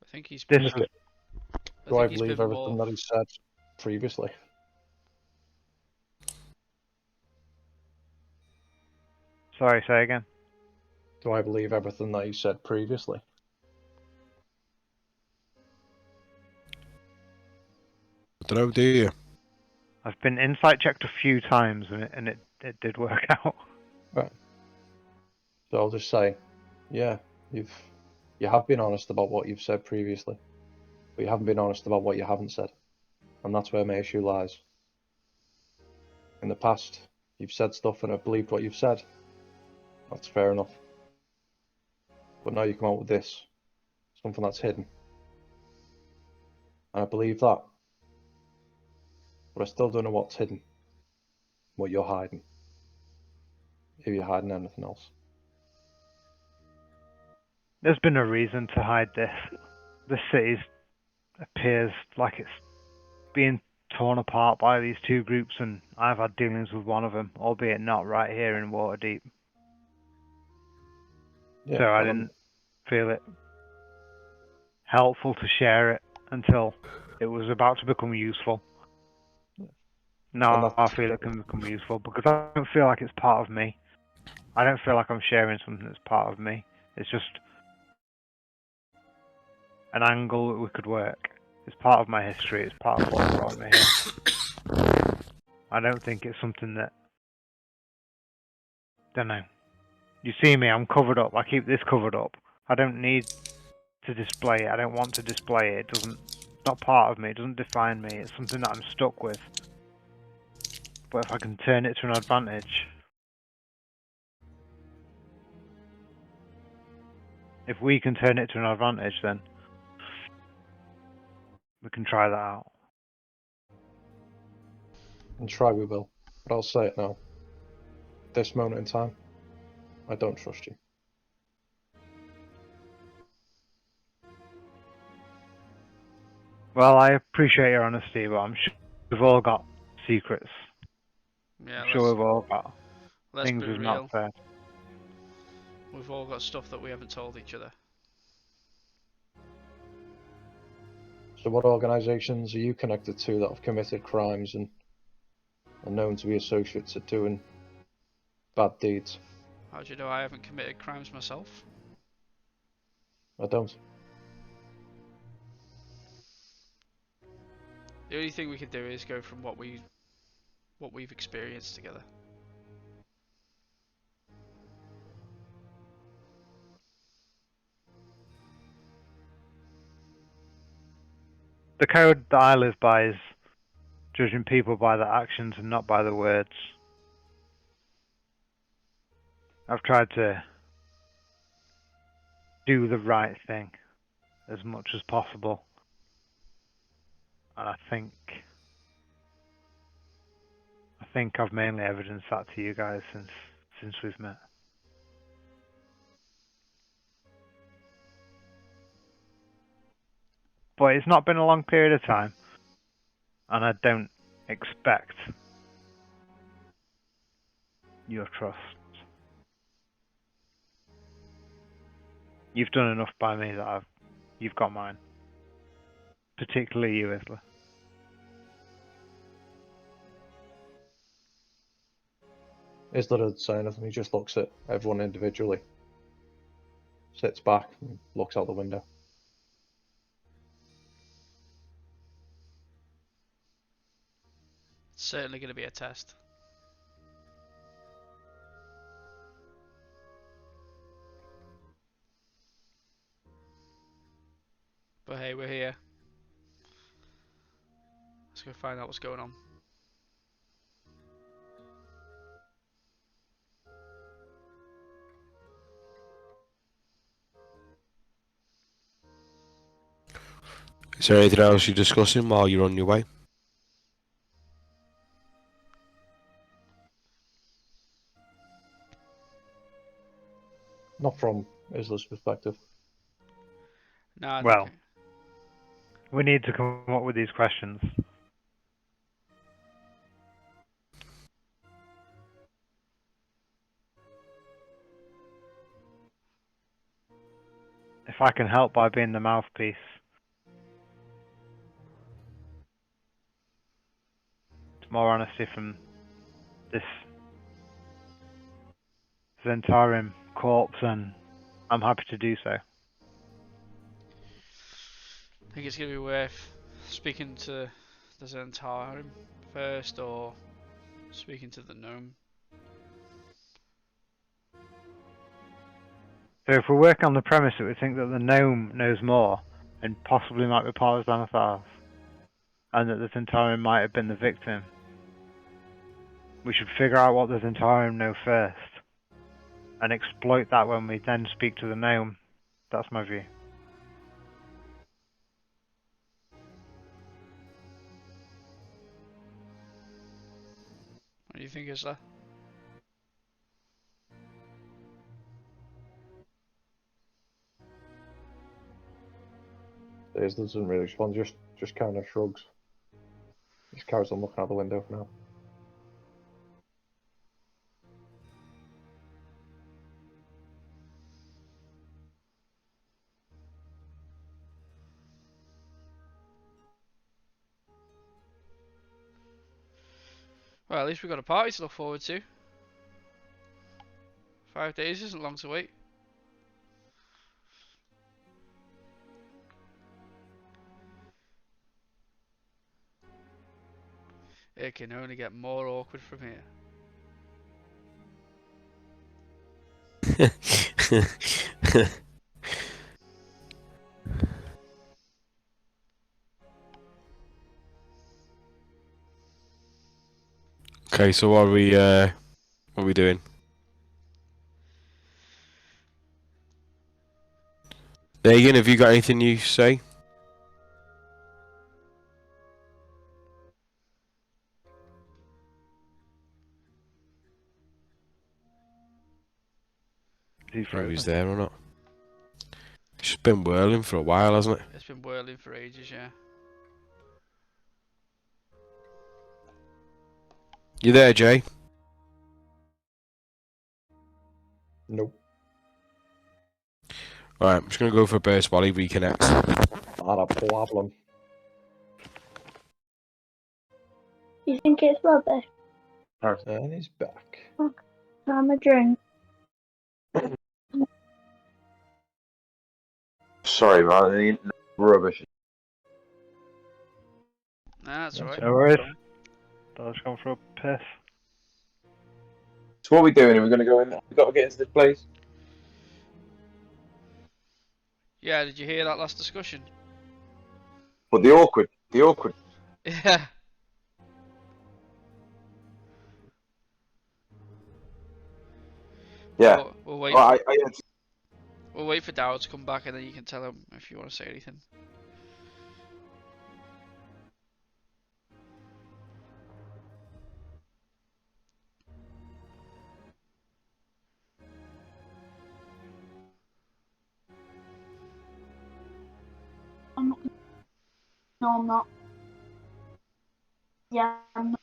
I think he's Do I believe everything that he said previously? Sorry, say again. Do I believe everything that he said previously? I don't know, do you? I've been insight checked a few times and it did work out. Right. So I'll just say, yeah, you have been honest about what you've said previously, but you haven't been honest about what you haven't said, and that's where my issue lies. In the past, you've said stuff and I've believed what you've said. That's fair enough. But now you come out with this, something that's hidden. And I believe that. But I still don't know what's hidden. What you're hiding. If you're hiding anything else. There's been a reason to hide this. The city appears like it's being torn apart by these two groups, and I've had dealings with one of them, albeit not right here in Waterdeep. Yeah, so I didn't feel it helpful to share it until it was about to become useful. Now I feel it can become useful because I don't feel like it's part of me. I don't feel like I'm sharing something that's part of me. It's just an angle that we could work. It's part of my history. It's part of what brought me here. I don't think it's something that. Don't know. You see me, I'm covered up. I keep this covered up. I don't need to display it. I don't want to display it. It's not part of me. It doesn't define me. It's something that I'm stuck with. But if I can turn it to an advantage, if we can turn it to an advantage, then we can try that out. And try we will. But I'll say it now. This moment in time, I don't trust you. Well, I appreciate your honesty, but I'm sure we've all got secrets. Yeah, I'm sure we've all got things be we've real. not said. We've all got stuff that we haven't told each other. So what organisations are you connected to that have committed crimes and are known to be associates of doing bad deeds? How do you know I haven't committed crimes myself? I don't. The only thing we can do is go from what we've experienced together. The code that I live by is judging people by their actions and not by their words. I've tried to do the right thing as much as possible, and I think I've mainly evidenced that to you guys since we've met. But it's not been a long period of time, and I don't expect your trust. You've done enough by me that you've got mine. Particularly you, Isla. Isla doesn't say anything, he just looks at everyone individually. Sits back and looks out the window. It's certainly going to be a test. But hey, we're here. Let's go find out what's going on. Is there anything else you're discussing while you're on your way? Not from Isla's perspective. No, I Well, think we need to come up with these questions. If I can help by being the mouthpiece, it's more honesty from this Zentarim corpse, and I'm happy to do so. I think it's going to be worth speaking to the Zentarim first, or speaking to the gnome. So if we work on the premise that we think that the gnome knows more, and possibly might be part of Xanathars, and that the Zentarim might have been the victim, we should figure out what the Zentarim know first, and exploit that when we then speak to the gnome. That's my view. What do you think, Isla? Isla doesn't really respond, just kind of shrugs. Just carries on looking out the window for now. Well, at least we've got a party to look forward to. 5 days isn't long to wait. It can only get more awkward from here. Okay, so what are we doing? Negan, have you got anything you say? Whether he's there or not. It's just been whirling for a while, hasn't it? It's been whirling for ages, yeah. You there, Jay? Nope. Alright, I'm just gonna go for a burst while he reconnects. Not a problem. You think it's rubbish? And he's back. I'm a drink. Sorry, man. Rubbish. Nah, that's alright. No worries. I'll just go for a piss. So what are we doing? Are we going to go in? We've got to get into this place. Yeah, did you hear that last discussion? But the awkward. Yeah. Yeah. We'll wait. Oh, We'll wait for Daryl to come back, and then you can tell him if you want to say anything. No, I'm not. Yeah, I'm not.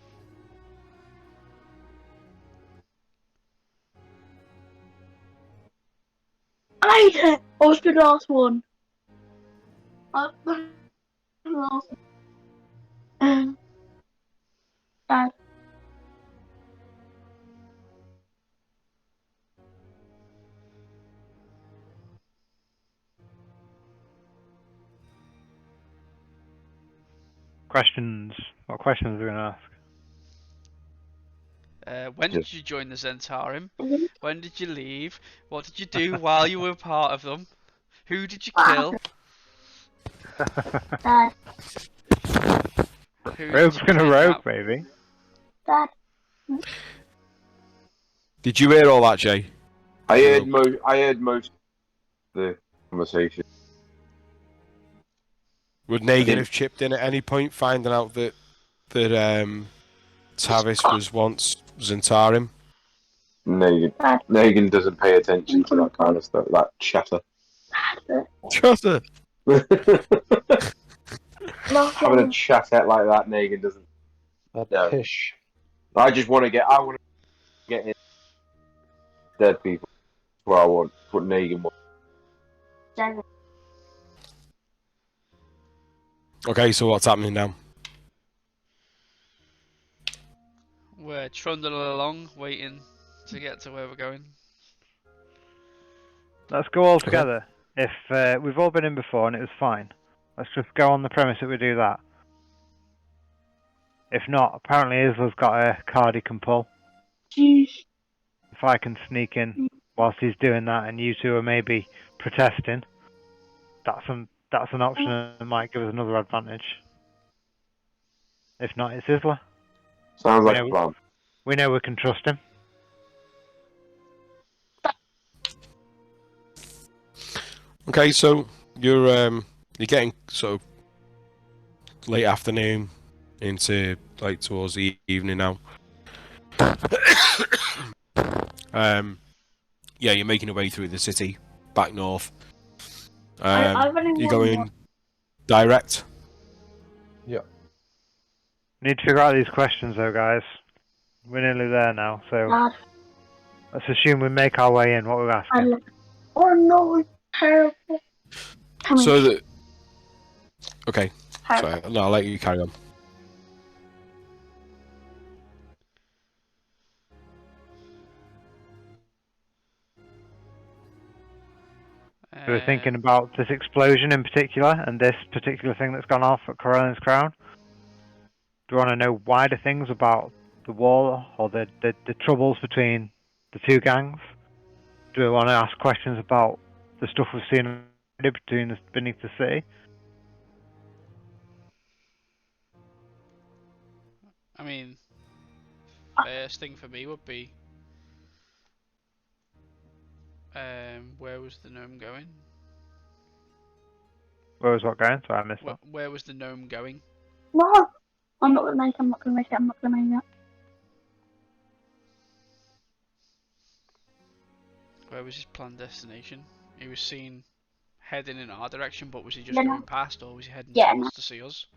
I hate it! I was the last one. I was the last one. Dad. Questions. What questions are we going to ask? When did you join the Zentarim? When did you leave? What did you do while you were part of them? Who did you kill? Dad. Rogue's gonna rogue, baby. Dad. Did you hear all that, Jay? I heard most of the conversation. Would Negan have chipped in at any point, finding out that Tavis was once Zentarim? Negan doesn't pay attention to that kind of stuff, that chatter. Chatter. Having a chatter like that, Negan doesn't. That pish. I want to get in dead people. That's what I want. That's what Negan wants. Okay, so what's happening now? We're trundling along, waiting to get to where we're going. Let's go all together. If we've all been in before and it was fine, let's just go on the premise that we do that. If not, apparently Isla's got a card he can pull. Jeez. If I can sneak in whilst he's doing that and you two are maybe protesting, that's an option that might give us another advantage. If not, it's Isla. Sounds like a plan. We know we can trust him. Okay, so you're getting sort of late afternoon into like towards the evening now. Yeah, you're making your way through the city back north. You're going direct. Yeah. Need to figure out these questions though, guys. We're nearly there now, so let's assume we make our way in. What we're asking. Oh no, terrible. So the okay, sorry, no, I'll let you carry on. We're thinking about this explosion in particular, and this particular thing that's gone off at Corellin's Crown. Do we want to know wider things about the war or the troubles between the two gangs? Do we want to ask questions about the stuff we've seen beneath the city? I mean, first thing for me would be, where was the gnome going? Where was what going? Sorry, I missed that. Where was the gnome going? No, I'm not gonna make it. I'm not gonna make it. I'm not gonna make it. Where was his planned destination? He was seen heading in our direction, but was he just Yeah, no. going past, or was he heading Yeah, towards no. to see us?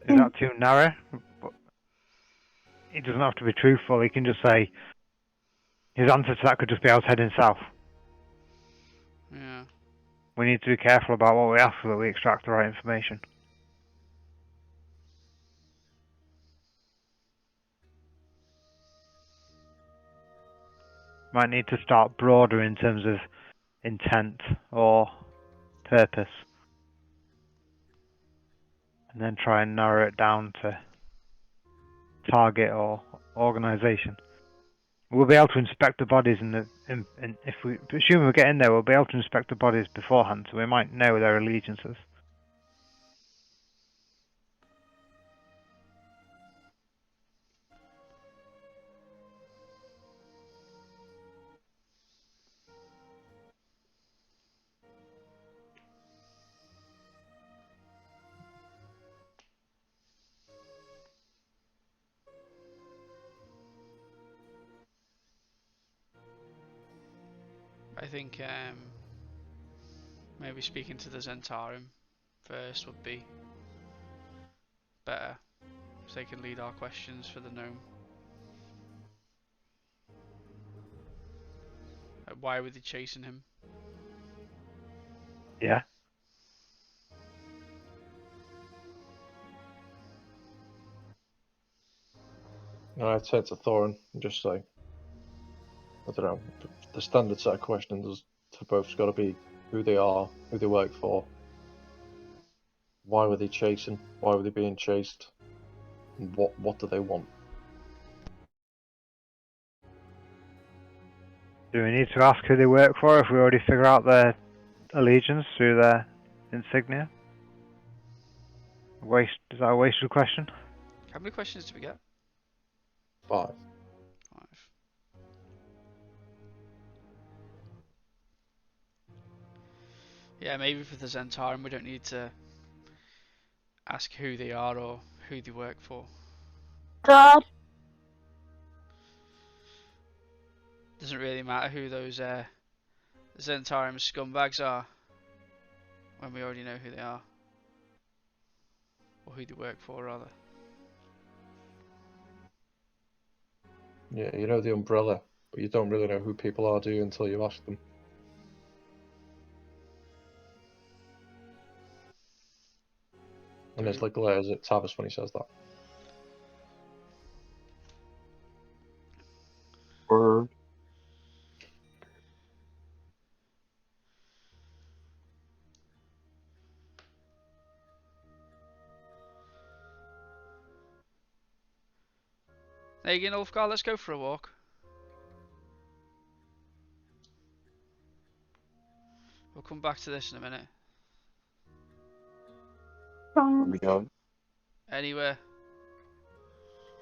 Is that too narrow? He doesn't have to be truthful. He can just say his answer to that could just be I was heading south. Yeah. We need to be careful about what we ask so that we extract the right information. Might need to start broader in terms of intent or purpose, and then try and narrow it down to target or organisation. We'll be able to inspect the bodies, and if we assume we get in there, we'll be able to inspect the bodies beforehand, so we might know their allegiances. I think maybe speaking to the Zentarum first would be better, so they can lead our questions for the gnome. Why were they chasing him? Yeah. I'd turn to Thorin and just say, I don't know, the standard set of questions for both's got to be who they are, who they work for, why were they chasing, why were they being chased, and what do they want? Do we need to ask who they work for if we already figure out their allegiance through their insignia? Is that a wasted question? How many questions do we get? 5. 5. Yeah, maybe for the Zentarum we don't need to ask who they are or who they work for. Dad. Doesn't really matter who those Zentarum scumbags are when we already know who they are. Or who they work for, rather. Yeah, you know the umbrella, but you don't really know who people are, do you, until you ask them. And it's like glares at Tavis when he says that. Word. Hey again, Ulfgar, let's go for a walk. We'll come back to this in a minute. Are we going? Anywhere.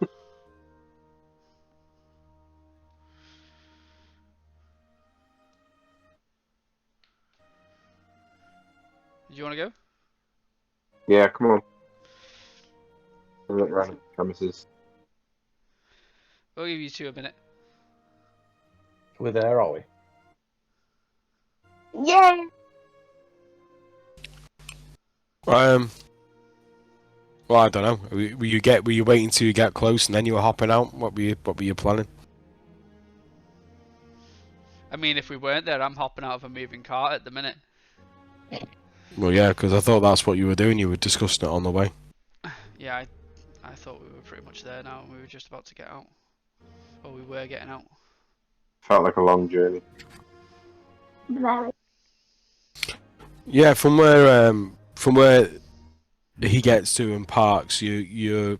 Do you want to go? Yeah, come on. We'll look around the premises. We'll give you 2 a minute. We're there, are we? Yeah. Well, I don't know. Were you waiting till you get close and then you were hopping out? What were you planning? I mean, if we weren't there, I'm hopping out of a moving cart at the minute. Well, yeah, because I thought that's what you were doing. You were discussing it on the way. Yeah, I thought we were pretty much there now. We were just about to get out. Or we were getting out. Felt like a long journey. Very. Yeah, from where he gets to and parks, the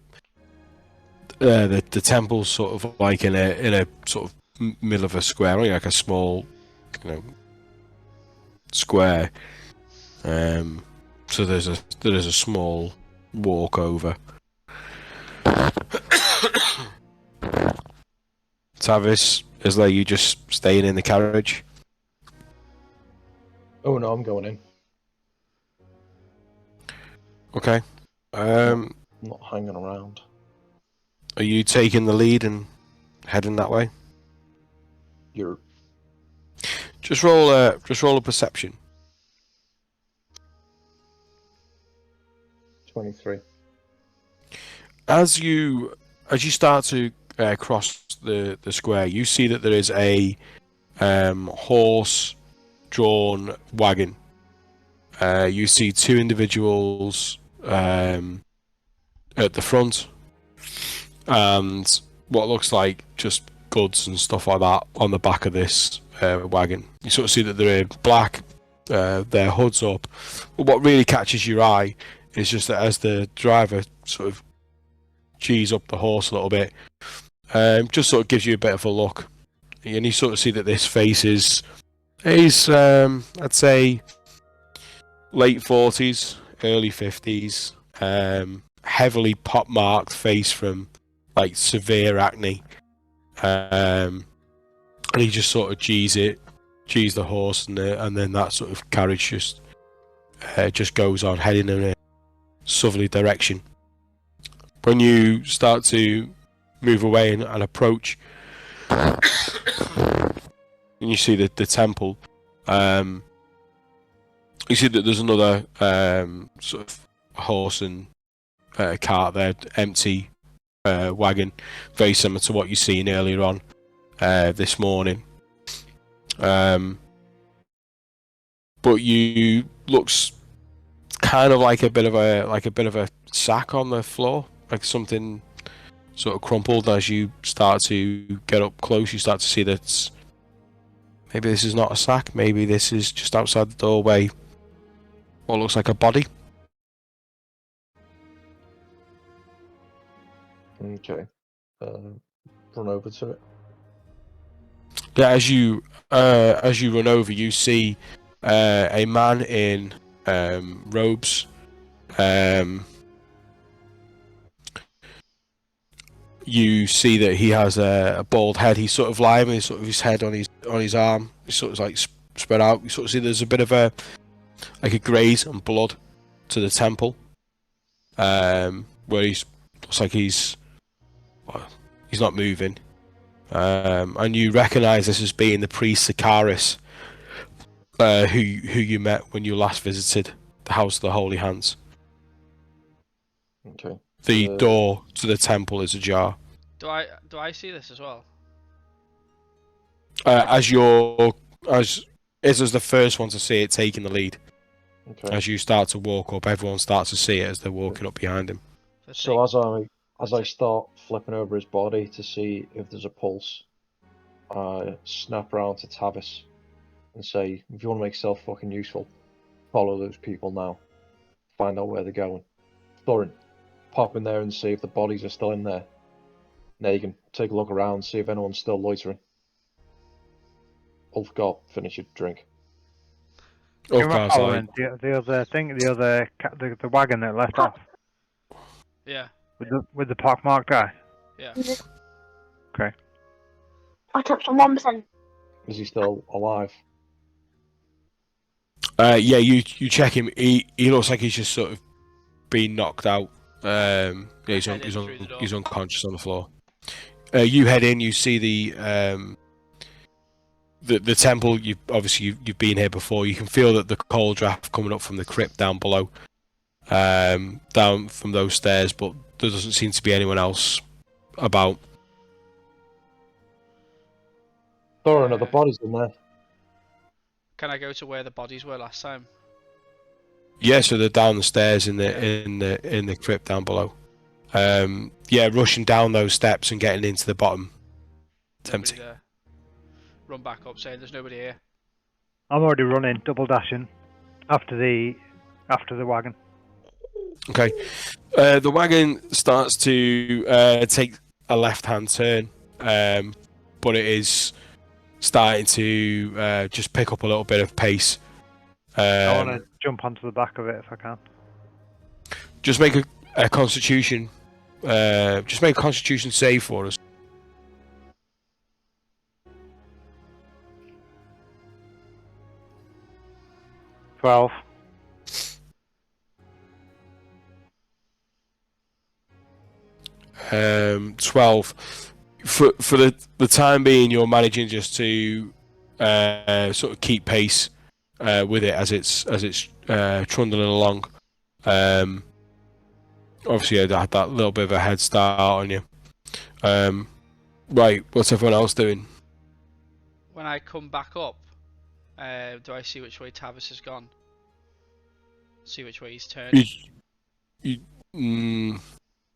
temple's sort of like in a sort of middle of a square, only like a small, square. So there's a small walk over. Tavis, is there you just staying in the carriage? Oh no, I'm going in. Okay. I'm not hanging around. Are you taking the lead and heading that way? You're Just roll a perception. 23. As you start to cross the square, you see that there is a horse-drawn wagon. You see two individuals at the front, and what looks like just goods and stuff like that on the back of this wagon. You sort of see that they're black, their hoods up. But what really catches your eye is just that as the driver sort of G's up the horse a little bit, just sort of gives you a bit of a look, and you sort of see that this face is I'd say late 40s, early 50s, heavily pock-marked face from like severe acne, and he just sort of G's the horse, and then that sort of carriage just goes on heading in a southerly direction. When you start to move away and approach, and you see the temple, you see that there's another sort of horse and cart there, empty wagon, very similar to what you've seen earlier on this morning. But you looks kind of like a bit of a sack on the floor, like something sort of crumpled. As you start to get up close, you start to see that maybe this is not a sack, maybe this is just outside the doorway what looks like a body. Okay. Run over to it. Yeah, as you run over, you see a man in robes. You see that he has a bald head. He's sort of lying with his head on his arm. He's sort of like spread out. You sort of see there's a bit of a graze and blood to the temple, where looks like he's not moving. And you recognise this as being the priest Sikaris, who you met when you last visited the House of the Holy Hands. Okay. The door to the temple is ajar. Do I see this as well? As the first one to see it taking the lead. Okay. As you start to walk up, everyone starts to see it as they're walking up behind him. So as I start flipping over his body to see if there's a pulse, I snap around to Tavis and say, if you want to make yourself fucking useful, follow those people now. Find out where they're going. Thorin, pop in there and see if the bodies are still in there. Negan, take a look around, see if anyone's still loitering. Ulfgar, finish your drink. Ulfgar's like, the other thing, the wagon that left off. Yeah. With the pockmarked guy. Yeah. Okay. I touched on 1%. Is he still alive? yeah, you check him. He looks like he's just sort of been knocked out. Yeah, he's unconscious on the floor. You head in. You see the temple. You've been here before. You can feel that the cold draft coming up from the crypt down below, down from those stairs. But there doesn't seem to be anyone else about. Thorin, are the bodies in there? Can I go to where the bodies were last time? Yeah, so they're down the stairs in the crypt down below. Yeah, rushing down those steps and getting into the bottom. It's empty. There. Run back up, saying there's nobody here. I'm already running, double dashing after the wagon. Okay. The wagon starts to take a left-hand turn, but it is starting to just pick up a little bit of pace. I want to jump onto the back of it if I can. Just make a Constitution. Just make a Constitution save for us. 12. 12. For the time being, you're managing just to sort of keep pace with it as it's trundling along. Obviously, I had that little bit of a head start on you. Right, what's everyone else doing? When I come back up, do I see which way Tavis has gone? See which way he's turned?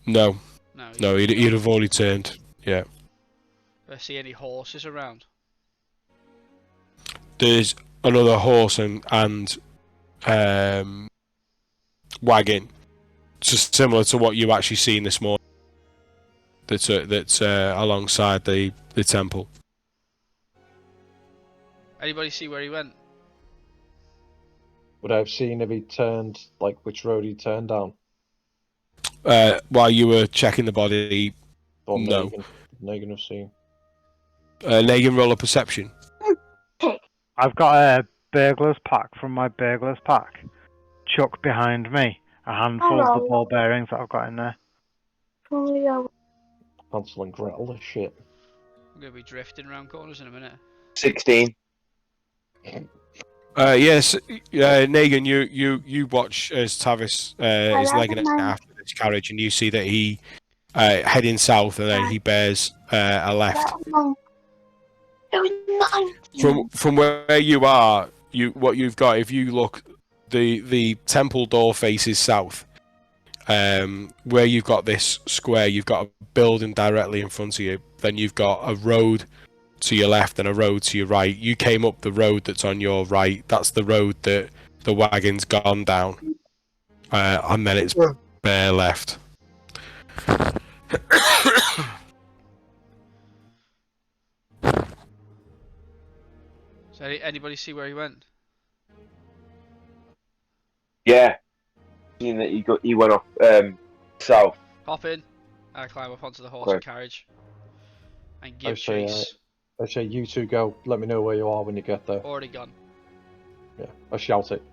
No. No, he'd have already turned. Yeah. Do I see any horses around? There's another horse and wagon, just similar to what you actually seen this morning. That's alongside the temple. Anybody see where he went? Would I have seen if he turned, like which road he turned down? While you were checking the body, Or no. Negan have seen. Negan, roll a perception. I've got a burglar's pack from my burglar's pack. Chuck behind me. A handful of the ball bearings that I've got in there. Hansel and Gretel, this shit. I'm going to be drifting around corners in a minute. 16. Yes, Negan, you watch as Tavis is legging it after this carriage, and you see that he heading south, and then he bears a left. From where you are, what you've got, if you look, the temple door faces south. Where you've got this square, you've got a building directly in front of you. Then you've got a road to your left and a road to your right. You came up the road that's on your right. That's the road that the wagon's gone down. And then it's bare left. So anybody see where he went? Yeah. Seeing that he went off south. Hop in. I climb up onto the horse and carriage. And give chase. I say you two go. Let me know where you are when you get there. Already gone. Yeah, I shout it.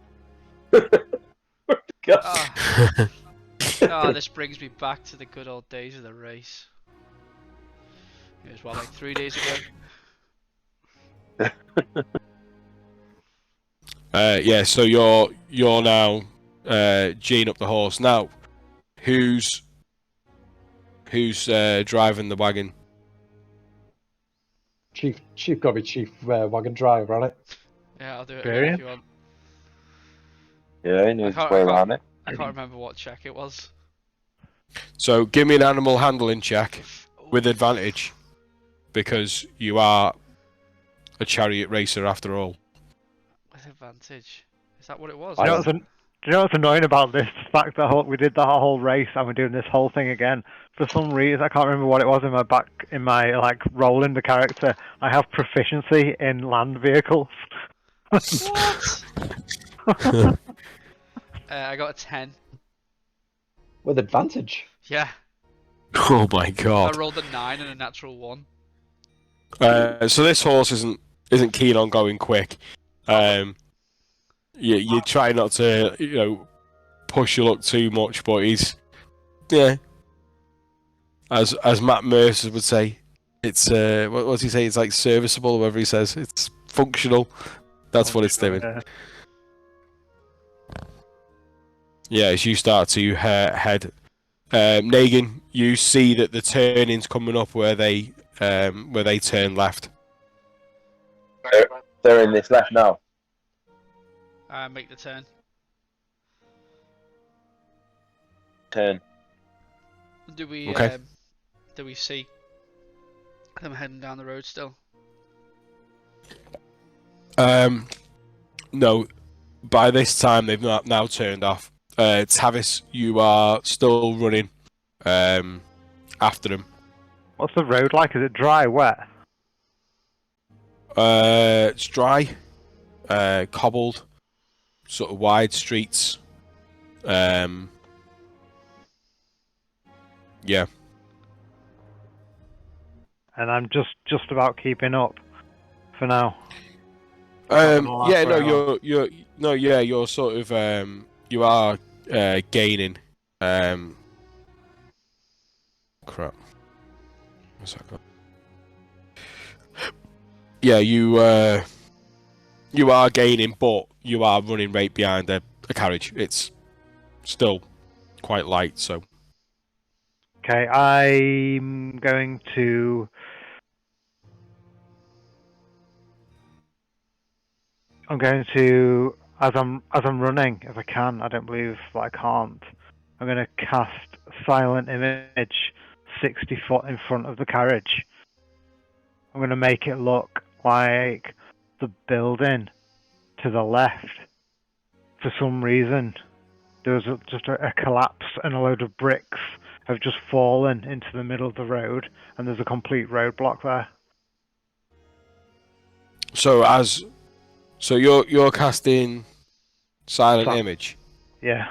This brings me back to the good old days of the race. It was what, like 3 days ago? Yeah, so you're now Gene up the horse. Now, who's driving the wagon? Chief got to be chief wagon driver, on it. Yeah, I'll do it again if you want. Yeah, he knows his way around it. I can't remember what check it was. So give me an animal handling check with advantage, because you are a chariot racer after all. With advantage? Is that what it was? Do you know what's annoying about this? The fact that we did that whole race and we're doing this whole thing again. For some reason, I can't remember what it was in my like role in the character. I have proficiency in land vehicles. What? I got a 10. With advantage? Yeah. Oh my god. I rolled a 9 and a natural 1. So this horse isn't keen on going quick. You try not to, push your luck too much, but he's, as Matt Mercer would say, it's what does he say? It's like serviceable, whatever he says. It's functional. That's what it's doing. Yeah, as you start to head, Negan, you see that the turning's coming up where they turn left. They're in this left now. Make the turn. Turn. Do we see them heading down the road still? No. By this time, they've now turned off. Tavis, you are still running after them. What's the road like? Is it dry, wet? It's dry, cobbled, sort of wide streets. Yeah. And I'm just about keeping up for now. Yeah, no, you're sort of you are gaining. Crap. What's that called? Yeah, you are gaining, but you are running right behind the carriage. It's still quite light, so. Okay, I'm going to. As I'm running, if I can. I don't believe that I can't. I'm going to cast Silent Image 60 foot in front of the carriage. I'm going to make it look like the building to the left. For some reason, there was just a collapse and a load of bricks have just fallen into the middle of the road, and there's a complete roadblock there. So you're casting Silent Image. Yeah.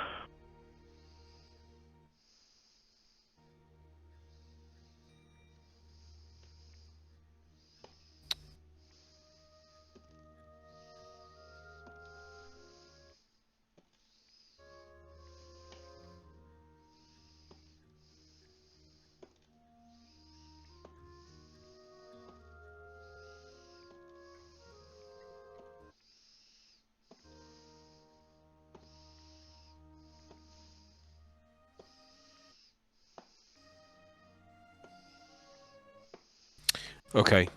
Okay.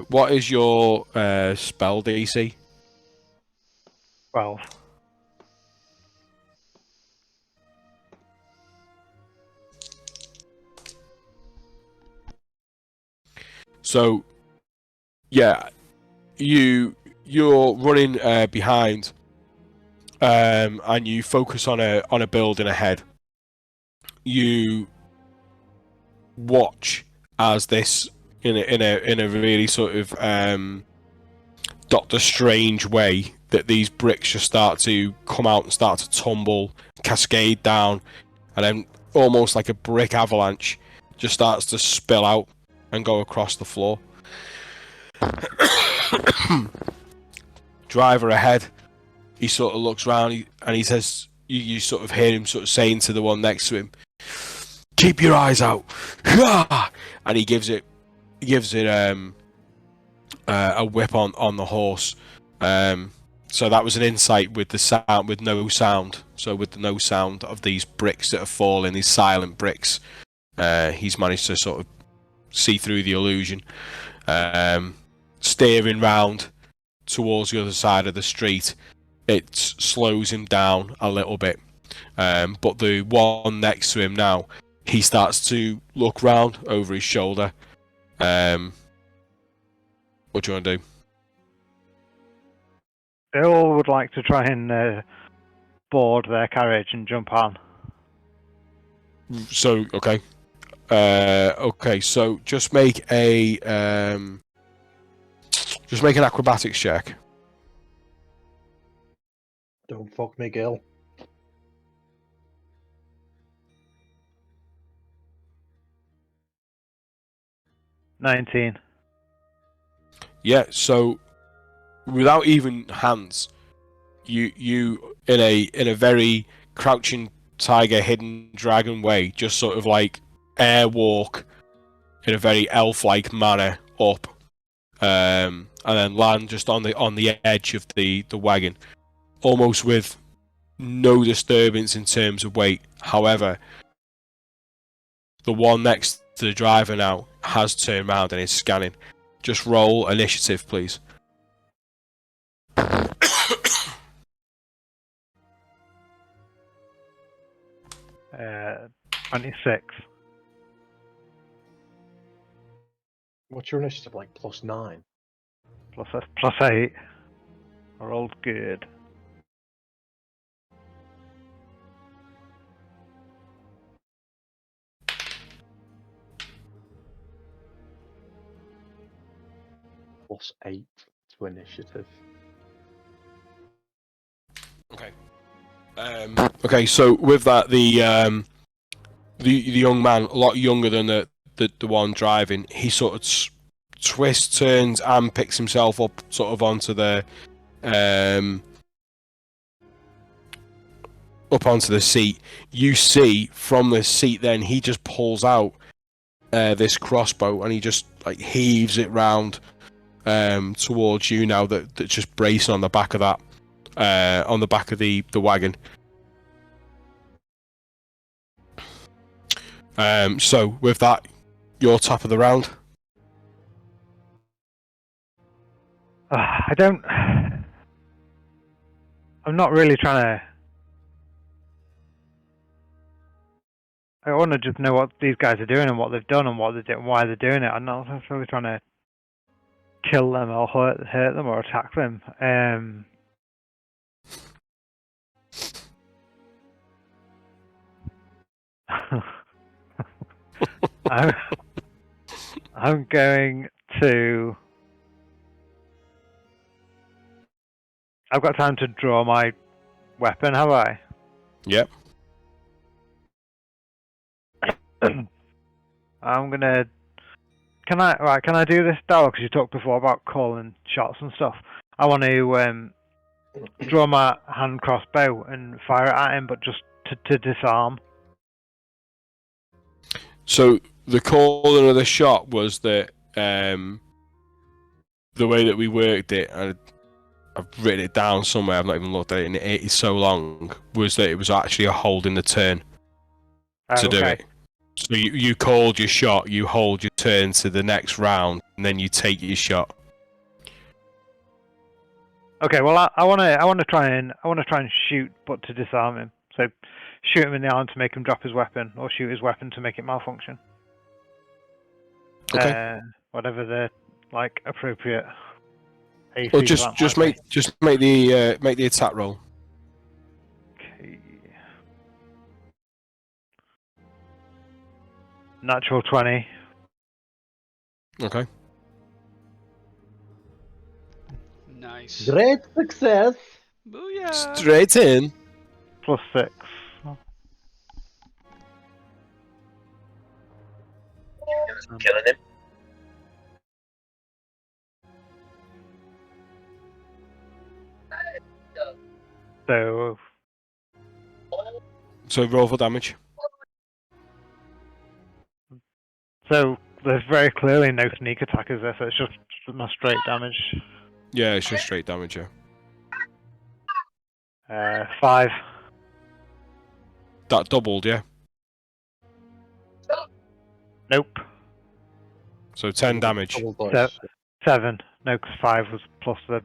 What is your spell DC? 12. So, yeah, you're running behind, and you focus on a building ahead. You watch as this in a really sort of Doctor Strange way that these bricks just start to come out and start to tumble, cascade down, and then almost like a brick avalanche just starts to spill out and go across the floor. Driver ahead, he sort of looks round and he says, you sort of hear him sort of saying to the one next to him, "Keep your eyes out," and he gives it a whip on the horse. So that was an insight with the sound, with no sound. So with the no sound of these bricks that are falling, these silent bricks, he's managed to sort of see through the illusion. Steering round towards the other side of the street, it slows him down a little bit. But the one next to him now, he starts to look round over his shoulder. What do you want to do? They all would like to try and board their carriage and jump on. So, okay. Okay, so just make an acrobatics check. Don't fuck me, Gil. $19. Yeah, so without even hands, you in a very crouching tiger, hidden dragon way, just sort of like airwalk in a very elf-like manner up, and then land just on the edge of the wagon, almost with no disturbance in terms of weight. However, the one next to the driver now has turned around and is scanning. Just roll initiative, please. 26. What's your initiative like? +9? Plus 8. I rolled good. +8 to initiative. Okay. Okay, so with that, the young man, a lot younger than the one driving, he sort of twists, turns, and picks himself up sort of onto the up onto the seat. You see from the seat, then he just pulls out this crossbow and he just like heaves it round towards you now that's just bracing on the back of that on the back of the wagon. So with that, you're top of the round. I'm not really trying to. I want to just know what these guys are doing and what they've done and what they're doing, why they're doing it. I'm not necessarily trying to kill them or hurt them or attack them. I'm going to. I've got time to draw my weapon, have I? Yep. I'm gonna. Can I do this, Darryl? Because you talked before about calling shots and stuff. I want to draw my hand crossbow and fire it at him, but just to disarm. So the calling of the shot was that the way that we worked it, and I've written it down somewhere. I've not even looked at it, and it is so long. Was that it was actually a hold in the turn to do it. So you called your shot, you hold your turn to the next round, and then you take your shot. Okay, well I want to try and shoot, but to disarm him. So shoot him in the arm to make him drop his weapon, or shoot his weapon to make it malfunction. Okay. Whatever the appropriate. AC Well, just make the attack roll. Okay. Natural 20. Okay. Nice. Great success! Booyah! Straight in. +6. Killing him. So roll for damage. So there's very clearly no sneak attack, is there? So it's just my straight damage. Yeah, it's just straight damage, yeah. 5. That doubled, yeah? Nope. So 10 damage. 7. No, because 5 was plus the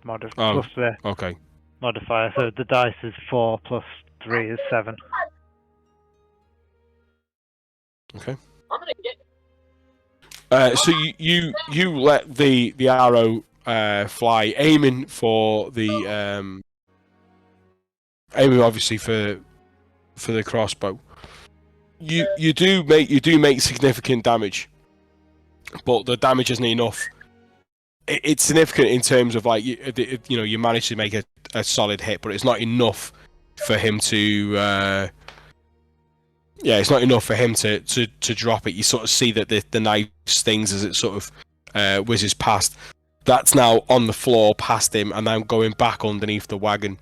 Okay. modifier. So the dice is 4 plus 3 is 7. Okay. So you let the arrow fly, aiming for the aiming obviously for the crossbow. You do make significant damage, but the damage isn't enough. It's significant in terms of you manage to make a solid hit, but it's not enough for him to. It's not enough for him to drop it. You sort of see that the knife stings as it sort of whizzes past. That's now on the floor past him, and then going back underneath the wagon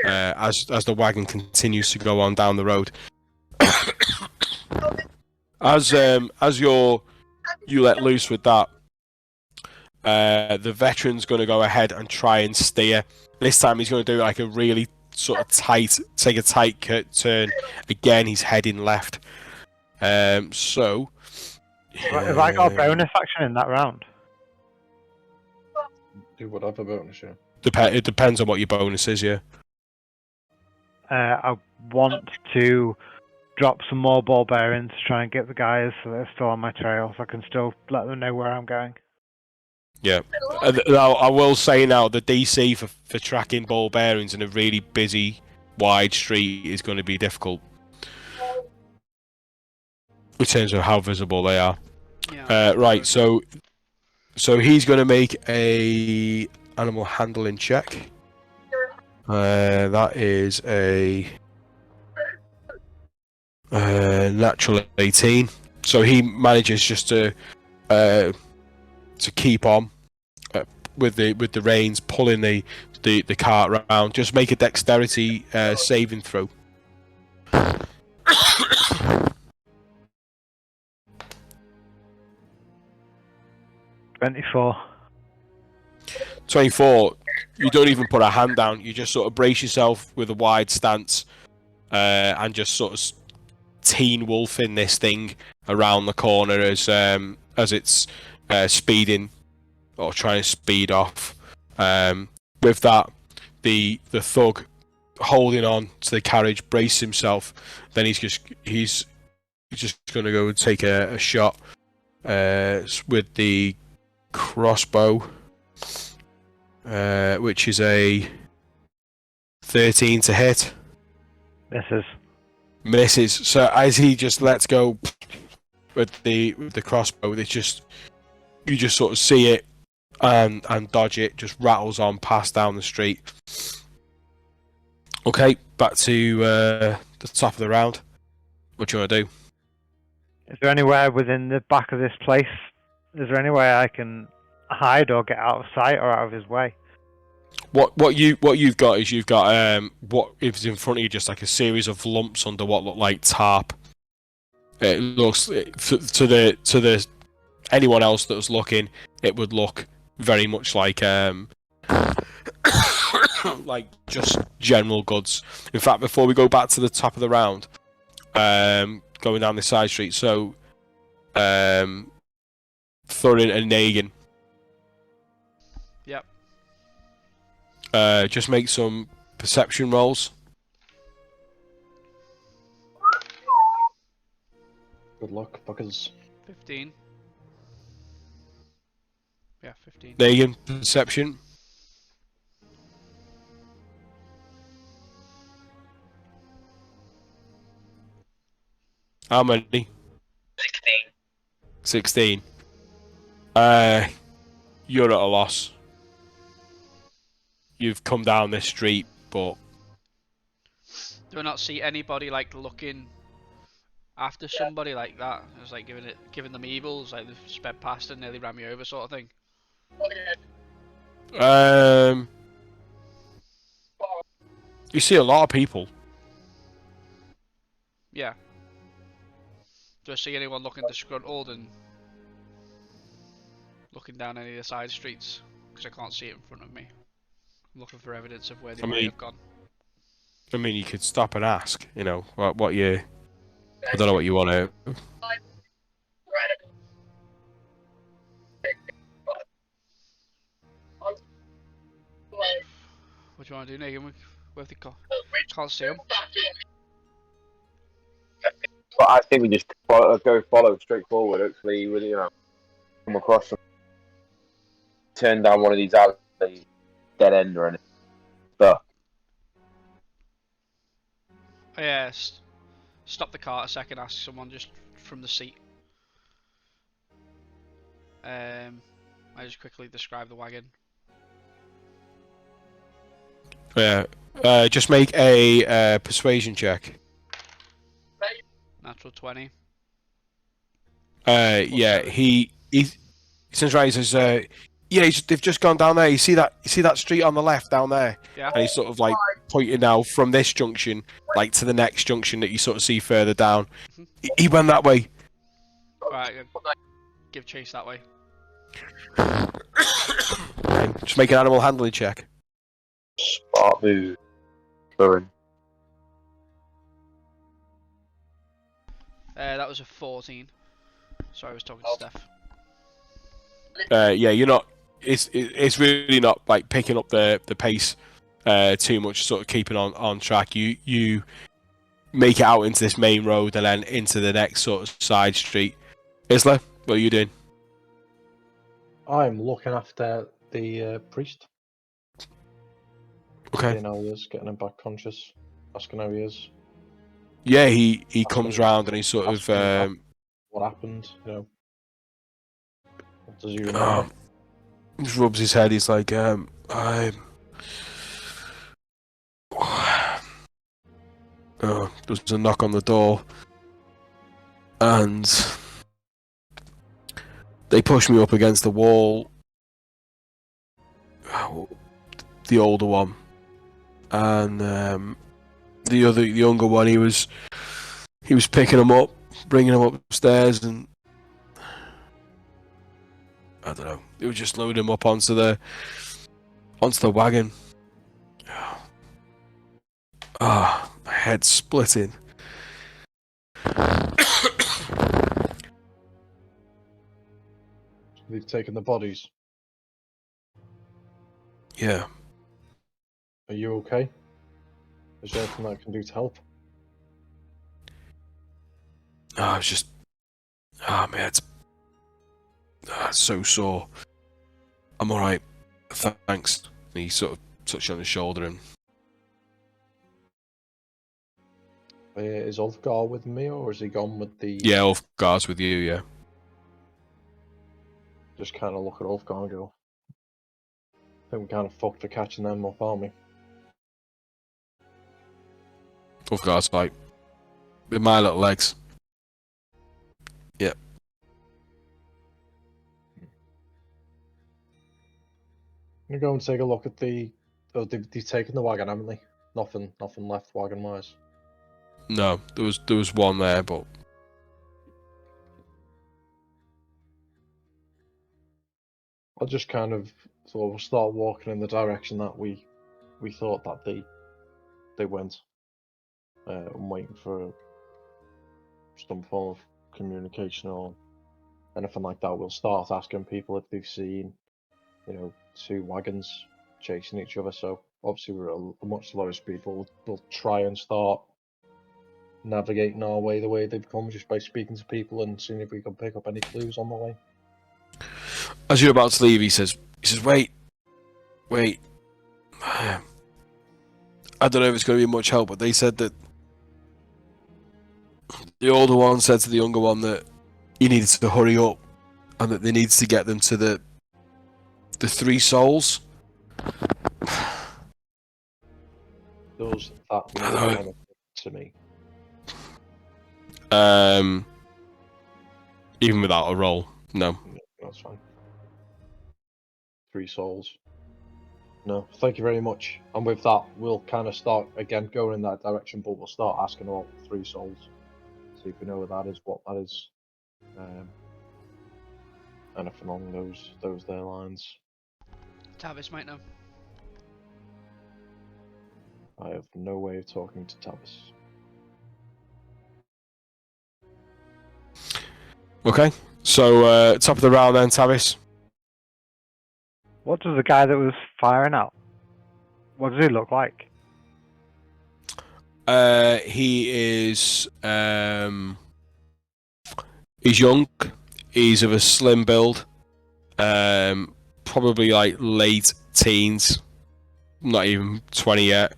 as the wagon continues to go on down the road. As you let loose with that, the veteran's going to go ahead and try and steer. This time he's going to do like a really sort of take a tight turn. Again, he's heading left. So Have I got a bonus action in that round? Do whatever bonus, yeah. It depends on what your bonus is, yeah. I want to drop some more ball bearings to try and get the guys so they're still on my trail, so I can still let them know where I'm going. Yeah. Now, I will say now, the DC for tracking ball bearings in a really busy, wide street is going to be difficult. In terms of how visible they are. Yeah. Right, so So he's going to make a animal handling check. That is a natural 18. So he manages just to keep on with the reins, pulling the cart around. Just make a dexterity saving throw. 24. 24. You don't even put a hand down. You just sort of brace yourself with a wide stance, and just sort of teen wolfing this thing around the corner as it's speeding or trying to speed off. With that, the thug holding on to the carriage, brace himself. Then he's just going to go and take a shot with the crossbow, which is a 13 to hit. Misses. So as he just lets go with the crossbow, you just sort of see it and dodge it. Just rattles on past down the street. Okay, back to the top of the round. What do you want to do? Is there anywhere within the back of this place? Is there any way I can hide or get out of sight or out of his way? What you've got is what is in front of you, just like a series of lumps under what look like tarp. It looks to the anyone else that was looking, it would look very much like like just general goods. In fact, before we go back to the top of the round, going down the side street, so Thurin and Negan. Yep. Just make some perception rolls. Good luck, buggers. 15. Yeah, 15. Negan, perception. How many? 16. You're at a loss. You've come down this street, but do I not see anybody like looking after somebody like that? It's like giving them evils, like they've sped past and nearly ran me over, sort of thing. You see a lot of people. Yeah. Do I see anyone looking disgruntled and looking down any of the side streets? Because I can't see it in front of me. I'm looking for evidence of where they might have gone. I mean, you could stop and ask. You know what you. I don't know what you want to. What do you want to do, Negan? Where have they gone? Can't see them. But I think we just follow straight forward. Hopefully, with come across them, turn down one of these alleys, dead end or anything. But Yeah, stop the cart a second. Ask someone just from the seat. I just quickly describe the wagon. Yeah. Just make a persuasion check. Natural 20. Yeah. He since right. He says, yeah. They've just gone down there. You see that street on the left down there? Yeah. And he's sort of like pointing now from this junction, like to the next junction that you sort of see further down. He went that way. Right. Give chase that way. Just make an animal handling check. smart move, Thurin. That was a 14. Sorry, I was talking to Steph. Yeah, you're not. It's really not like picking up the pace too much. Sort of keeping on track. You make it out into this main road and then into the next sort of side street. Isla, what are you doing? I'm looking after the priest. Okay. Seeing how he is, getting him back conscious, asking how he is. Yeah, he comes round and he sort of What happened, What does he remember? just rubs his head. He's like, there's a knock on the door, and they push me up against the wall. The older one, and the younger one, he was picking him up, bringing him upstairs, and I don't know. They were just loading him up onto the wagon. Ah, my head's splitting. They've taken the bodies. Yeah. Are you okay? Is there anything that I can do to help? I was just. My head's so sore. I'm alright. Thanks. And he sort of touched on his shoulder and. Is Ulfgar with me, or is he gone with the... Yeah, Ulfgar's with you, yeah. Just kind of look at Ulfgar and go, I think we kind of fucked for catching them up, aren't we? Ulfgar's like, with my little legs. Yep. I'm gonna go and take a look at the... Oh, they've taken the wagon, haven't they? Nothing left wagon-wise. No, there was one there, but I'll just kind of... So we'll start walking in the direction that we thought that they went. I'm waiting for some form of communication or anything like that. We'll start asking people if they've seen, two wagons chasing each other. So obviously we're at a much slower speed, but we'll try and start navigating our way the way they've come, just by speaking to people and seeing if we can pick up any clues on the way. as you're about to leave, he says, wait. I don't know if it's going to be much help, but they said that the older one said to the younger one that he needed to hurry up and that they needed to get them to the three souls. Does that mean anything to me? Even without a roll, no. That's fine. 3 souls. No, thank you very much. And with that, we'll kind of start again going in that direction, but we'll start asking about 3 souls. See if we know what that is, anything along those there lines. Tavis might know. I have no way of talking to Tavis. Okay, so top of the round then, Tavis. What does the guy that was firing out? What does he look like? He is he's young. He's of a slim build. Probably like late teens, not even 20 yet.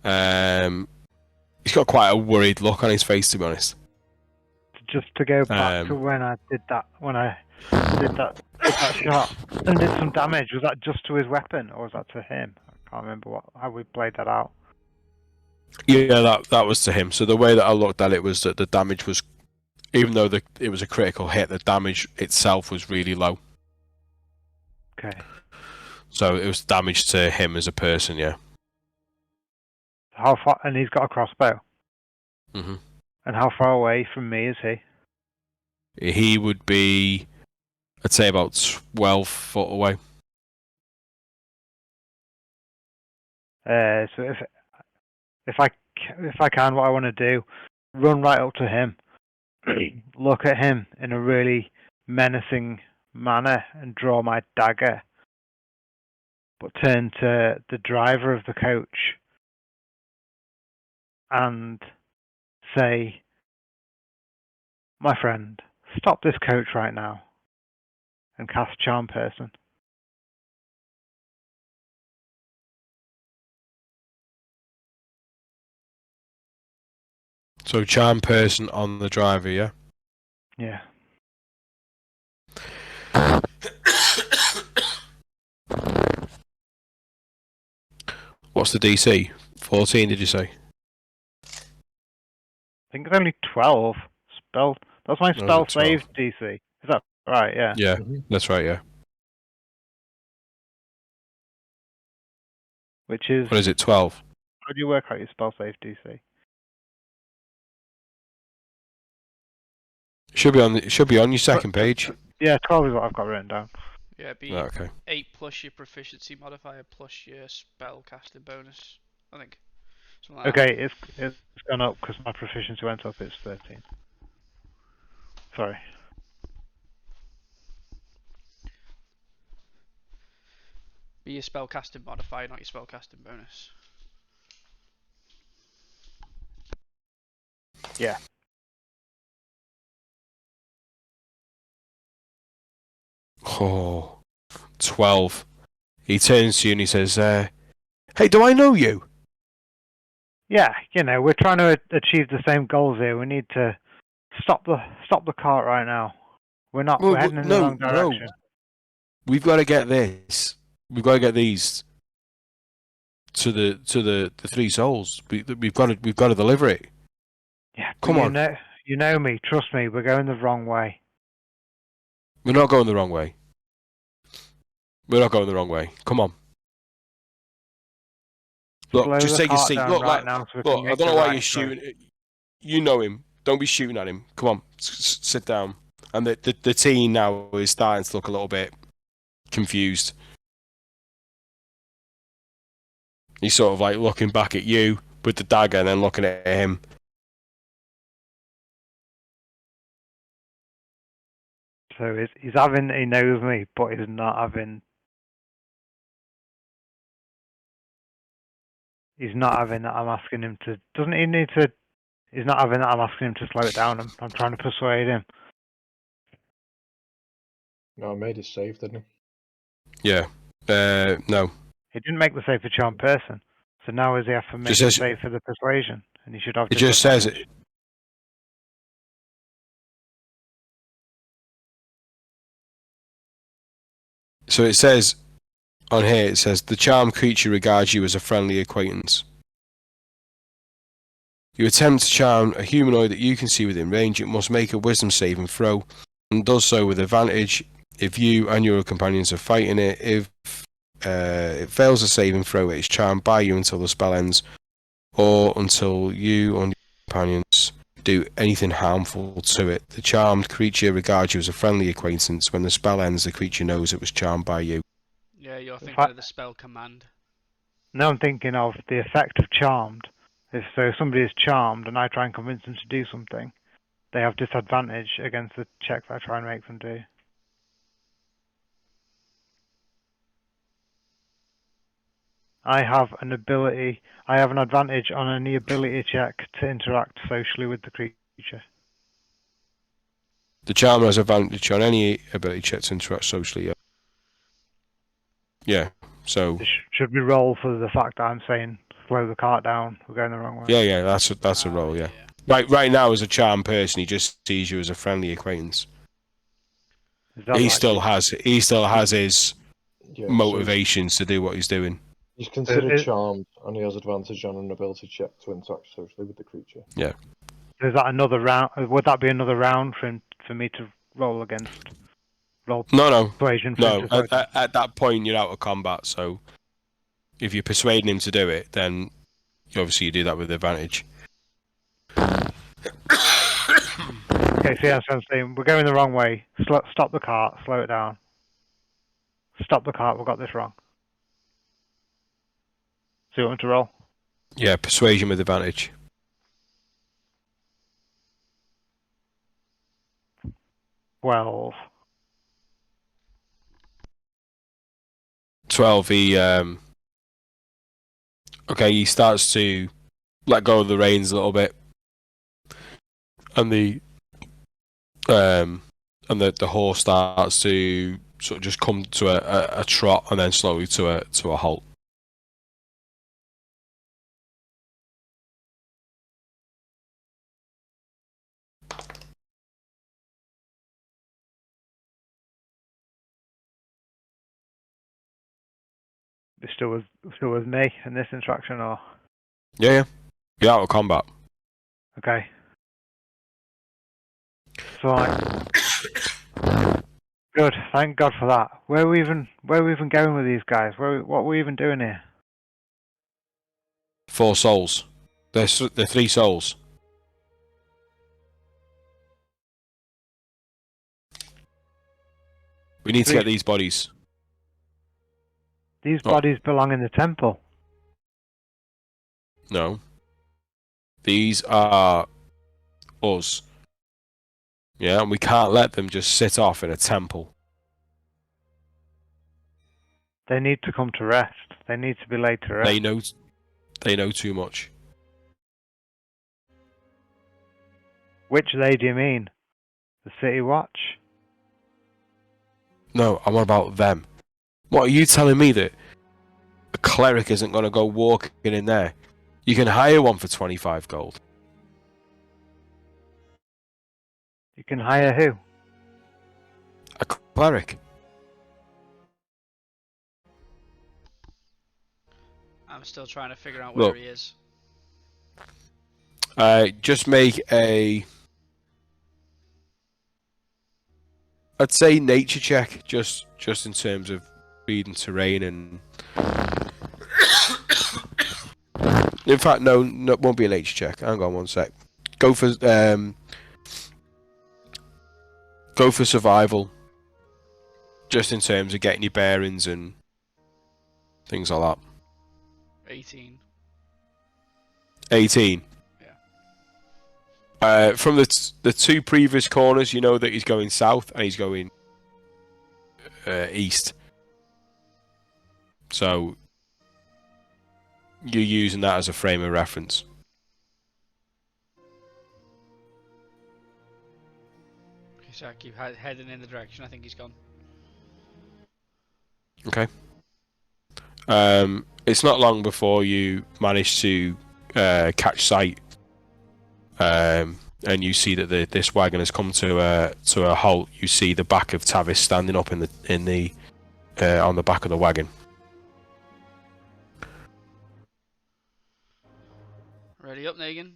He's got quite a worried look on his face, to be honest. Just to go back to when I did that shot and did some damage, was that just to his weapon or was that to him? I can't remember how we played that out. Yeah, that was to him. So the way that I looked at it was that the damage was, even though it was a critical hit, the damage itself was really low. Okay. So it was damage to him as a person, yeah. How far? And he's got a crossbow. Mhm. And how far away from me is he? He would be, I'd say, about 12 foot away. So if I can, what I want to do, run right up to him, look at him in a really menacing manner, and draw my dagger, but turn to the driver of the coach and say, "My friend, stop this coach right now," and cast Charm Person. So charm person on the driver, yeah? Yeah. What's the DC? 14, did you say? I think it's only 12. Spell. That's my Oh, spell is it 12? save DC. Is that right? Yeah. Yeah, Mm-hmm. that's right, yeah. Which is. What is it, 12? How do you work out your spell save DC? It should be on your second page. Yeah, 12 is what I've got written down. Yeah, it'd be Oh, okay. 8 plus your proficiency modifier plus your spell casting bonus. I think. Something like Okay, it's gone up because my proficiency went up. It's 13. Sorry. Be your spell casting modifier, not your spell casting bonus. Yeah. Oh, 12. He turns to you and he says, hey, do I know you? Yeah, we're trying to achieve the same goals here. We need to stop the cart right now. We're heading in the wrong direction. We've got to get this. We've got to get these to the three souls. We've got to deliver it. Yeah, come on. You know me. Trust me. We're going the wrong way. We're not going the wrong way. We're not going the wrong way. Come on. Look, Slow just the take a cart seat. down Look, right now so we can look. I make don't know the why right you're choice. shooting. You know him. Don't be shooting at him. Come on, sit down. And the teen now is starting to look a little bit confused. He's sort of like looking back at you with the dagger and then looking at him. So he knows me, but he's not having. He's not having that I'm asking him to. Doesn't he need to? He's not having that I'm asking him to slow it down. I'm trying to persuade him. No, I made it safe, didn't Yeah. No. He didn't make the save for charm person. So now is he have to make the save for the persuasion, and he should have. It just says it. So it says on here. It says the charmed creature regards you as a friendly acquaintance. You attempt to charm a humanoid that you can see within range. It must make a wisdom saving throw, and does so with advantage if you and your companions are fighting it. If it fails a saving throw, it is charmed by you until the spell ends, or until you and your companions do anything harmful to it. The charmed creature regards you as a friendly acquaintance. When the spell ends, the creature knows it was charmed by you. Yeah, you're thinking of the spell command. No, I'm thinking of the effect of charmed. If somebody is charmed and I try and convince them to do something, they have disadvantage against the check that I try and make them do. I have an advantage on any ability check to interact socially with the creature. The charmer has advantage on any ability check to interact socially. Yeah. So should we roll for the fact that I'm saying slow the cart down? We're going the wrong way. Yeah, that's a roll. Yeah. Right now, as a charmed person, he just sees you as a friendly acquaintance. He still has his motivations to do what he's doing. He's considered charmed, and he has advantage on an ability check to interact socially with the creature. Yeah. Is that another round? Would that be another round for me to roll against? No. Persuasion. No. At that point, you're out of combat. So, if you're persuading him to do it, then obviously you do that with advantage. Okay, so that's what I'm saying. We're going the wrong way. Stop the cart. Slow it down. Stop the cart. We got this wrong. So you want me to roll? Yeah, persuasion with advantage. 12. 12. He starts to let go of the reins a little bit, and the horse starts to sort of just come to a trot and then slowly to a halt. It's still with me in this interaction, or Yeah. You're out of combat. okay. So like, good. Thank God for that. Where are we even going with these guys? What are we even doing here? 4 souls. They're 3 souls. We need to get these bodies. These bodies belong in the temple. No. These are us. Yeah, and we can't let them just sit off in a temple. They need to come to rest. They need to be laid to rest. They know too much. Which they do you mean? The City Watch? No, I'm on about them. What are you telling me that a cleric isn't going to go walking in there? You can hire one for 25 gold. You can hire who? A cleric. I'm still trying to figure out where he is. Just make a... I'd say nature check, just in terms of reading terrain and... In fact, no, it won't be a nature check. Hang on one sec. Go for survival. Just in terms of getting your bearings and things like that. 18. 18. Yeah. From the 2 previous corners, you know that he's going south and he's going east. So you're using that as a frame of reference. Okay, so I keep heading in the direction I think he's gone. Okay. It's not long before you manage to catch sight, and you see that this wagon has come to a halt. You see the back of Tavis standing up on the back of the wagon. Ready up, Negan?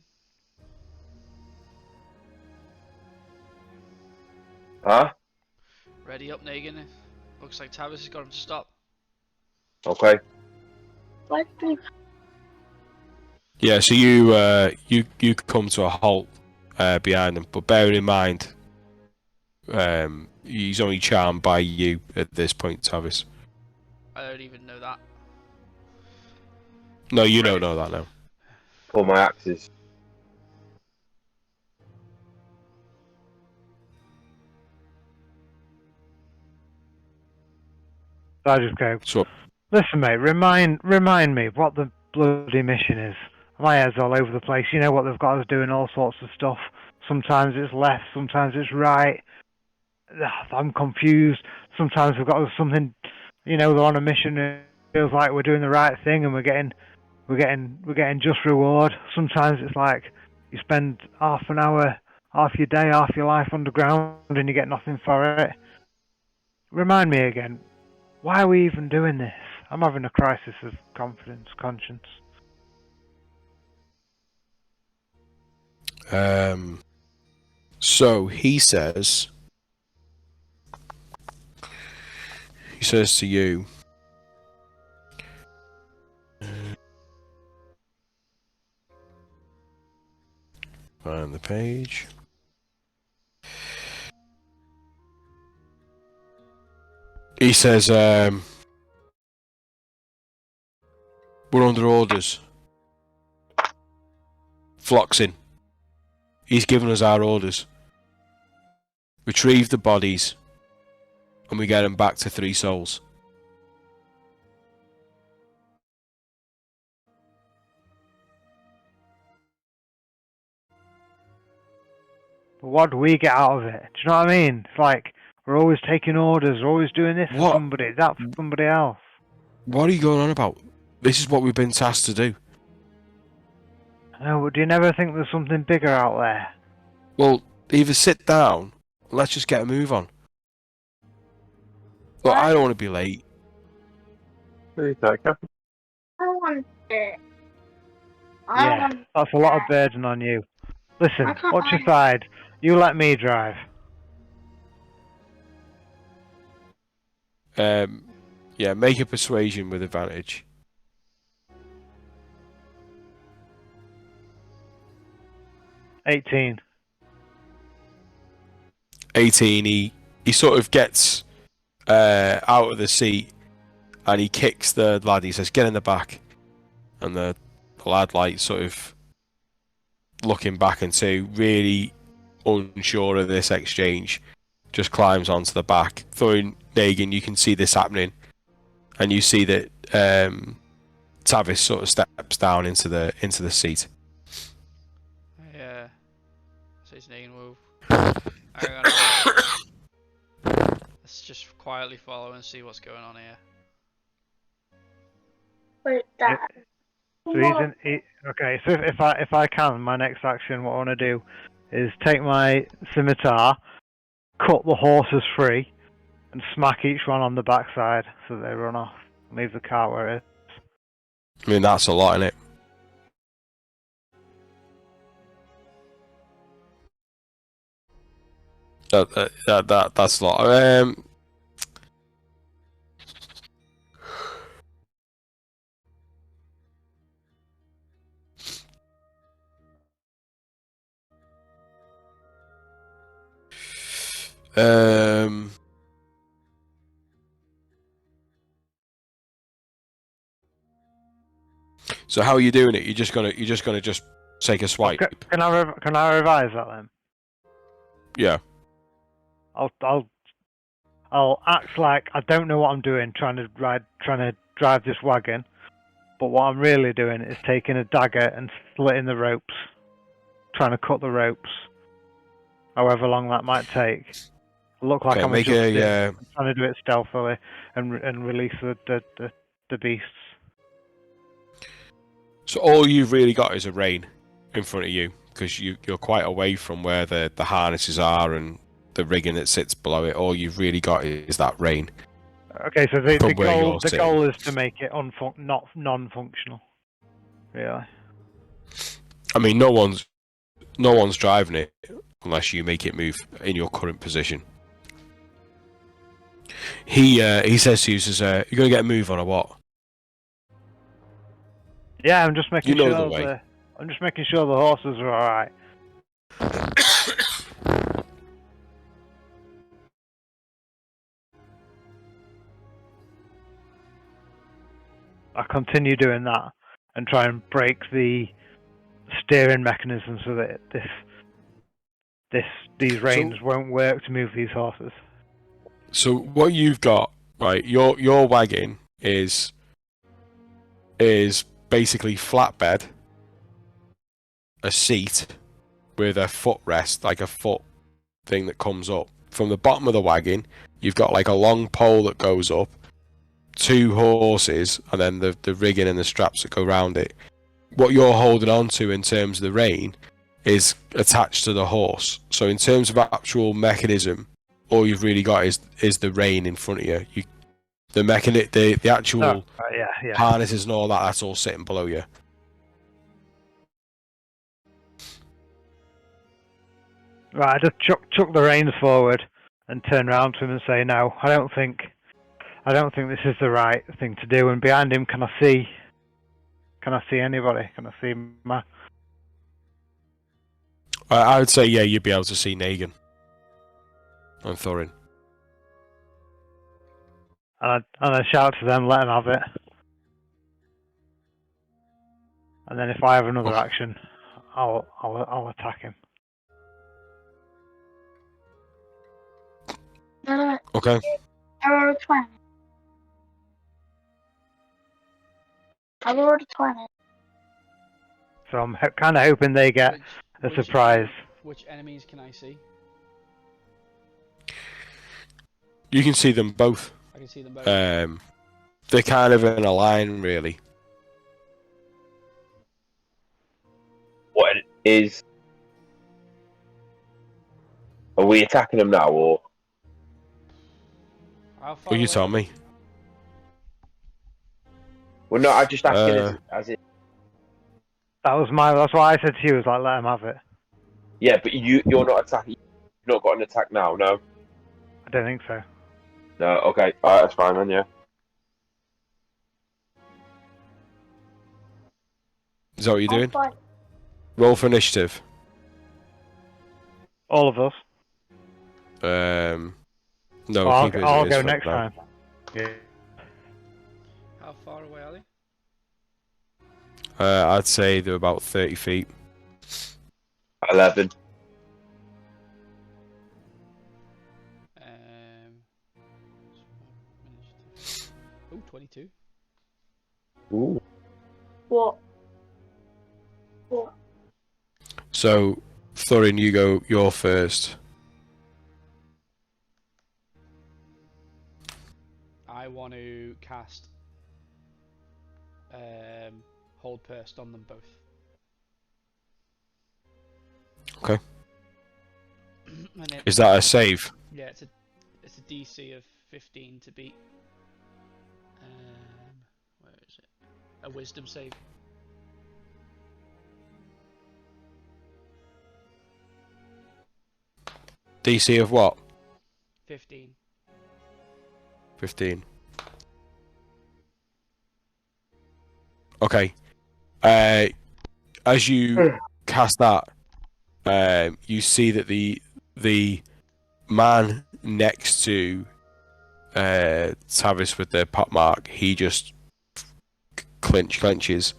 Huh? Ready up, Negan. Looks like Tavis has got him to stop. Okay. What the? Yeah, so you come to a halt behind him, but bearing in mind, he's only charmed by you at this point, Tavis. I don't even know that. No, you don't know that now. Pull my axes. So I just go, listen mate, remind me what the bloody mission is. My head's all over the place. You know what they've got us doing, all sorts of stuff. Sometimes it's left, sometimes it's right. I'm confused. Sometimes we've got us something, you know, they're on a mission and it feels like we're doing the right thing and we're getting just reward. Sometimes it's like you spend half an hour, half your day, half your life underground and you get nothing for it. Remind me again, why are we even doing this? I'm having a crisis of conscience. So he says to you, find the page. He says, we're under orders. Floxing. He's given us our orders. Retrieve the bodies, and we get them back to 3 souls. But what do we get out of it? Do you know what I mean? It's like we're always taking orders, we're always doing this for somebody, that for somebody else. What are you going on about? This is what we've been tasked to do. No, but do you never think there's something bigger out there? Well, either sit down, or let's just get a move on. Look, I don't want to be late. I want it. Yeah, that's a lot of burden on you. Listen, watch your side. You let me drive. Yeah, make a persuasion with advantage. 18. 18. He sort of gets out of the seat and he kicks the lad. He says, "Get in the back," and the lad, like, sort of looking back into really unsure of this exchange, just climbs onto the back. Throwing Negan, you can see this happening, and you see that Tavis sort of steps down into the seat. Yeah. Says Negan, move. Hang on a minute. Let's just quietly follow and see what's going on here. Wait, Dad. So okay, so if I can, my next action, what I want to do is take my scimitar, cut the horses free, and smack each one on the backside so they run off. Leave the car where it is. I mean, that's a lot, isn't it? That's a lot. So how are you doing it? You're just gonna take a swipe. Okay, can I revise that then? Yeah. I'll act like I don't know what I'm doing, trying to drive this wagon. But what I'm really doing is taking a dagger and slitting the ropes, trying to cut the ropes, however long that might take. I look like I'm adjusting, I'm trying to do it stealthily and release the beasts. So all you've really got is a rein in front of you, because you're quite away from where the harnesses are and the rigging that sits below it. All you've really got is that rein. Okay, so the goal is to make it not non-functional. Really. I mean, no one's driving it unless you make it move in your current position. He says to you, "You're gonna get a move on or what?" Yeah, I'm just making sure. I'm just making sure the horses are all right. I continue doing that and try and break the steering mechanism so that these reins won't work to move these horses. So what you've got, right? Your wagon is basically flatbed, a seat with a footrest, like a foot thing that comes up from the bottom of the wagon. You've got like a long pole that goes up, 2 horses, and then the rigging and the straps that go around it. What you're holding on to in terms of the rein is attached to the horse. So in terms of actual mechanism, all you've really got is the rein in front of you. The actual harnesses and all that, that's all sitting below you. Right, I just chuck the reins forward and turn around to him and say, "No, I don't think this is the right thing to do." And behind him, can I see anybody? Can I see my? I would say, yeah, you'd be able to see Negan and Thorin. And I shout to them, "Let them have it." And then if I have another action, I'll attack him. Okay. I rolled a 20. I rolled a 20. So I'm kind of hoping they get a surprise. Which enemies can I see? You can see them both. I can see them both. They're kind of in a line, really. What is? Are we attacking them now, or? Well, you tell me. Well, no, I'm just asking as it. That's what I said to you. Was like, let him have it. Yeah, but you're not attacking. You've not got an attack now, no. I don't think so. No, okay, alright, that's fine then. Yeah. Is that what you're doing? Fine. Roll for initiative. All of us. No, Well, keep it as I'll it is go for next now. time. Yeah. How far away are they? I'd say they're about 30 feet. 11. Oh, 22. Ooh. What? So, Thorin, you're first. I want to cast Hold Burst on them both. Okay. And Is that a save? Yeah, it's a DC of 15 to beat. Where is it? A Wisdom save. DC of what? 15. 15. Okay. As you cast that, you see that the man next to Tavis with the pot mark, he just clenches.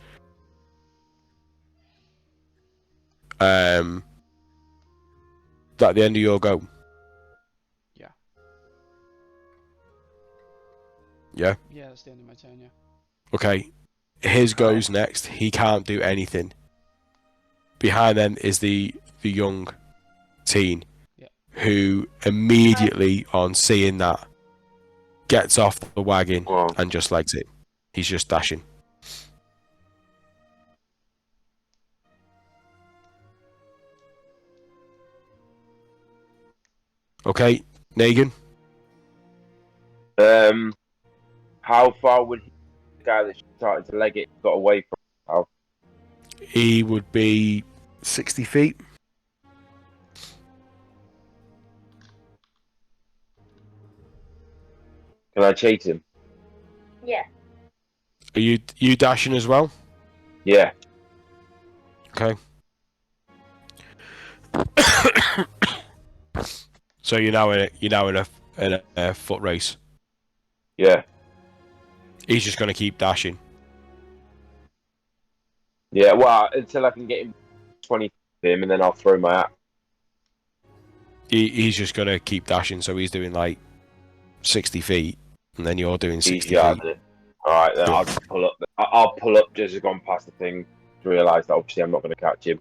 Is that the end of your go? Yeah. Yeah? Yeah, that's the end of my turn, yeah. Okay. His goes next. He can't do anything. Behind them is the young teen, who immediately, on seeing that, gets off the wagon and just legs it. He's just dashing. Okay, Negan. How far would the guy that started to leg it got away from? How? He would be 60 feet. Can I chase him? Yeah. Are you dashing as well? Yeah. Okay. So you're now in a foot race. Yeah. He's just going to keep dashing. Yeah. Well, until I can get him 20 for him, and then I'll throw my axe. He's just going to keep dashing. So he's doing like 60 feet, and then you're doing 60 Yeah, feet. All right, then I'll just pull up. I'll pull up just as I've gone past the thing to realise that obviously I'm not going to catch him.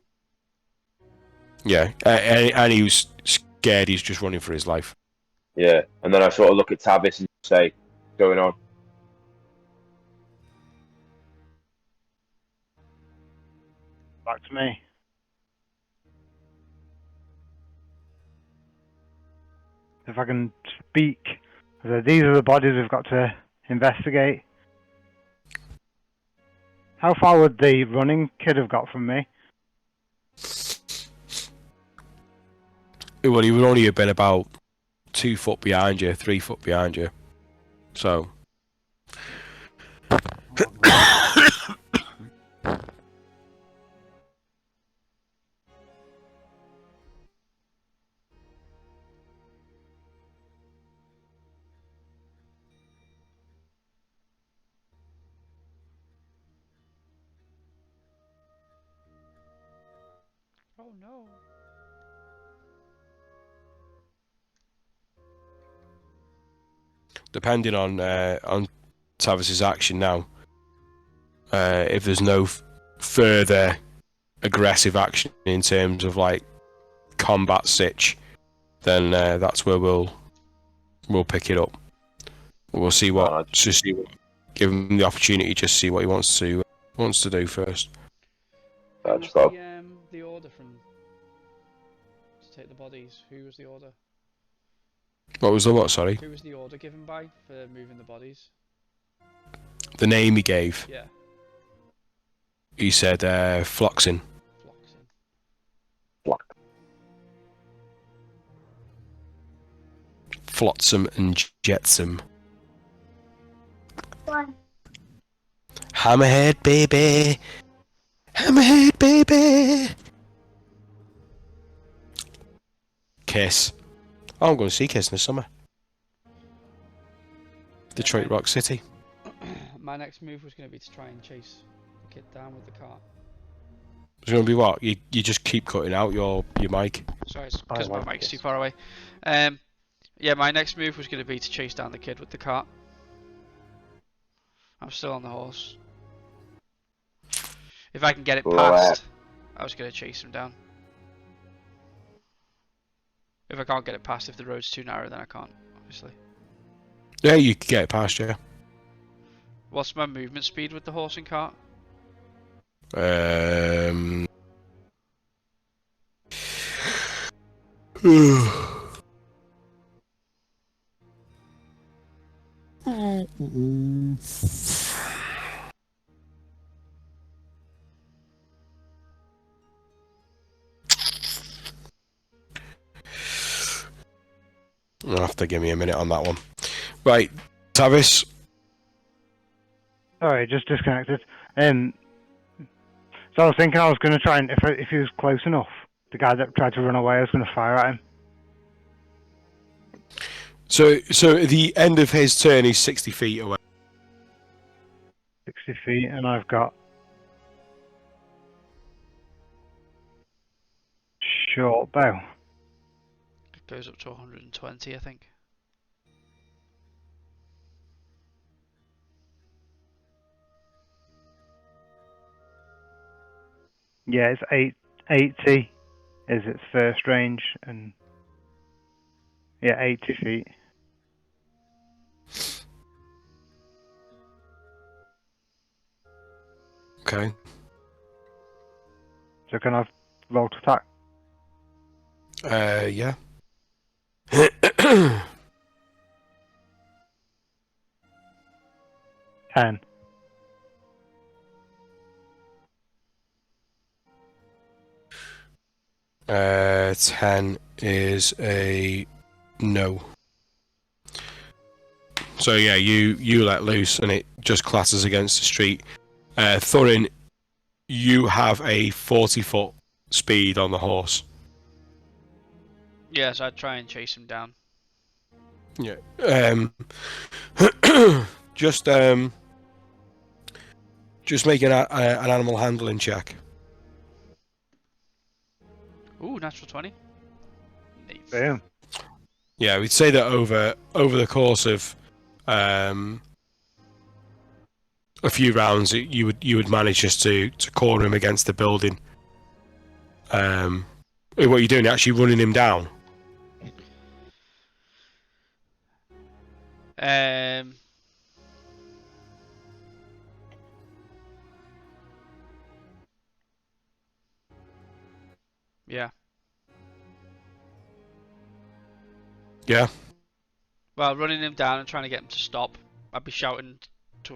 Yeah, and he was scared. He's just running for his life. Yeah, and then I sort of look at Tavis and say, "What's going on?" Back to me. If I can speak, these are the bodies we've got to investigate. How far would the running kid have got from me? Well, he would only have been about 2 foot behind you, 3 foot behind you. So. Oh no. Depending on Tavis's action now, if there's no further aggressive action in terms of like combat sitch, then that's where we'll pick it up. We'll see what give him the opportunity to see what he wants to do first. Who was the order to take the bodies? Who was the order? What was the what? Sorry. Who was the order given by for moving the bodies? The name he gave. Yeah. He said Floxin. Flotsam and Jetsam. Why? Hammerhead, baby. Hammerhead, baby. Kiss. Oh, I'm going to see Kiss in the summer. Detroit Rock City. My next move was going to be to try and chase the kid down with the cart. It's going to be what? You just keep cutting out your mic. Sorry, it's because my like mic's too this. far away. Yeah, my next move was going to be to chase down the kid with the cart. I'm still on the horse. If I can get it past, I was going to chase him down. If I can't get it past, if the road's too narrow, then I can't, obviously. Yeah, you can get it past, yeah. What's my movement speed with the horse and cart? You'll have to give me a minute on that one. Right, Tavis. Sorry, just disconnected. So I was thinking I was going to try and, if he was close enough, the guy that tried to run away, I was going to fire at him. So at the end of his turn, he's 60 feet away. 60 feet, and I've got short bow. It goes up to 120, I think. Yeah, it's 80 is its first range, and yeah, 80 feet. Okay. So can I roll to attack? Yeah. 10. Uh, 10 is a no. So yeah, you let loose and it just clatters against the street. Thorin, you have a 40-foot speed on the horse. Yes, I'd try and chase him down. Yeah. Just make an animal handling check. Ooh, natural 20. Nice. Boom. Yeah, we'd say that over the course of a few rounds, you would manage just to corner him against the building. What are you doing? Actually running him down? Yeah. Yeah. Well, running him down and trying to get him to stop. I'd be shouting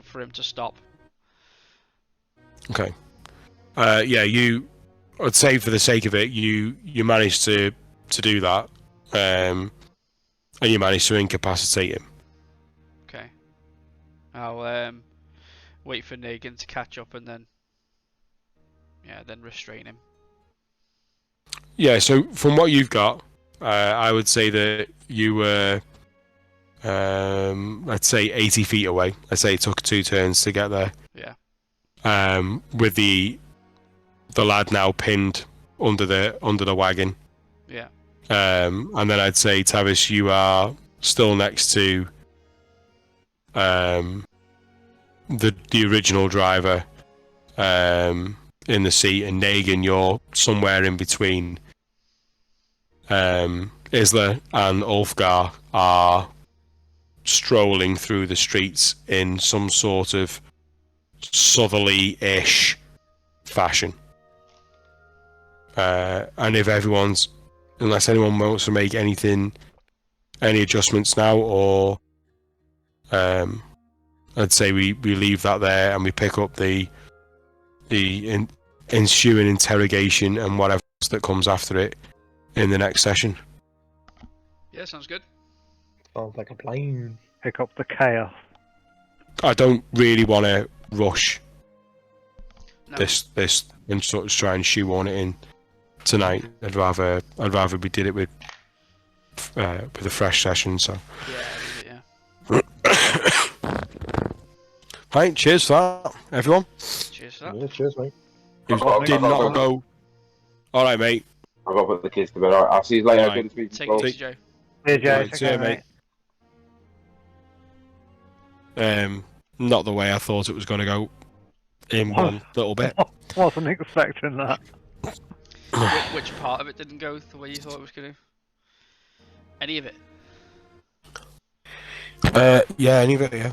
for him to stop. Okay. Yeah, I'd say for the sake of it, you managed to do that, and you managed to incapacitate him. Okay. I'll wait for Negan to catch up and then restrain him. Yeah. So from what you've got, I would say that you were, let's say 80 feet away. Let's say it took 2 turns to get there. Yeah. With the lad now pinned under the wagon. Yeah. And then I'd say, Tavis, you are still next to the original driver in the seat, and Negan, you're somewhere in between. Isla and Ulfgar are strolling through the streets in some sort of southerly-ish fashion. And if unless anyone wants to make any adjustments now, or I'd say we leave that there and we pick up the ensuing interrogation and whatever else that comes after it in the next session. Yeah, sounds good. Sounds like a plan. Pick up the chaos. I don't really want to rush No. this and sort of try and shoehorn it in tonight. I'd rather we did it with a fresh session. So Yeah. right, cheers for that, everyone. Cheers for that. Yeah, cheers, mate. It did not go. All right, mate. I've got to put the kids to bed. All right, I'll see you later. All right. Good to speak to Take you it both. easy, Joe. Yeah, Joe. Right, see you, mate. Not the way I thought it was going to go in one little bit. Wasn't expecting that. Which part of it didn't go the way you thought it was going to? Any of it? Yeah, any of it, yeah.